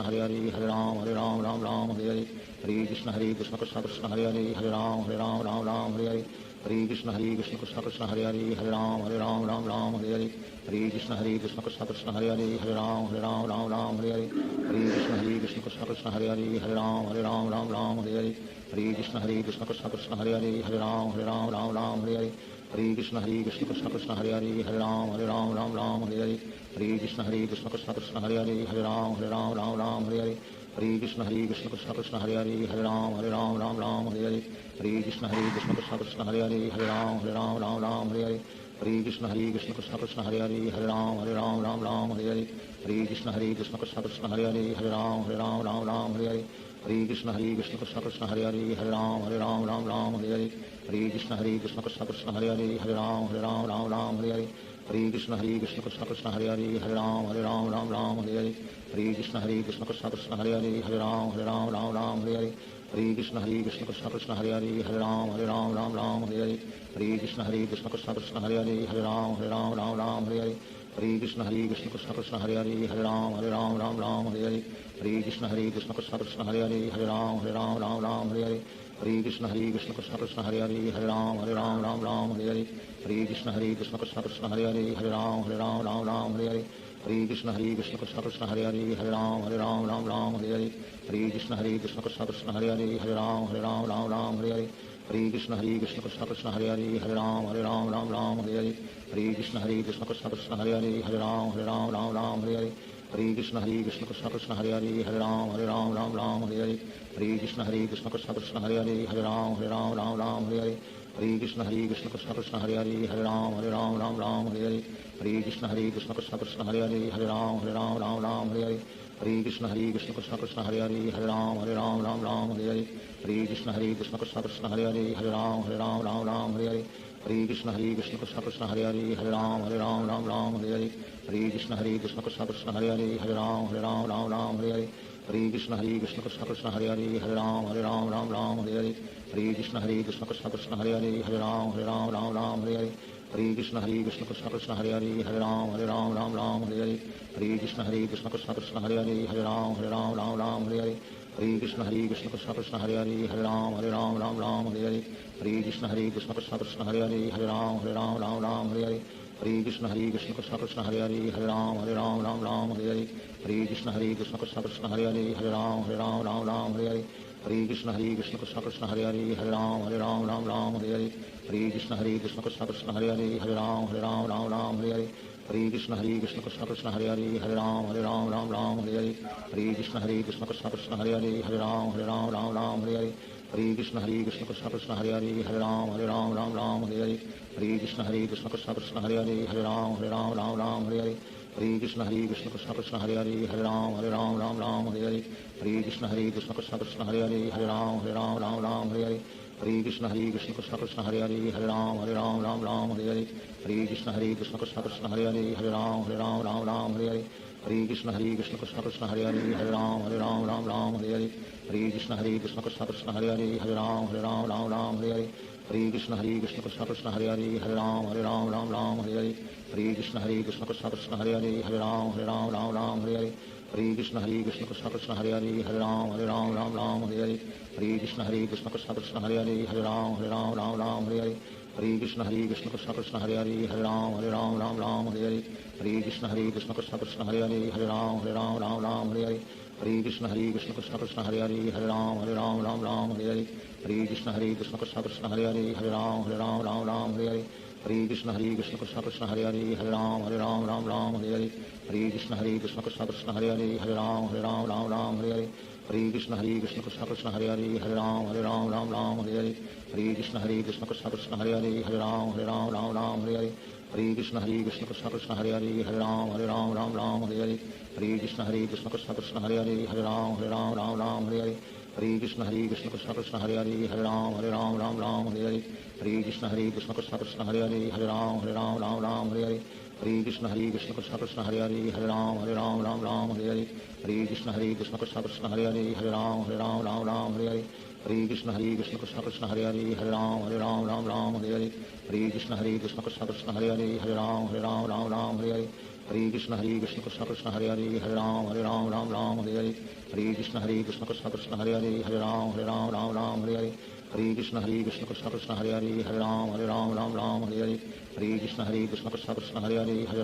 S4: हरे हरे हरे राम हरे हरे हरे कृष्ण कृष्ण कृष्ण हरे हरे हरे राम हरे हरे हरे कृष्ण कृष्ण कृष्ण हरे हरे हरे राम हरे हरे हरे कृष्ण कृष्ण कृष्ण हरे हरे हरे राम हरे हरे हरे कृष्ण कृष्ण कृष्ण हरे हरे हरे राम हरे हरे हरे कृष्ण कृष्ण कृष्ण हरे हरे हरे राम हरे हरे हरे कृष्ण कृष्ण कृष्ण हरे हरे हरे राम हरे हरे हरे कृष्ण कृष्ण कृष्ण हरे हरे हरे राम हरे हरे हरे कृष्ण कृष्ण कृष्ण हरे हरे हरे राम हरे हरे हरे कृष्ण कृष्ण कृष्ण हरे हरे हरे राम हरे हरे हरे कृष्ण कृष्ण कृष्ण हरे हरे हरे राम हरे हरे हरे कृष्ण कृष्ण कृष्ण हरे हरे हरे राम हरे हरे हरे कृष्ण कृष्ण कृष्ण हरे हरे हरे राम हरे हरे हरे कृष्ण कृष्ण कृष्ण हरे हरे हरे राम हरे हरे हरे कृष्ण कृष्ण कृष्ण हरे हरे हरे राम हरे हरे हरे कृष्ण कृष्ण कृष्ण हरे हरे हरे राम हरे हरे हरे कृष्ण कृष्ण कृष्ण हरे हरे हरे राम हरे हरे हरे कृष्ण कृष्ण कृष्ण हरे हरे हरे राम हरे हरे हरे कृष्ण कृष्ण कृष्ण हरे हरे हरे राम हरे हरे हरे कृष्ण कृष्ण कृष्ण हरे हरे हरे राम हरे हरे हरे कृष्ण कृष्ण कृष्ण हरे हरे हरे राम राम राम हरे हरे हरे कृष्ण कृष्ण कृष्ण हरे हरे हरे राम राम राम हरे हरे हरे कृष्ण कृष्ण कृष्ण हरे हरे हरे राम राम हरे हरे हरे कृष्ण कृष्ण कृष्ण हरे हरे हरे राम राम हरे हरे हरे कृष्ण कृष्ण कृष्ण हरे हरे हरे राम राम हरे हरे हरे कृष्ण कृष्ण कृष्ण हरे हरे हरे राम राम हरे हरे हरे कृष्ण कृष्ण कृष्ण हरे हरे हरे राम राम हरे हरे हरे कृष्ण कृष्ण कृष्ण हरे हरे हरे राम राम हरे हरे हरे कृष्ण कृष्ण कृष्ण हरे हरे हरे राम राम हरे हरे हरे कृष्ण कृष्ण कृष्ण हरे हरे हरे राम राम हरे हरे हरे कृष्ण कृष्ण कृष्ण हरे हरे हरे राम राम हरे हरे हरे कृष्ण कृष्ण कृष्ण हरे हरे हरे राम राम हरे हरे हरे कृष्ण कृष्ण कृष्ण हरे हरे हरे राम राम हरे हरे हरे कृष्ण कृष्ण कृष्ण हरे हरे हरे राम राम हरे हरे हरे कृष्ण कृष्ण कृष्ण हरे हरे हरे राम राम हरे हरे हरे कृष्ण कृष्ण कृष्ण हरे हरे हरे राम राम हरे हरे हरे कृष्ण कृष्ण कृष्ण हरे हरे हरे राम राम हरे हरे हरे कृष्ण कृष्ण कृष्ण हरे हरे हरे राम राम हरे हरे हरे कृष्ण कृष्ण कृष्ण हरे हरे हरे राम राम हरे हरे हरे कृष्ण कृष्ण कृष्ण हरे हरे हरे राम राम हरे हरे हरे कृष्ण कृष्ण कृष्ण हरे हरे हरे राम राम हरे हरे हरे कृष्ण कृष्ण कृष्ण हरे हरे हरे राम राम हरे हरे हरे कृष्ण कृष्ण कृष्ण हरे हरे हरे राम राम हरे हरे हरे कृष्ण कृष्ण कृष्ण हरे हरे हरे राम राम हरे हरे हरे कृष्ण कृष्ण कृष्ण हरे हरे हरे राम राम हरे हरे हरे कृष्ण कृष्ण कृष्ण हरे हरे हरे राम राम हरे हरे हरे कृष्ण कृष्ण कृष्ण हरे हरे हरे राम राम हरे हरे हरे कृष्ण कृष्ण कृष्ण हरे हरे हरे राम राम हरे हरे हरे कृष्ण कृष्ण कृष्ण हरे हरे हरे राम राम हरे हरे हरे कृष्ण कृष्ण कृष्ण हरे हरे हरे राम राम हरे हरे हरे कृष्ण कृष्ण कृष्ण हरे हरे हरे राम राम हरे हरे हरे कृष्ण कृष्ण कृष्ण हरे हरे हरे राम राम हरे हरे हरे कृष्ण कृष्ण कृष्ण हरे हरे हरे राम राम हरे हरे हरे कृष्ण कृष्ण कृष्ण हरे हरे हरे राम राम हरे हरे हरे कृष्ण कृष्ण कृष्ण हरे हरे हरे राम राम हरे हरे हरे कृष्ण कृष्ण कृष्ण हरे हरे हरे राम राम हरे हरे हरे कृष्ण कृष्ण कृष्ण हरे हरे हरे राम राम हरे हरे हरे कृष्ण कृष्ण कृष्ण हरे हरे हरे राम राम हरे हरे हरे कृष्ण कृष्ण कृष्ण हरे हरे हरे राम राम हरे हरे हरे कृष्ण कृष्ण कृष्ण हरे हरे हरे राम राम हरे हरे हरे कृष्ण कृष्ण कृष्ण हरे हरे हरे राम राम हरे हरे हरे कृष्ण कृष्ण कृष्ण हरे हरे हरे राम राम हरे हरे हरे कृष्ण कृष्ण कृष्ण हरे हरे हरे राम राम हरे हरे हरे कृष्ण कृष्ण कृष्ण हरे हरे हरे राम राम हरे हरे हरे कृष्ण कृष्ण कृष्ण हरे हरे हरे राम राम हरे हरे हरे कृष्ण कृष्ण कृष्ण हरे हरे हरे राम राम हरे हरे हरे कृष्ण कृष्ण कृष्ण हरे हरे हरे राम राम हरे हरे हरे कृष्ण कृष्ण कृष्ण हरे हरे हरे राम राम हरे हरे हरे कृष्ण कृष्ण कृष्ण हरे हरे हरे राम राम हरे हरे हरे कृष्ण कृष्ण कृष्ण हरे हरे हरे राम राम हरे हरे हरे कृष्ण कृष्ण कृष्ण हरे हरे हरे राम राम हरे हरे हरे कृष्ण कृष्ण कृष्ण हरे हरे हरे राम राम हरे हरे हरे कृष्ण कृष्ण कृष्ण हरे हरे हरे राम राम हरे हरे हरे कृष्ण कृष्ण कृष्ण हरे हरे हरे राम राम हरे हरे हरे कृष्ण कृष्ण कृष्ण हरे हरे हरे राम राम हरे हरे हरे कृष्ण कृष्ण कृष्ण हरे हरे हरे राम राम हरे हरे हरे कृष्ण कृष्ण कृष्ण हरे हरे हरे राम राम हरे हरे हरे कृष्ण कृष्ण कृष्ण हरे हरे हरे राम राम हरे हरे हरे कृष्ण कृष्ण कृष्ण हरे हरे हरे राम राम हरे हरे हरे कृष्ण कृष्ण कृष्ण हरे हरे हरे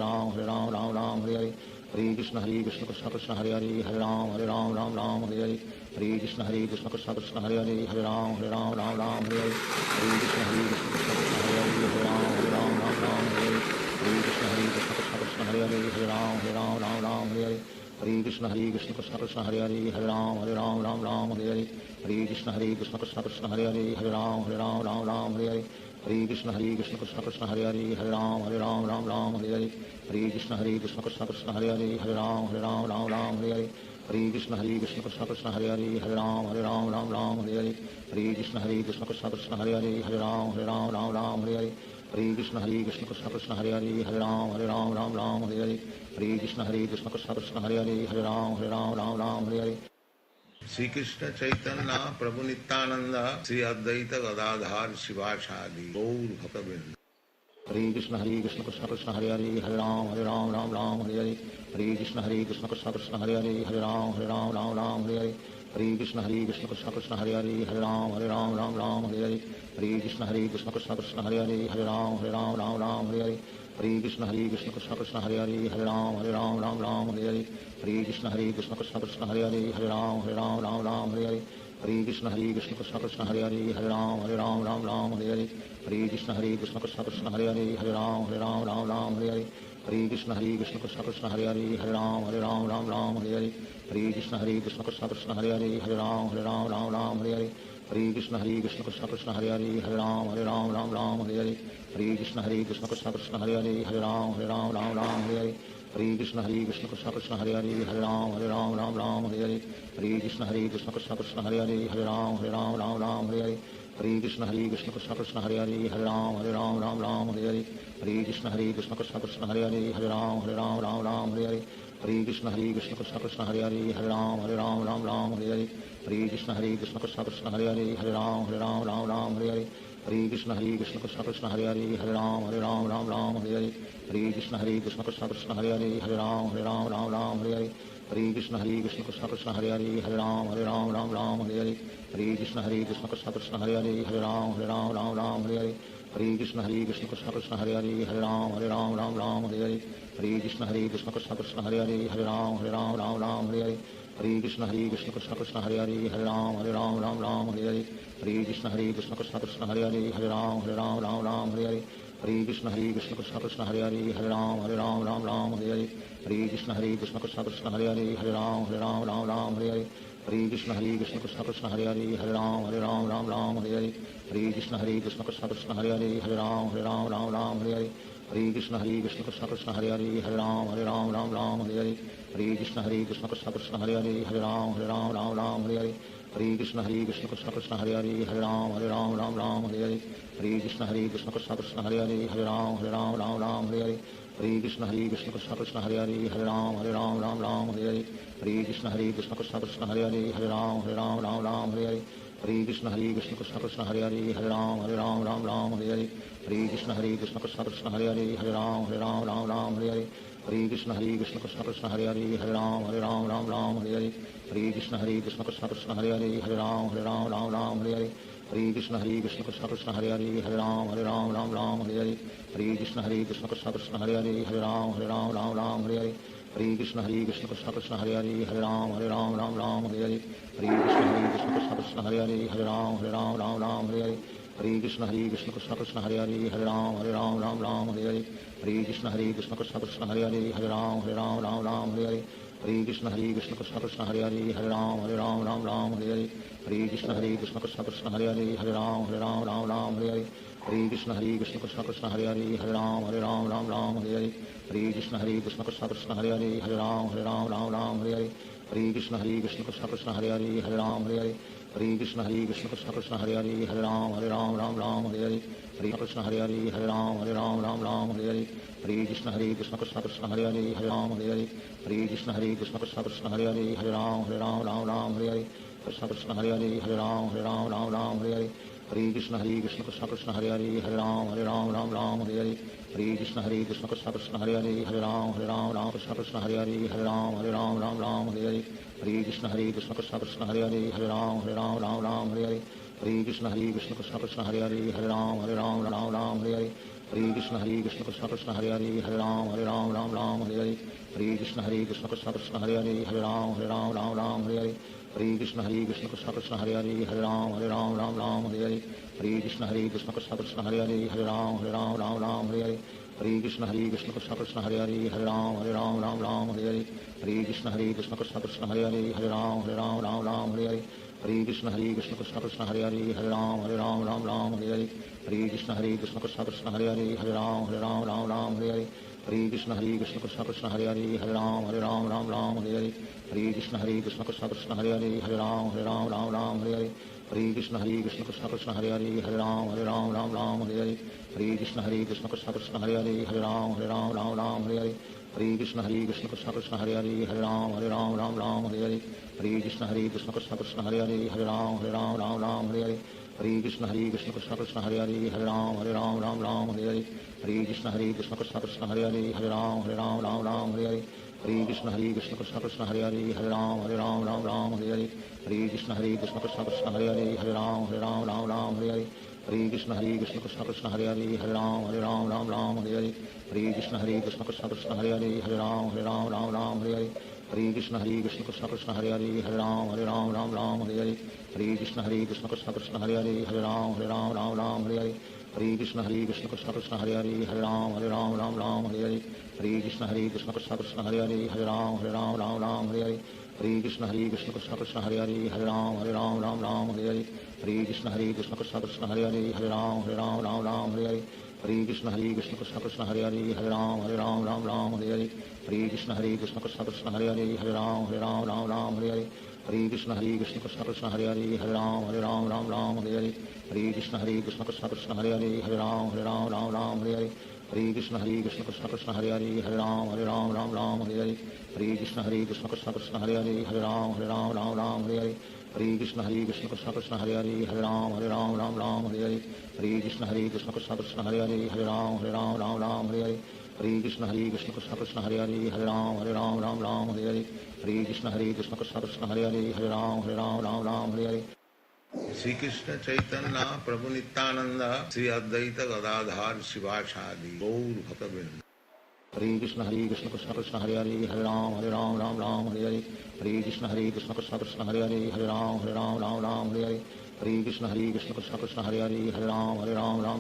S4: राम राम हरे हरे हरे कृष्ण कृष्ण कृष्ण हरे हरे हरे राम राम हरे हरे हरे कृष्ण कृष्ण कृष्ण हरे हरे हरे राम राम हरे हरे हरे कृष्ण कृष्ण कृष्ण कृष्ण हरे हरे हरे राम राम हरे हरे हरे कृष्ण कृष्ण कृष्ण कृष्ण हरे हरे हरे राम राम हरे हरे हरे कृष्ण कृष्ण कृष्ण कृष्ण हरे हरे हरे राम राम हरे हरे हरे कृष्ण कृष्ण कृष्ण कृष्ण हरे हरे हरे राम राम हरे हरे हरे कृष्ण कृष्ण कृष्ण कृष्ण हरे हरे हरे राम हरे हरे हरे कृष्ण कृष्ण कृष्ण कृष्ण हरे हरे हरे राम राम हरे हरे हरे कृष्ण कृष्ण कृष्ण कृष्ण हरे हरे हरे राम हरे हरे हरे कृष्ण कृष्ण कृष्ण कृष्ण हरे हरे हरे राम हरे हरे श्री कृष्ण चैतन्य प्रभु नित्यानंद श्री अद्वैत गदाधार शिवासादि गौर भक्तवृंद हरे Krishna Krishna Krishna Hare Hare Hare Ram Ram Hare Hare Hare Krishna Krishna Krishna Hare Hare Hare Ram Hare Hare Hare Krishna Krishna Krishna Hare Hare Hare Ram Ram Ram Hare Hare Hare Krishna Krishna Krishna Hare Hare Hare Ram Ram Hare Hare Hare Krishna Krishna Krishna Hare Hare Hare Ram Ram Hare Hare Hare Krishna Krishna Krishna Hare Hare Hare Ram Ram Hare Hare Hare Krishna Krishna Krishna Hare Hare Hare Ram Ram Hare Hare Hare Krishna Krishna Krishna Hare Hare Hare Ram Ram Hare Hare Hare Krishna Krishna Krishna Hare Hare Hare Ram Ram Hare Hare Hare Krishna Krishna Krishna Hare Hare Hare Ram Ram Hare Hare Hare Krishna Krishna Krishna Hare Hare Hare Ram Ram Hare Hare Hare Krishna Krishna Krishna Hare Hare Hare Ram Ram Hare Hare Hare Krishna Krishna Krishna Hare Hare Hare Ram Ram Hare Hare Hare Krishna Krishna Krishna Hare Hare Hare Ram Ram Hare Hare Hare Krishna Krishna Krishna Hare Hare Hare Ram Ram Hare Hare Hare Krishna Krishna Krishna Hare Hare Hare Ram Ram Hare Hare Hare Krishna Krishna Krishna Hare Hare Hare Ram Ram Hare Hare Hare Krishna Krishna Krishna Hare Hare Hare Ram Ram Hare Hare Hare Krishna Krishna Krishna Hare Hare Hare Ram Ram Hare Hare Hare Krishna Krishna Krishna Hare Hare Hare Ram Ram Hare Hare Hare Krishna Krishna Krishna Hare Hare Hare Ram Ram Hare Hare Hare Krishna Krishna Krishna Hare Hare Hare Ram Ram Hare Hare Hare Krishna Krishna Krishna Hare Hare Hare Ram Ram Hare Hare Hare Krishna Krishna Krishna Hare Hare Hare Ram Ram Hare Hare Hare Krishna Krishna Krishna Hare Hare Hare Ram Ram Hare Hare Hare Krishna Krishna Krishna Hare Hare Hare Ram Ram Hare Hare Hare Krishna Krishna Krishna Hare Hare Hare Ram Ram Hare Hare Hare Krishna Krishna Krishna Hare Hare Hare Ram Ram Hare Hare Hare Krishna Krishna Krishna Hare Hare Hare Ram Ram Hare Hare Hare Krishna Krishna Krishna Hare Hare Hare Ram Ram Hare Hare Hare Krishna Krishna Krishna Hare Hare Hare Ram Ram Hare Hare Hare Krishna Krishna Krishna Hare Hare Hare Ram Ram Hare Hare Hare Krishna Krishna Krishna Hare Hare Hare Ram Ram Hare Hare Hare Krishna Krishna Krishna Hare Hare Hare Ram Ram Hare Hare Hare Krishna Krishna Krishna Hare Hare Hare Ram Ram Hare Hare Hare Krishna Krishna Krishna Hare Hare Hare Ram Ram Hare Hare Hare Krishna Krishna Krishna Hare Hare Hare Ram Ram Hare Hare Hare Krishna Krishna Krishna Hare Hare Hare Ram Ram Hare Hare Hare Krishna Krishna Krishna Hare Hare Hare Ram Ram Hare Hare Hare Krishna Krishna Krishna Hare Hare Hare Ram Ram Hare Hare Hare Krishna Krishna Krishna Hare Hare Hare Ram Ram Hare Hare Hare Krishna Krishna Krishna Hare Hare Hare Ram Ram Hare Hare Hare Krishna Krishna Krishna Hare Hare Hare Ram Ram Hare Hare Hare Krishna Krishna Krishna Hare Hare Hare Ram Ram Hare Hare Hare Krishna Krishna Krishna Hare Hare Hare Ram Ram Hare Hare Hare Krishna Krishna Krishna Hare Hare Hare Ram Ram Hare Hare Hare Krishna Krishna Krishna Hare Hare Hare Ram Ram Hare Hare Hare Krishna Krishna Krishna Hare Hare Hare Ram Ram Hare Hare Hare Krishna Krishna Krishna Hare Hare Hare Ram Ram Hare Hare Hare Krishna Krishna Krishna Hare Hare Hare Ram Ram Hare Hare Hare Krishna Krishna Krishna Hare Hare Hare Ram Hare Hare Hare Krishna Krishna Krishna Hare Hare Hare Ram Hare Hare Hare Krishna Hare Hare Ram Hare Hare Hare Krishna Krishna Krishna Hare Hare Hare Ram Hare Hare Hare Krishna Krishna Krishna Hare Hare Hare Ram Hare Hare Krishna Krishna Hare Hare Hare Ram Hare Hare Hare Krishna Krishna Krishna Hare Hare Hare Ram Hare Hare Hare Krishna Krishna Krishna Hare Hare Hare Ram Krishna Krishna Hare Hare Hare Ram Hare Hare Hare Krishna Krishna Krishna Hare Hare Hare Ram Hare Hare Hare Krishna Krishna Krishna Hare Hare Hare Ram Hare Hare Hare Krishna Krishna Krishna Hare Hare Hare Ram Hare Hare Hare Krishna Krishna Krishna Hare Hare Hare Ram Hare Hare Hare Krishna Krishna Krishna Hare Hare Hare Ram Hare Hare Hare Krishna Krishna Krishna Hare Hare Hare Ram Hare Hare Hare Krishna Krishna Krishna Hare Hare Hare Ram Hare Hare Hare Krishna Krishna Krishna Hare Hare Hare Ram Hare Hare Hare Krishna Krishna Krishna Hare Hare Hare Ram Hare Hare Hare Krishna Krishna Krishna Hare Hare Hare Ram Hare Hare Hare Krishna Krishna Krishna Hare Hare Hare Ram Hare Hare Hare Krishna Krishna Krishna Hare Hare Hare Ram Hare Hare Hare Krishna Krishna Krishna Hare Hare Hare Ram Hare Hare Hare Krishna Krishna Krishna Hare Hare Hare Ram Hare Hare Hare Krishna Krishna Krishna Hare Hare Hare Ram Hare Hare Hare Krishna Krishna Krishna Hare Hare Hare Ram Hare Hare Hare Krishna Krishna Krishna Hare Hare Hare Ram Hare Hare Hare Krishna Krishna Krishna Hare Hare Hare Ram Hare Hare Hare Hare Krishna Krishna Krishna Hare Hare Hare Ram Ram Ram Hare Hare Hare Krishna Krishna Krishna Hare Hare Hare Ram Ram Hare Hare Hare Krishna Krishna Krishna Hare Hare Hare Ram Ram Hare Hare Hare Krishna Krishna Krishna Hare Hare Hare Ram Ram Hare Hare Hare Krishna Krishna Krishna Hare Hare Hare Ram Ram Hare Hare Hare Krishna Krishna Krishna Hare Hare Hare Ram Ram Hare Hare Hare Krishna Krishna Krishna Hare Hare Hare Ram Ram Hare Hare Hare Krishna Krishna Krishna Hare Hare Hare Ram Hare Hare Hare Krishna Krishna Krishna Hare Hare Hare Ram Hare Hare Hare Krishna Krishna Krishna Hare Hare Hare Ram Hare Hare Hare Krishna Krishna Krishna Hare Hare Hare Ram Hare Hare Hare Krishna Krishna Krishna Hare Hare Hare Ram Hare Hare Hare Krishna Krishna Krishna Hare Hare Hare Ram Hare Hare Hare Krishna Krishna Krishna Hare Hare Hare Ram Hare Hare Hare Krishna Krishna Krishna Hare Hare Hare Ram Hare Hare Hare Krishna Krishna Krishna Hare Hare Hare Ram Hare Hare Hare Krishna Krishna Krishna Hare Hare Hare Ram Hare Hare Hare Krishna Krishna Krishna Hare Hare Hare Ram Hare Hare Hare Krishna Krishna Krishna Hare Hare Hare Ram Hare Hare Hare Krishna Krishna Krishna Hare Hare Hare Ram Hare Hare Sri Krishna Chaitanya Prabhu Nityananda Sri Advaita Gadadhar Sivasadi Gaur Bhaktavinda Hare Krishna Krishna Krishna Hare Hare Hare Ram Hare Hare Hare Krishna Krishna Krishna Hare Hare Hare Ram Hare Hare Hare Krishna Krishna Krishna Hare Hare Hare Ram Hare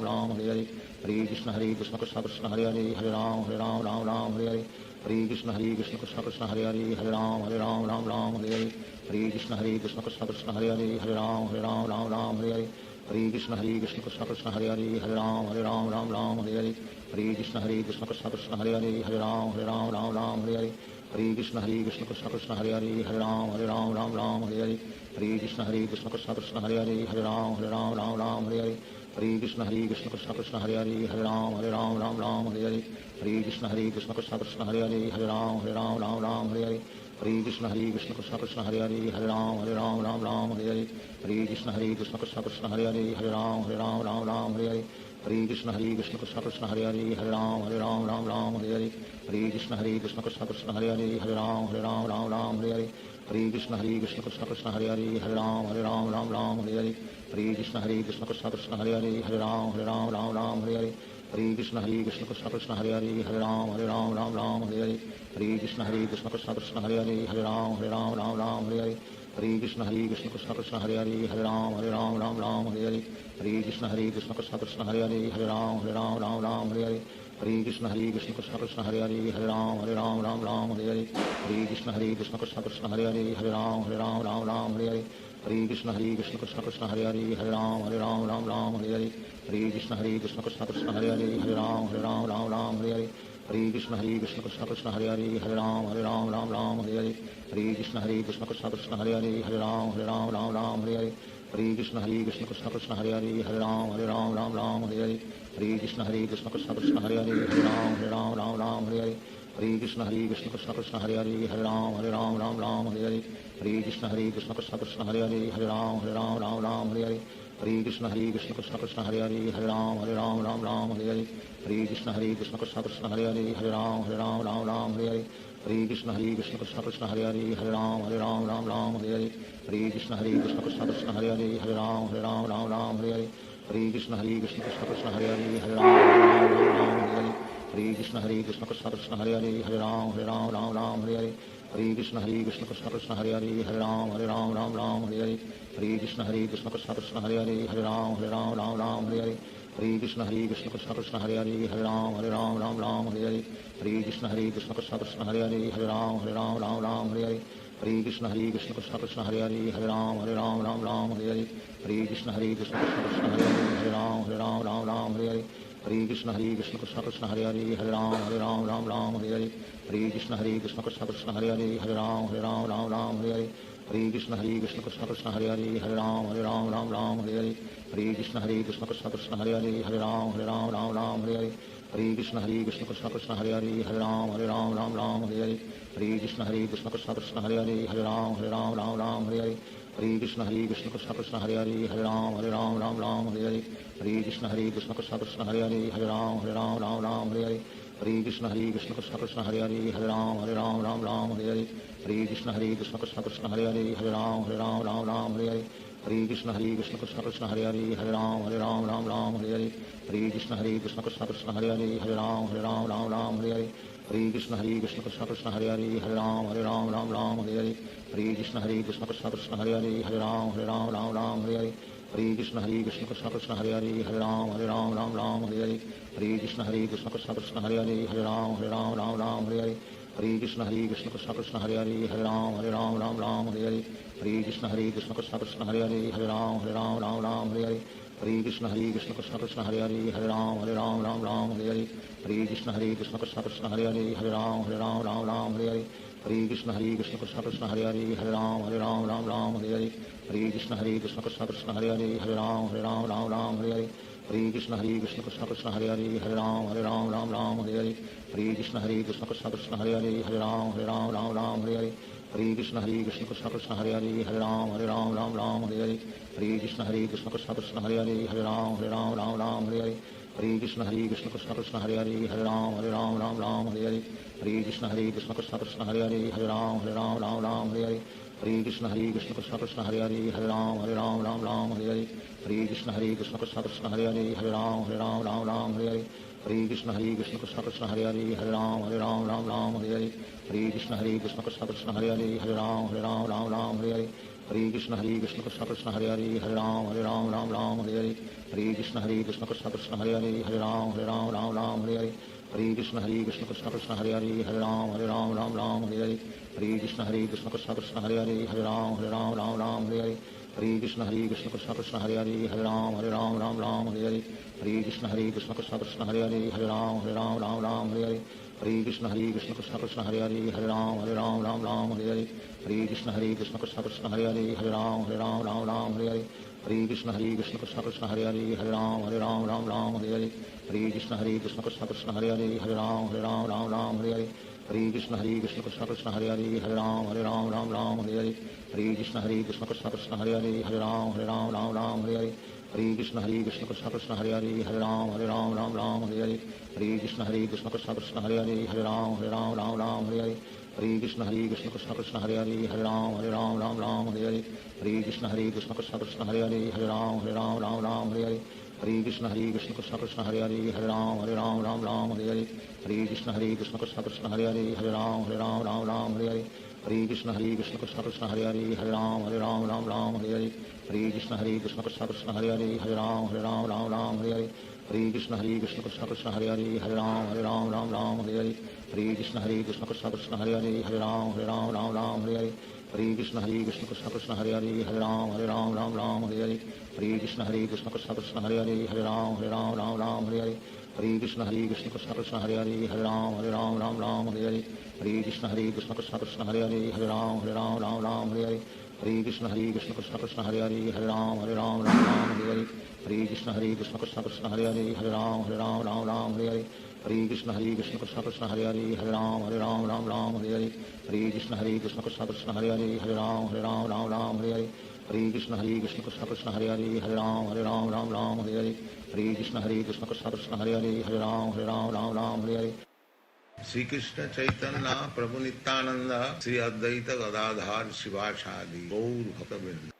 S4: Hare Hare Krishna Krishna Krishna Hare Hare Hare Ram Hare Hare Hare Krishna Krishna Krishna Hare Hare Hare Ram Hare Hare Hare Krishna Krishna Krishna Hare Hare Hare Ram Hare Hare Hare Krishna Krishna Krishna Hare Hare Hare Ram Hare Hare Hare Krishna Krishna Krishna Hare Hare Hare Ram Hare Hare Hare Krishna Krishna Krishna Hare Hare Hare Ram Hare Hare Hare Krishna Krishna Krishna Hare Hare Hare Ram Hare Hare Hare Krishna Krishna Krishna Hare Hare Hare Ram Hare Hare Hare Krishna Krishna Krishna Hare Hare Hare Ram Hare Hare Hare Krishna Krishna Krishna Hare Hare Hare Ram Hare Hare Hare Krishna Krishna Krishna Hare Hare Hare Ram Hare Hare Hare Krishna Krishna Krishna Hare Hare Hare Ram Hare Hare Hare Krishna Krishna Krishna Hare Hare Hare Ram Hare Hare Hare Krishna Krishna Krishna Hare Hare Hare Ram Hare Hare Hare Krishna Krishna Krishna Hare Hare Hare Ram Hare Hare Hare Krishna Krishna Krishna Hare Hare Hare Ram Hare Hare Hare Krishna Krishna Krishna Hare Hare Hare Ram Hare Hare Hare Krishna Krishna Krishna Hare Hare Hare Ram Hare Hare Hare Krishna Krishna Krishna Hare Hare Hare Ram Hare Hare Hare Krishna Krishna Krishna Hare Hare Hare Ram Hare Hare Hare Krishna Krishna Krishna Hare Hare Hare Ram Hare Hare Hare Krishna Krishna Krishna Hare Hare Hare Ram Hare Hare Hare Krishna Krishna Krishna Hare Hare Hare Ram Hare Hare Hare Krishna Krishna Krishna Hare Hare Hare Ram Hare Hare Hare Krishna Krishna Krishna Hare Hare Hare Ram Hare Hare Hare Krishna Krishna Krishna Hare Hare Hare Ram Hare Hare Hare Krishna Krishna Krishna Hare Hare Hare Ram Hare Hare Hare Krishna Krishna Krishna Hare Hare Hare Ram Hare Hare Hare Krishna Krishna Krishna Hare Hare Hare Ram Hare Hare Hare Krishna Krishna Krishna Hare Hare Hare Ram Hare Hare Hare Krishna Krishna Krishna Hare Hare Hare Ram Hare Hare Hare Krishna Krishna Krishna Hare Hare Hare Ram Hare Hare Hare Krishna Krishna Krishna Hare Hare Hare Ram Hare Hare Hare Krishna Krishna Krishna Hare Hare Hare Ram Hare Krishna Krishna Krishna Hare Hare Hare Ram Hare Hare Krishna Krishna Krishna Hare Hare Hare Ram Hare Hare Hare Krishna Krishna Krishna Hare Hare Hare Ram Hare Hare Hare Krishna Krishna Krishna Hare Hare Hare Ram Hare Hare Hare Krishna Krishna Krishna Hare Hare Hare Ram Hare Hare Hare Krishna Krishna Krishna Hare Hare Hare Ram Hare Hare Hare Krishna Krishna Krishna Hare Hare Hare Ram Hare Hare Hare Krishna Krishna Krishna Hare Hare Hare Ram Hare Hare Hare Krishna Krishna Krishna Hare Hare Hare Ram Hare Hare Hare Krishna Krishna Krishna Hare Hare Hare Ram Hare Hare Hare Krishna Krishna Krishna Hare Hare Hare Ram Hare Hare Hare Krishna Krishna Krishna Hare Hare Hare Ram Hare Hare Hare Krishna Krishna Krishna Hare Hare Hare Ram Hare Hare Hare Krishna Krishna Krishna Hare Hare Hare Ram Hare Hare Hare Krishna Krishna Krishna Hare Hare Hare Ram Hare Hare Hare हरे कृष्ण कृष्ण कृष्ण हरे हरे राम राम राम हरे हरे हरे कृष्ण कृष्ण कृष्ण हरे हरे राम राम हरे हरे हरे कृष्ण कृष्ण कृष्ण हरे हरे राम राम हरे हरे हरे कृष्ण कृष्ण कृष्ण हरे हरे राम राम हरे हरे हरे कृष्ण कृष्ण कृष्ण हरे हरे राम राम हरे हरे हरे कृष्ण कृष्ण कृष्ण हरे हरे राम राम हरे हरे हरे कृष्ण कृष्ण कृष्ण हरे राम राम हरे हरे हरे कृष्ण कृष्ण कृष्ण हरे राम राम हरे हरे हरे कृष्ण कृष्ण कृष्ण हरे राम राम हरे हरे हरे कृष्ण कृष्ण कृष्ण हरे राम राम हरे हरे हरे कृष्ण कृष्ण कृष्ण हरे राम राम हरे हरे हरे कृष्ण कृष्ण कृष्ण कृष्ण हरे राम राम हरे हरे हरे कृष्ण कृष्ण कृष्ण हरे राम राम हरे हरे हरे कृष्ण कृष्ण कृष्ण कृष्ण हरे राम राम हरे हरे हरे कृष्ण कृष्ण कृष्ण कृष्ण हरे राम राम हरे हरे हरे कृष्ण कृष्ण कृष्ण कृष्ण हरे राम हरे हरे हरे कृष्ण कृष्ण कृष्ण कृष्ण हरे राम राम हरे हरे हरे कृष्ण कृष्ण कृष्ण कृष्ण हरे राम हरे हरे हरे कृष्ण कृष्ण कृष्ण कृष्ण हरे राम हरे हरे हरे कृष्ण कृष्ण कृष्ण कृष्ण हरे राम हरे हरे हरे कृष्ण कृष्ण कृष्ण कृष्ण हरे राम हरे हरे हरे कृष्ण कृष्ण कृष्ण कृष्ण हरे राम हरे हरे हरे कृष्ण कृष्ण कृष्ण कृष्ण हरे राम हरे हरे हरे कृष्ण कृष्ण कृष्ण कृष्ण हरे राम हरे हरे हरे कृष्ण कृष्ण कृष्ण कृष्ण हरे राम हरे हरे हरे कृष्ण कृष्ण कृष्ण कृष्ण हरे राम हरे हरे हरे कृष्ण कृष्ण कृष्ण कृष्ण हरे राम हरे हरे हरे कृष्ण कृष्ण कृष्ण कृष्ण हरे राम हरे हरे हरे कृष्ण कृष्ण कृष्ण कृष्ण हरे राम हरे हरे हरे कृष्ण कृष्ण कृष्ण कृष्ण हरे राम हरे हरे हरे कृष्ण कृष्ण कृष्ण कृष्ण हरे राम हरे हरे हरे कृष्ण कृष्ण कृष्ण कृष्ण हरे राम हरे हरे हरे कृष्ण कृष्ण कृष्ण कृष्ण हरे राम हरे हरे हरे कृष्ण कृष्ण कृष्ण कृष्ण हरे राम हरे हरे हरे कृष्ण कृष्ण कृष्ण कृष्ण हरे राम हरे हरे हरे कृष्ण कृष्ण कृष्ण कृष्ण हरे राम हरे हरे हरे कृष्ण कृष्ण कृष्ण कृष्ण हरे राम हरे हरे हरे कृष्ण कृष्ण कृष्ण कृष्ण हरे राम हरे हरे हरे कृष्ण कृष्ण कृष्ण कृष्ण हरे राम हरे हरे हरे कृष्ण कृष्ण कृष्ण कृष्ण हरे राम हरे हरे हरे कृष्ण कृष्ण कृष्ण कृष्ण हरे राम हरे हरे हरे कृष्ण कृष्ण कृष्ण कृष्ण हरे राम हरे हरे हरे कृष्ण कृष्ण कृष्ण कृष्ण हरे राम हरे हरे हरे कृष्ण कृष्ण कृष्ण कृष्ण हरे राम हरे हरे हरे कृष्ण कृष्ण कृष्ण कृष्ण हरे राम हरे हरे हरे कृष्ण कृष्ण कृष्ण कृष्ण हरे राम हरे हरे हरे कृष्ण कृष्ण कृष्ण कृष्ण हरे राम हरे हरे हरे कृष्ण कृष्ण कृष्ण कृष्ण हरे राम हरे हरे हरे कृष्ण कृष्ण कृष्ण कृष्ण हरे राम हरे हरे हरे कृष्ण कृष्ण कृष्ण कृष्ण हरे राम हरे हरे हरे कृष्ण कृष्ण कृष्ण कृष्ण हरे राम हरे हरे हरे कृष्ण कृष्ण कृष्ण कृष्ण हरे राम हरे हरे हरे कृष्ण कृष्ण कृष्ण कृष्ण हरे राम हरे हरे हरे कृष्ण कृष्ण कृष्ण कृष्ण हरे राम हरे हरे हरे कृष्ण कृष्ण कृष्ण कृष्ण हरे राम हरे हरे हरे कृष्ण कृष्ण कृष्ण कृष्ण हरे राम हरे हरे श्री कृष्ण चैतन्य प्रभु नित्यानंद श्री अद्वैत गदाधार शिवासादि गौर भक्तवृंद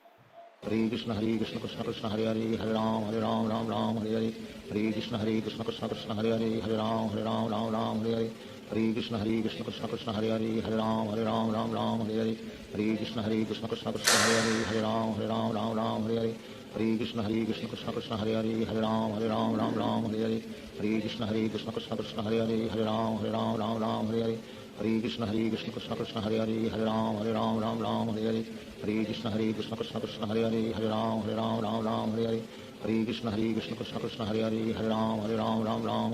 S4: हरे कृष्ण कृष्ण कृष्ण हरे राम हरे हरे हरे कृष्ण कृष्ण कृष्ण कृष्ण हरे राम हरे हरे हरे कृष्ण कृष्ण कृष्ण हरे राम हरे हरे हरे कृष्ण कृष्ण कृष्ण कृष्ण हरे राम हरे हरे हरे कृष्ण कृष्ण कृष्ण हरे राम हरे हरे हरे कृष्ण कृष्ण कृष्ण कृष्ण हरे राम हरे हरे हरे कृष्ण कृष्ण कृष्ण हरे राम हरे हरे हरे कृष्ण कृष्ण कृष्ण कृष्ण हरे राम हरे हरे हरे कृष्ण कृष्ण कृष्ण कृष्ण हरे राम हरे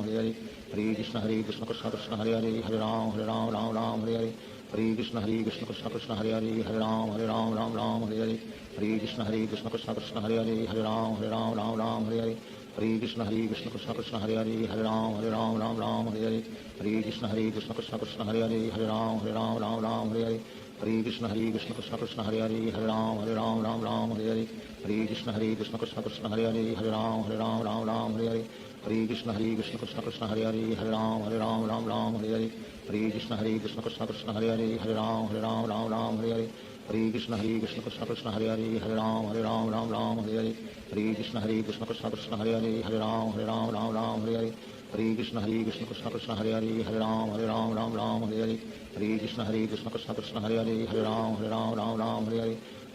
S4: हरे हरे कृष्ण कृष्ण कृष्ण कृष्ण हरे राम हरे हरे हरे कृष्ण कृष्ण कृष्ण कृष्ण हरे राम हरे हरे हरे कृष्ण कृष्ण कृष्ण कृष्ण हरे राम हरे हरे हरे कृष्ण कृष्ण कृष्ण कृष्ण हरे राम हरे हरे हरे कृष्ण कृष्ण कृष्ण कृष्ण हरे Ram Hare Hare Hare Krishna Krishna Krishna Hare Hare Hare Ram Ram Ram Hare Hare Hare Krishna Krishna Krishna Hare Hare Hare Ram Ram Hare Hare Hare Krishna Krishna Krishna Hare Hare Hare Ram Ram Hare Hare Hare Krishna Krishna Krishna Hare Hare Hare Ram Ram Hare Hare Hare Krishna Krishna Krishna Hare Hare Hare Ram Hare Hare Hare Krishna Krishna Krishna Hare Hare Hare Ram Hare Hare Hare Krishna Krishna Krishna Hare Hare Hare Ram Hare Hare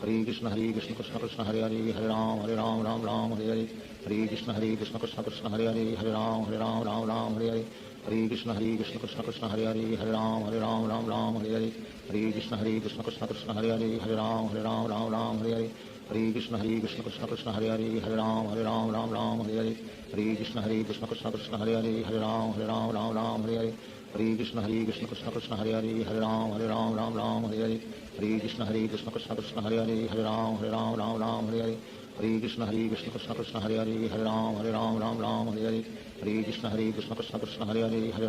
S4: Hare Krishna Krishna Krishna Hare Hare Hare Ram Hare Hare Hare Krishna Krishna Krishna Hare Hare Hare Ram Hare Hare Hare Krishna Krishna Krishna Hare Hare Hare Ram Hare Hare Hare Krishna Krishna Krishna Hare Hare Hare Ram Hare Hare Hare Krishna Krishna Krishna Hare Hare Hare Ram Hare Hare Hare Krishna Krishna Krishna Hare Hare Hare Ram Hare Hare Hare Krishna Krishna Krishna Hare Hare Hare Ram Hare Hare Hare Krishna Krishna Krishna Hare Hare Hare Ram Hare Hare Hare Krishna Krishna Krishna Hare Hare Hare Ram Hare Hare Hare Krishna Krishna Krishna Hare Hare Hare Ram Hare Hare Hare Krishna Krishna Krishna Hare Hare Hare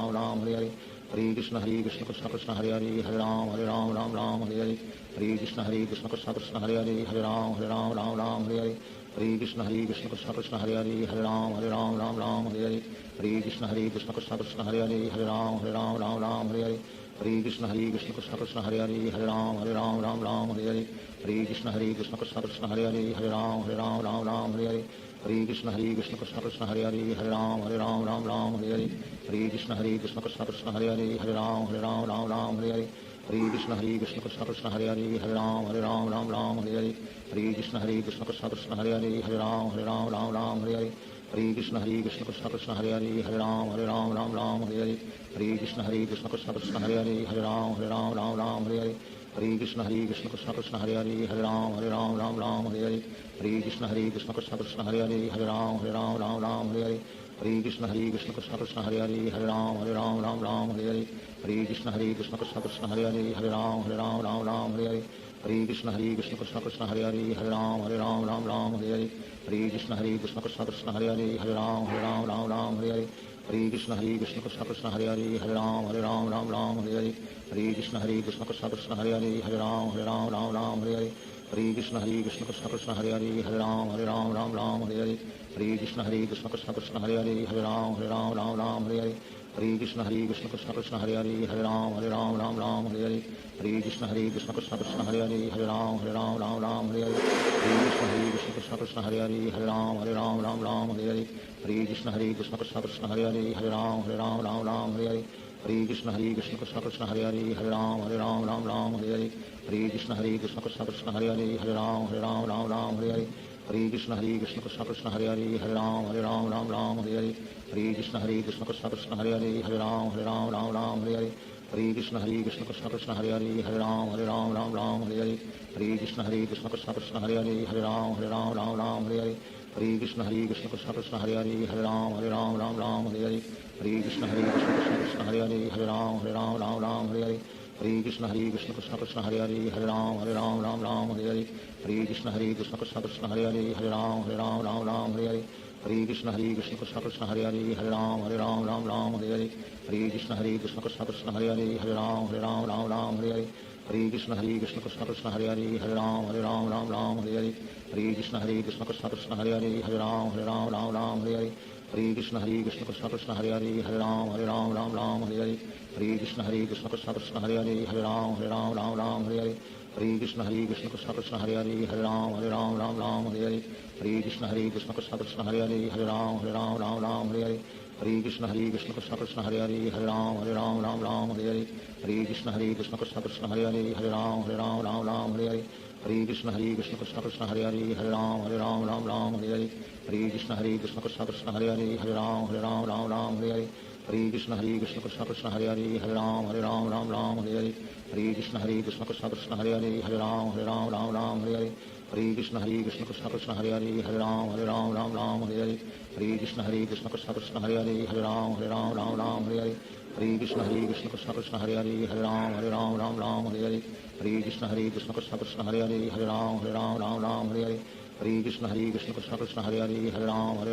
S4: Ram Hare Hare Hare Krishna Krishna Krishna Hare Hare Hare Ram Hare Hare Hare Krishna Krishna Krishna Hare Hare Hare Ram Hare Hare Hare Krishna Krishna Krishna Hare Hare Hare Ram Hare Hare Hare Krishna Krishna Krishna Hare Hare Hare Ram Hare Hare Hare Krishna Krishna Krishna Hare Hare Hare Ram Hare Hare Hare Krishna Krishna Krishna Hare Hare Hare Ram Hare Hare Hare Krishna Krishna Krishna Hare Hare Hare Ram Hare Hare Hare Krishna Krishna Krishna Hare Hare Hare Ram Hare Hare Hare Krishna Krishna Krishna Hare Hare Hare Ram Hare Hare Hare Krishna Krishna Krishna Hare Hare Hare Ram Hare Hare Hare Krishna Krishna Krishna Hare Hare Hare Ram Hare Hare Krishna Krishna Krishna Hare Hare Hare Ram Hare Hare Hare Krishna Krishna Krishna Hare Hare Hare Ram Hare Hare Krishna Krishna Krishna Hare Hare Hare Ram Hare Hare Krishna Krishna Krishna Hare Hare Hare Ram Hare Hare Krishna Krishna Krishna Hare Hare Hare Ram Hare Hare Krishna Krishna Krishna Hare Hare Hare Ram Hare Hare Krishna Krishna Krishna Hare Hare Hare Ram Hare Hare Krishna Krishna Krishna Hare Hare Hare Ram Hare Hare Krishna Krishna Krishna Hare Hare Hare Ram Hare Hare Krishna Krishna Krishna Hare Hare Hare Ram Hare Hare Krishna Krishna Krishna Hare Hare Hare Ram Hare Hare Krishna Krishna Krishna Hare Hare Hare Ram Hare Hare Krishna Krishna Krishna Hare Hare Hare Ram Hare Hare Krishna Krishna Krishna Hare Hare Hare Ram Hare Krishna Krishna Krishna Hare Hare Hare Ram Hare Krishna Krishna Krishna Hare Hare Hare Ram Hare Krishna Krishna Krishna Hare Hare Hare Ram Hare Krishna Krishna Krishna Hare Hare Hare Ram Hare Krishna Krishna Krishna Hare Hare Hare Ram Hare Krishna Krishna Krishna Hare Hare Hare Ram Hare Krishna Krishna Krishna Hare Hare Hare Ram Hare Krishna Krishna Krishna Hare Hare Hare Ram Hare Krishna Krishna Krishna Hare Hare Hare Ram Hare Krishna Krishna Krishna Hare Hare Hare Ram Hare Krishna Krishna Krishna Hare Hare Hare Ram Hare Krishna Krishna Krishna Hare Hare Hare Ram Hare Krishna Krishna Krishna Hare Hare Hare Ram Hare Krishna Krishna Krishna Hare Hare Hare Ram Hare Krishna Krishna Krishna Hare Hare Hare Ram Hare Krishna Krishna Krishna Hare Hare Hare Ram Hare Krishna Krishna Krishna Hare Hare Hare Ram Hare Krishna Krishna Krishna Hare Hare Hare Ram Hare Krishna Krishna Krishna Hare Hare Hare Ram Hare Krishna Krishna Krishna Hare Hare Hare Ram Hare Krishna Krishna Krishna Hare Hare Hare Ram Hare Krishna Krishna Krishna Hare Hare Hare Ram Hare Krishna Krishna Krishna Hare Hare Hare Ram Hare Krishna Krishna Krishna Hare Hare Hare Ram Hare Krishna Krishna Krishna Hare Hare Hare Ram Hare Krishna Krishna Krishna Hare Hare Hare Ram Hare Krishna Krishna Krishna Hare Hare Hare Ram Hare Krishna Krishna Krishna Hare Hare Hare Ram Hare Krishna Krishna Krishna Hare Hare Hare Ram Hare Krishna Krishna Krishna Hare Hare Hare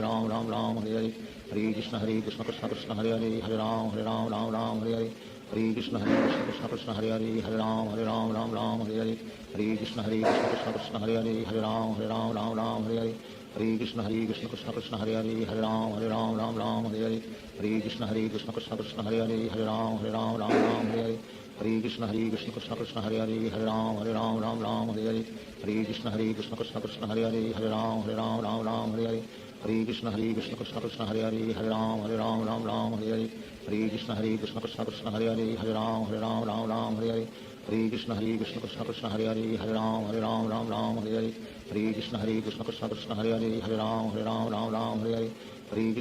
S4: Ram Hare Krishna Krishna Krishna Hare Hare Hare Ram Hare Hare Krishna Krishna Krishna Hare Hare Hare Ram Ram Ram Hare Hare Hare Krishna Krishna Krishna Hare Hare Hare Ram Ram Hare Hare Hare Krishna Krishna Krishna Hare Hare Hare Ram Ram Hare Hare Hare Krishna Krishna Krishna Hare Hare Hare Ram Ram Hare Hare Hare Krishna Krishna Krishna Hare Hare Hare Ram Ram Hare Hare Hare Krishna Krishna Krishna Hare Hare Hare Ram Ram Hare Hare Hare Krishna Krishna Krishna Hare Hare Hare Ram Ram Hare Hare Hare Krishna Krishna Krishna Hare Hare Hare Ram Hare Hare Hare Krishna Krishna Krishna Hare Hare Hare Ram Hare Hare Hare Krishna Krishna Krishna Hare Hare Hare Ram Hare Hare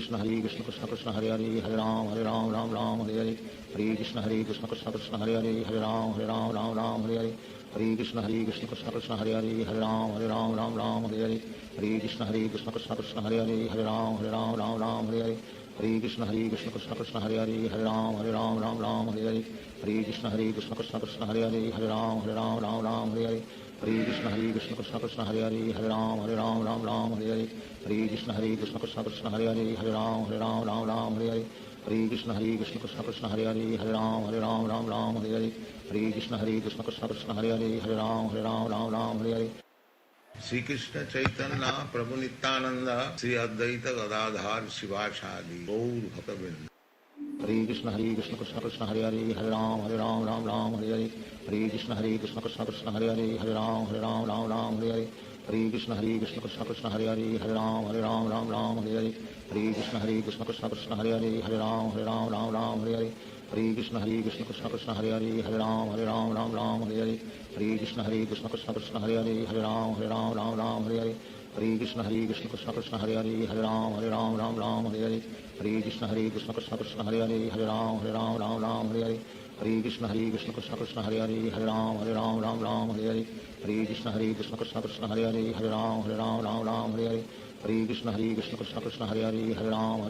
S4: Hare Krishna Krishna Krishna Hare Hare Hare Ram Hare Hare Hare Krishna Krishna Krishna Hare Hare Hare Ram Hare Hare Hare Krishna Krishna Krishna Hare Hare Hare Ram Hare Hare Hare Krishna Krishna Krishna Hare Hare Hare Ram Hare Hare Hare Krishna Krishna Krishna Hare Hare Hare Ram Hare Hare Hare Krishna Krishna Krishna Hare Hare Hare Ram Hare Hare Hare Krishna Krishna Krishna Hare Hare Hare Ram Hare Hare Hare Krishna Krishna Krishna Hare Hare Hare Ram Hare Hare Hare Krishna Krishna Krishna Hare Hare Hare Ram Hare Hare Hare Krishna Krishna Krishna Hare Hare Hare Ram Hare Hare Sri Krishna Chaitanya Prabhu Nityananda Sri Advaita Gadadhar Sivasadi Gaur Bhaktavinda Hare Krishna Krishna Krishna Hare Hare Hare Ram Hare Hare Hare Krishna Krishna Krishna Hare Hare Hare Ram Hare Hare Hare Krishna Krishna Krishna Hare Hare Hare Ram Hare Hare Hare Krishna Krishna Krishna Hare Hare Hare Ram Hare Hare Hare Krishna Krishna Krishna Hare Hare Hare Ram Hare Hare Hare Krishna Krishna Krishna Hare Hare Hare Ram Hare Hare Hare Krishna Krishna Krishna Hare Hare Hare Ram Hare Hare Hare Krishna Krishna Krishna Hare Hare Hare Ram Hare Hare Hare Krishna Krishna Krishna Hare Hare Hare Ram Hare Hare Hare Krishna Krishna Krishna Hare Hare Hare Ram Hare Hare Hare Krishna Krishna Krishna Hare Hare Hare Ram Hare Hare Hare Krishna Krishna Krishna Hare Hare Hare Ram Hare Hare Hare Krishna Krishna Krishna Hare Hare Hare Ram Hare Hare Hare Krishna Krishna Krishna Hare Hare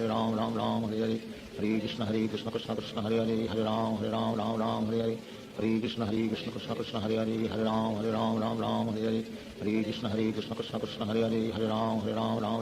S4: Hare Ram Hare Hare Hare Krishna Krishna Krishna Hare Hare Hare Ram Hare Hare Hare Krishna Krishna Krishna Hare Hare Hare Ram Hare Hare Hare Krishna Krishna Krishna Hare Hare Hare Ram Hare Hare Hare Krishna Krishna Krishna Hare Hare Hare Ram Hare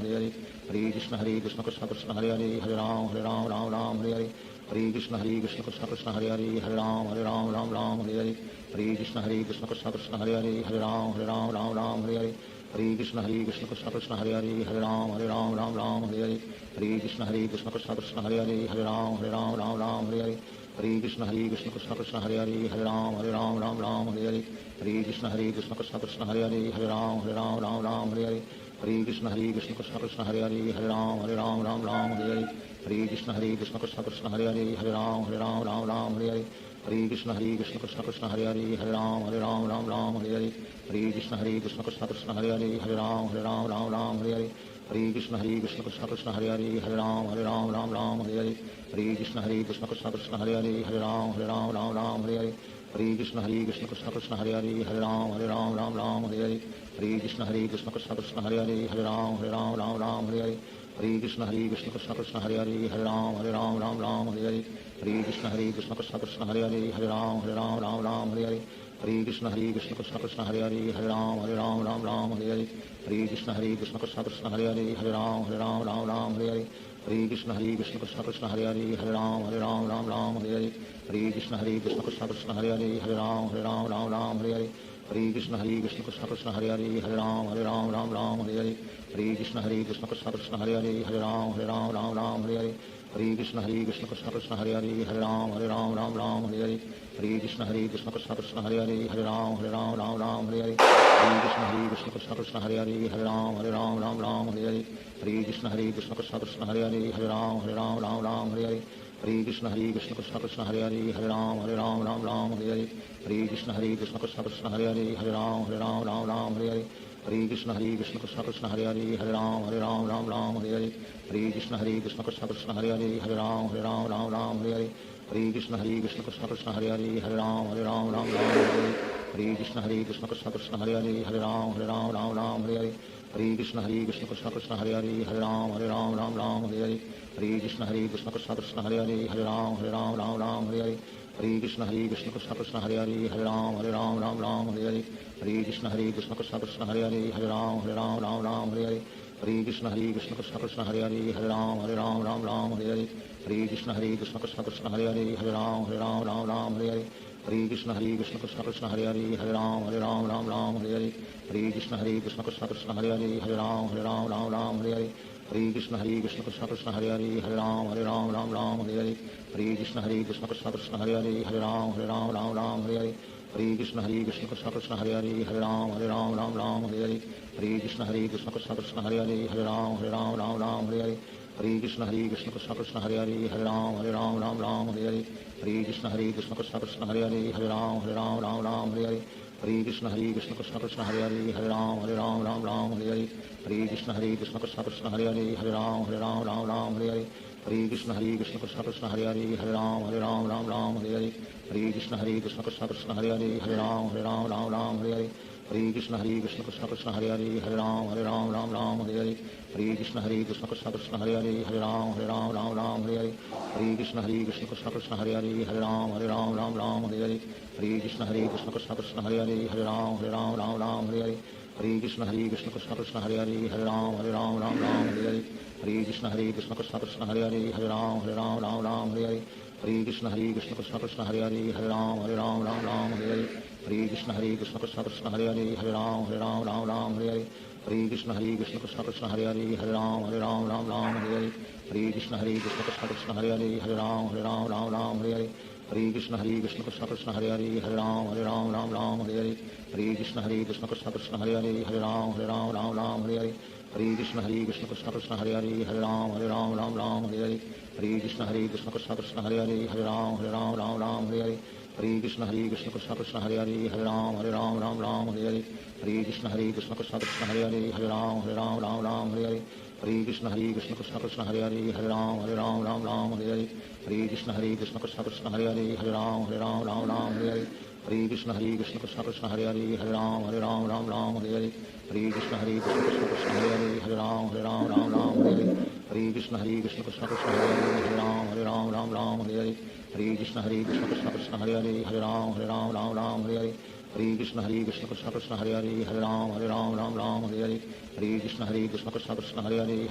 S4: Hare Hare Krishna Krishna Krishna Hare Hare Hare Ram Hare Hare Hare Krishna Krishna Krishna Hare Hare Hare Ram Hare Hare Hare Krishna Krishna Krishna Hare Hare Hare Ram Hare Hare Hare Krishna Krishna Krishna Hare Hare Hare Ram Hare Hare Hare Krishna Krishna Krishna Hare Hare Hare Ram Hare Hare Hare Krishna Krishna Krishna Hare Hare Hare Ram Hare Hare Hare Krishna Krishna Krishna Hare Hare Hare Ram Hare Hare Hare Krishna Krishna Krishna Hare Hare Hare Ram Hare Hare Hare Krishna Krishna Krishna Hare Hare Hare Ram Hare Hare Hare Krishna Krishna Krishna Hare Hare Hare Ram Hare Hare Hare Krishna Krishna Krishna Hare Hare Hare Ram Hare Hare Hare Krishna Krishna Krishna Hare Hare Hare Ram Hare Hare Hare Krishna Krishna Krishna Hare Hare Hare Ram Hare Hare Hare Krishna Krishna Krishna Hare Hare Hare Ram Hare Hare Hare Krishna Krishna Krishna Hare Hare Hare Ram Hare Hare Hare Krishna Krishna Krishna Hare Hare Hare Ram Hare Hare Hare Krishna Krishna Krishna Hare Hare Hare Ram Hare Hare Hare Krishna Krishna Krishna Hare Hare Hare Ram Hare Hare Hare Krishna Krishna Krishna Hare Hare Hare Ram Hare Hare Hare Krishna Krishna Krishna Hare Hare Hare Ram Hare Hare Hare Krishna Krishna Krishna Hare Hare Hare Ram Hare Hare Hare Krishna Krishna Krishna Hare Hare Hare Ram Hare Hare Hare Krishna Krishna Krishna Hare Hare Hare Ram Hare Hare Hare Krishna Krishna Krishna Hare Hare Hare Ram Hare Hare Hare Krishna Krishna Krishna Hare Hare Hare Ram Hare Hare Hare Krishna Krishna Krishna Hare Hare Hare Ram Hare Hare Hare Krishna Krishna Krishna Hare Hare Hare Ram Hare Hare Hare Krishna Krishna Krishna Hare Hare Hare Ram Hare Hare Hare Krishna Krishna Krishna Hare Hare Hare Ram Hare Hare Hare Krishna Krishna Krishna Hare Hare Hare Ram Hare Hare Hare Krishna Krishna Krishna Hare Hare Hare Ram Hare Hare Hare Krishna Krishna Krishna Hare Hare Hare Ram Hare Hare Hare Krishna Krishna Krishna Hare Hare Hare Ram Hare Hare Hare Krishna Krishna Krishna Hare Hare Hare Ram Hare Hare Hare हरे Krishna Krishna Krishna Hare Hare Hare Ram Ram Ram Hare Hare Hare Krishna Krishna Krishna Hare Hare Hare Ram Ram Hare Hare Hare Krishna Krishna Krishna Hare Hare Hare Ram Ram Hare Hare Hare Krishna Krishna Krishna Hare Hare Hare Ram Hare Hare Hare Krishna Krishna Krishna Hare Hare Hare Ram Hare Hare Hare Krishna Krishna Krishna Hare Hare Hare Ram Hare Hare Hare Krishna Krishna Krishna Hare Hare Hare Ram Hare Hare Hare Krishna Krishna Krishna Hare Hare Hare Ram Hare Hare Hare Krishna Krishna Krishna Hare Hare Hare Ram Hare Hare Hare Krishna Krishna Krishna Hare Hare Hare Ram Hare Hare Hare Krishna Krishna Krishna Hare Hare Hare Ram Hare Hare Hare Krishna Krishna Krishna Hare Hare Hare Ram Hare Hare Hare Krishna Krishna Krishna Hare Hare Hare Ram Hare Hare Hare Krishna Krishna Krishna Hare Hare Hare Ram Hare Hare Hare Krishna Krishna Krishna Hare Hare Hare Ram Hare Hare Hare Krishna Krishna Krishna Hare Hare Hare Ram Hare Hare Hare Krishna Krishna Krishna Hare Hare Hare Ram Hare Hare Hare Krishna Krishna Krishna Hare Hare Hare Ram Hare Hare Hare Krishna Krishna Krishna Hare Hare Hare Ram Hare Hare Hare Krishna Krishna Krishna Hare Hare Hare Ram Hare Hare Hare Krishna Krishna Krishna Hare Hare Hare Ram Hare Hare Hare Krishna Krishna Krishna Hare Hare Hare Ram Hare Hare Hare Krishna Krishna Krishna Hare Hare Hare Ram Hare Hare Hare Krishna Krishna Krishna Hare Hare Hare Ram Hare Hare Hare Krishna Krishna Krishna Hare Hare Hare Ram Hare Hare Hare Krishna Krishna Krishna Hare Hare Hare Ram Hare Hare Hare Krishna Krishna Krishna Hare Hare Hare Ram Hare Hare Hare Krishna Krishna Krishna Hare Hare Hare Ram Hare Hare Hare Krishna Krishna Krishna Hare Hare Hare Ram Hare Hare Hare Krishna Krishna Krishna Hare Hare Hare Ram Hare Hare Hare Krishna Krishna Krishna Hare Hare Hare Ram Hare Hare Hare Krishna Krishna Krishna Hare Hare Hare Ram Hare Hare Hare Krishna Krishna Krishna Hare Hare Hare Ram Hare Hare Hare Krishna Krishna Krishna Hare Hare Hare Ram Hare Hare Hare Krishna Krishna Krishna Hare Hare Hare Ram Hare Hare Hare Krishna Krishna Krishna Hare Hare Hare Ram Hare Hare Hare Krishna Krishna Krishna Hare Hare Hare Ram Hare Hare Hare Krishna Krishna Krishna Krishna Hare Hare Hare Ram Hare Hare Hare Krishna Krishna Krishna Hare Hare Hare Ram Hare Hare Hare Krishna Krishna Krishna Krishna Hare Hare Hare Ram Hare Hare Hare Krishna Krishna Krishna Hare Hare Hare Ram Hare Hare Hare Krishna Krishna Krishna Krishna Hare Hare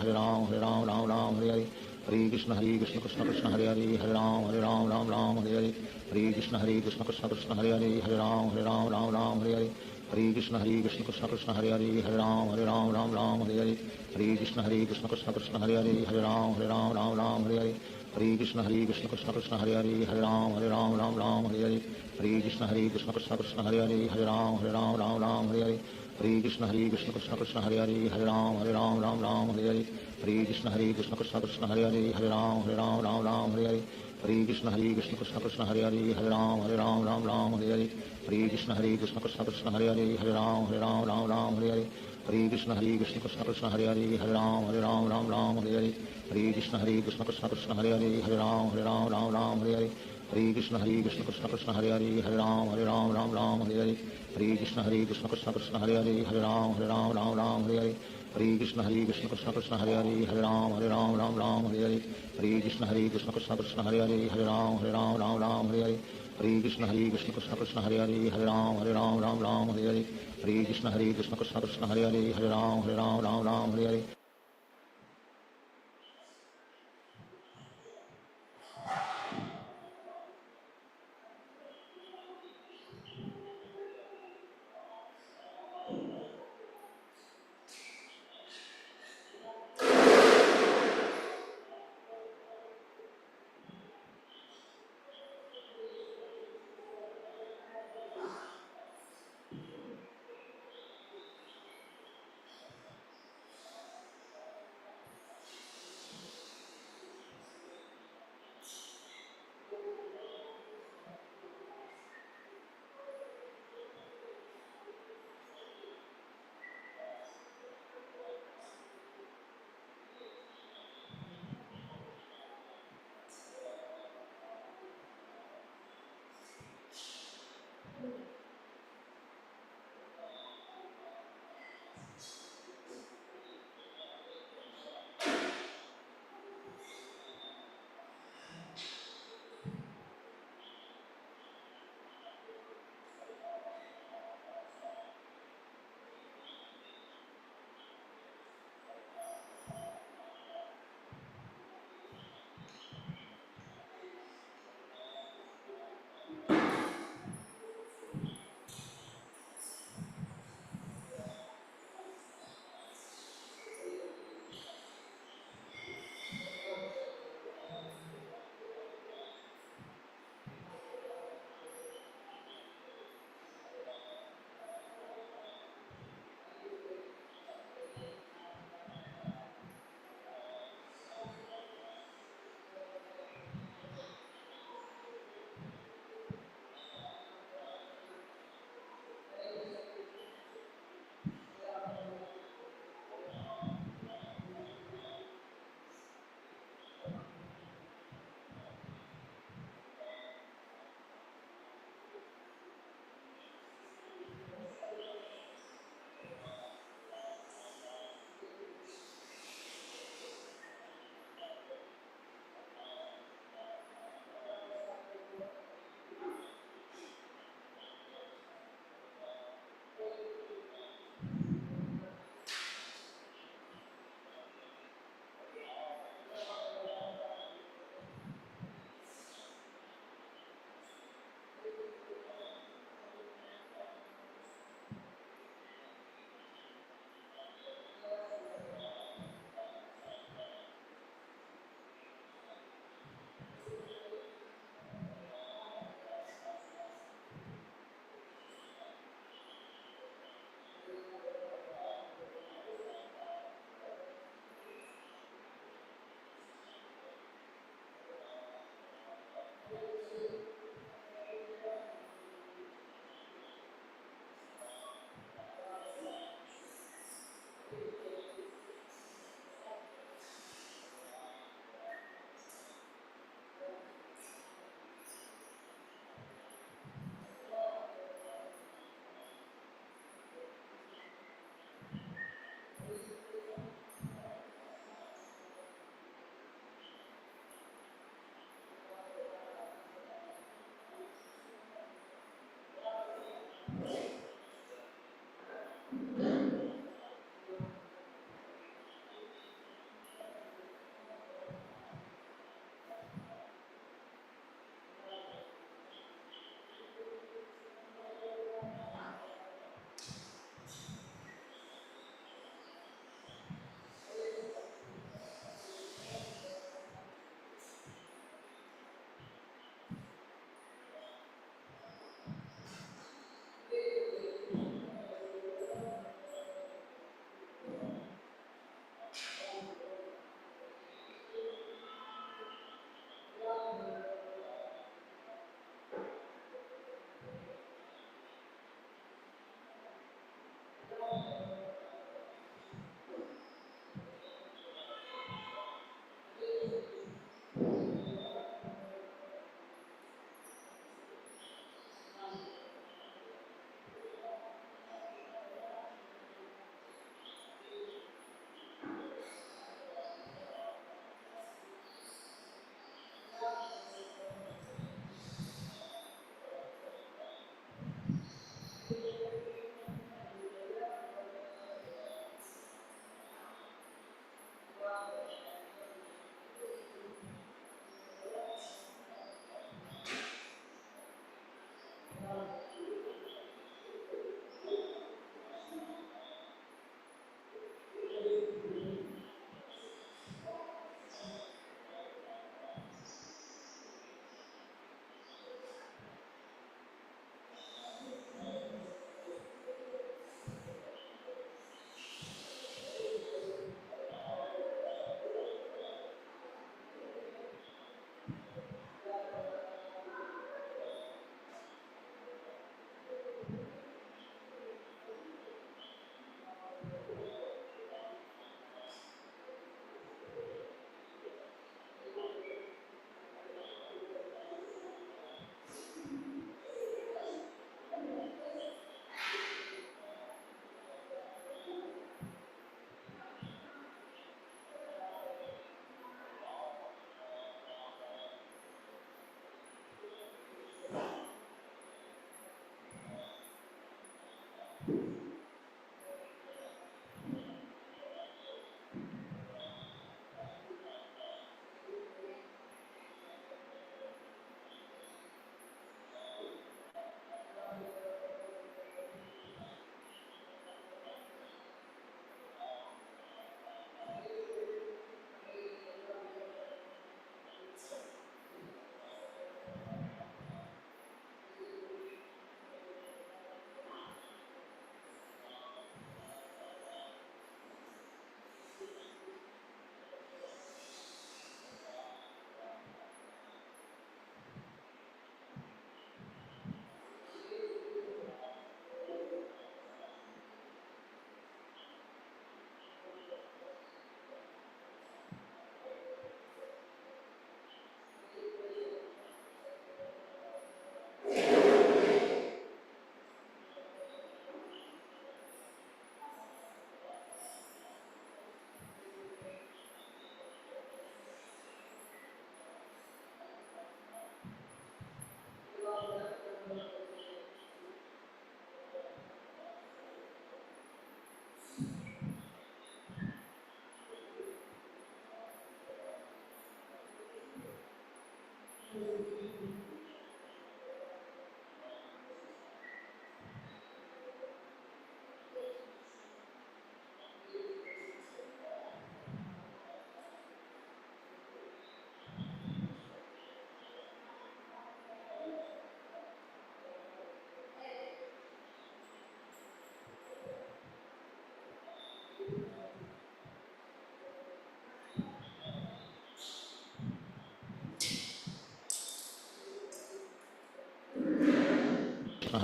S4: Hare Ram Hare Hare Hare Krishna Krishna Krishna Hare Hare Hare Ram Hare Hare Hare Krishna Krishna Krishna Krishna Hare Hare Hare Ram Hare Hare Hare Krishna Krishna Krishna Hare Hare Hare Ram Hare Hare Hare Krishna Krishna Krishna Krishna Hare Hare Hare Ram Hare Hare Hare Krishna Krishna Krishna Hare Hare Hare Ram Hare Hare Hare Krishna Krishna Krishna Krishna Hare Hare Hare Ram Hare Hare Hare Krishna Krishna Krishna Hare Hare Hare Ram Hare Hare Hare Krishna Krishna Krishna Krishna Hare Hare Hare Ram Hare Hare Hare Krishna Krishna Krishna Hare Hare Hare Ram Hare Hare Hare Krishna Krishna Krishna Krishna Hare Hare Hare Ram Hare Hare Hare Krishna Krishna Krishna Hare Hare Hare Ram Hare Hare Hare Krishna Krishna Krishna Krishna Hare Hare Hare Ram Hare Hare Hare Krishna Krishna Krishna Hare Hare Hare Ram Hare Hare Hare Krishna Krishna Krishna Krishna Hare Hare Hare Ram Hare Hare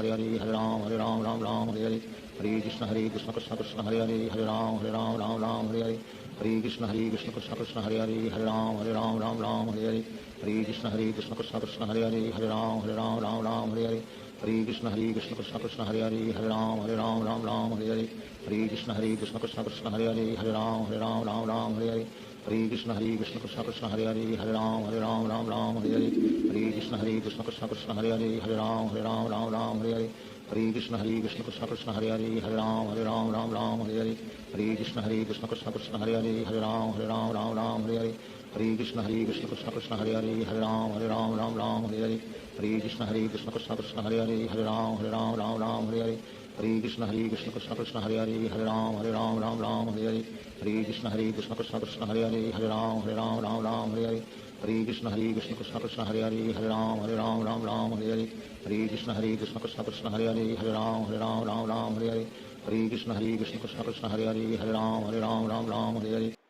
S4: Hare Hare, Hare Ram, Ram Ram, Hare Hare, Hare Krishna, Krishna Krishna, Hare Hare, Hare Ram, Ram, Hare Hare, Hare Krishna, Krishna Krishna, Hare Hare, Hare Ram, Ram, Hare Hare, Hare Krishna, Krishna Krishna, Hare Hare, Hare Ram, Ram, Hare Hare, Hare Krishna, Krishna Krishna, Hare Hare, Hare Ram, Ram, Hare Hare, Hare Krishna, Krishna Krishna, Hare Hare, Hare Ram, Ram, Hare Hare, Hare Krishna, Krishna Krishna, Hare Hare, Hare Ram, Ram, Hare Hare, Hare Krishna, Krishna Krishna, Hare Hare, Hare Ram, Ram, Hare Hare, Hare Krishna, Krishna Krishna, Hare Hare, Hare Ram, Ram, Hare Hare, Hare Krishna, Krishna Krishna, Hare Hare, Hare Ram, Ram, Hare Hare, Hare Krishna, Krishna Krishna, Hare Hare, Hare Ram, Ram, Hare Hare, Hare Krishna, Krishna Krishna, Hare Hare, Hare Ram, Ram, Hare Hare, Hare Krishna, Krishna Krishna, Hare Hare, Hare Ram, Ram, Hare Hare, Hare Krishna, Krishna Krishna, Hare Hare, Hare Ram, Ram, Hare Hare, Hare Krishna, Krishna Krishna, Hare Hare, Hare Ram, Ram, Hare Hare, Hare Krishna, Krishna Krishna, Hare Hare, Hare Ram, Ram, Hare Hare, Hare Krishna, Krishna Krishna, Hare Hare, Hare Ram, Ram, Hare Hare.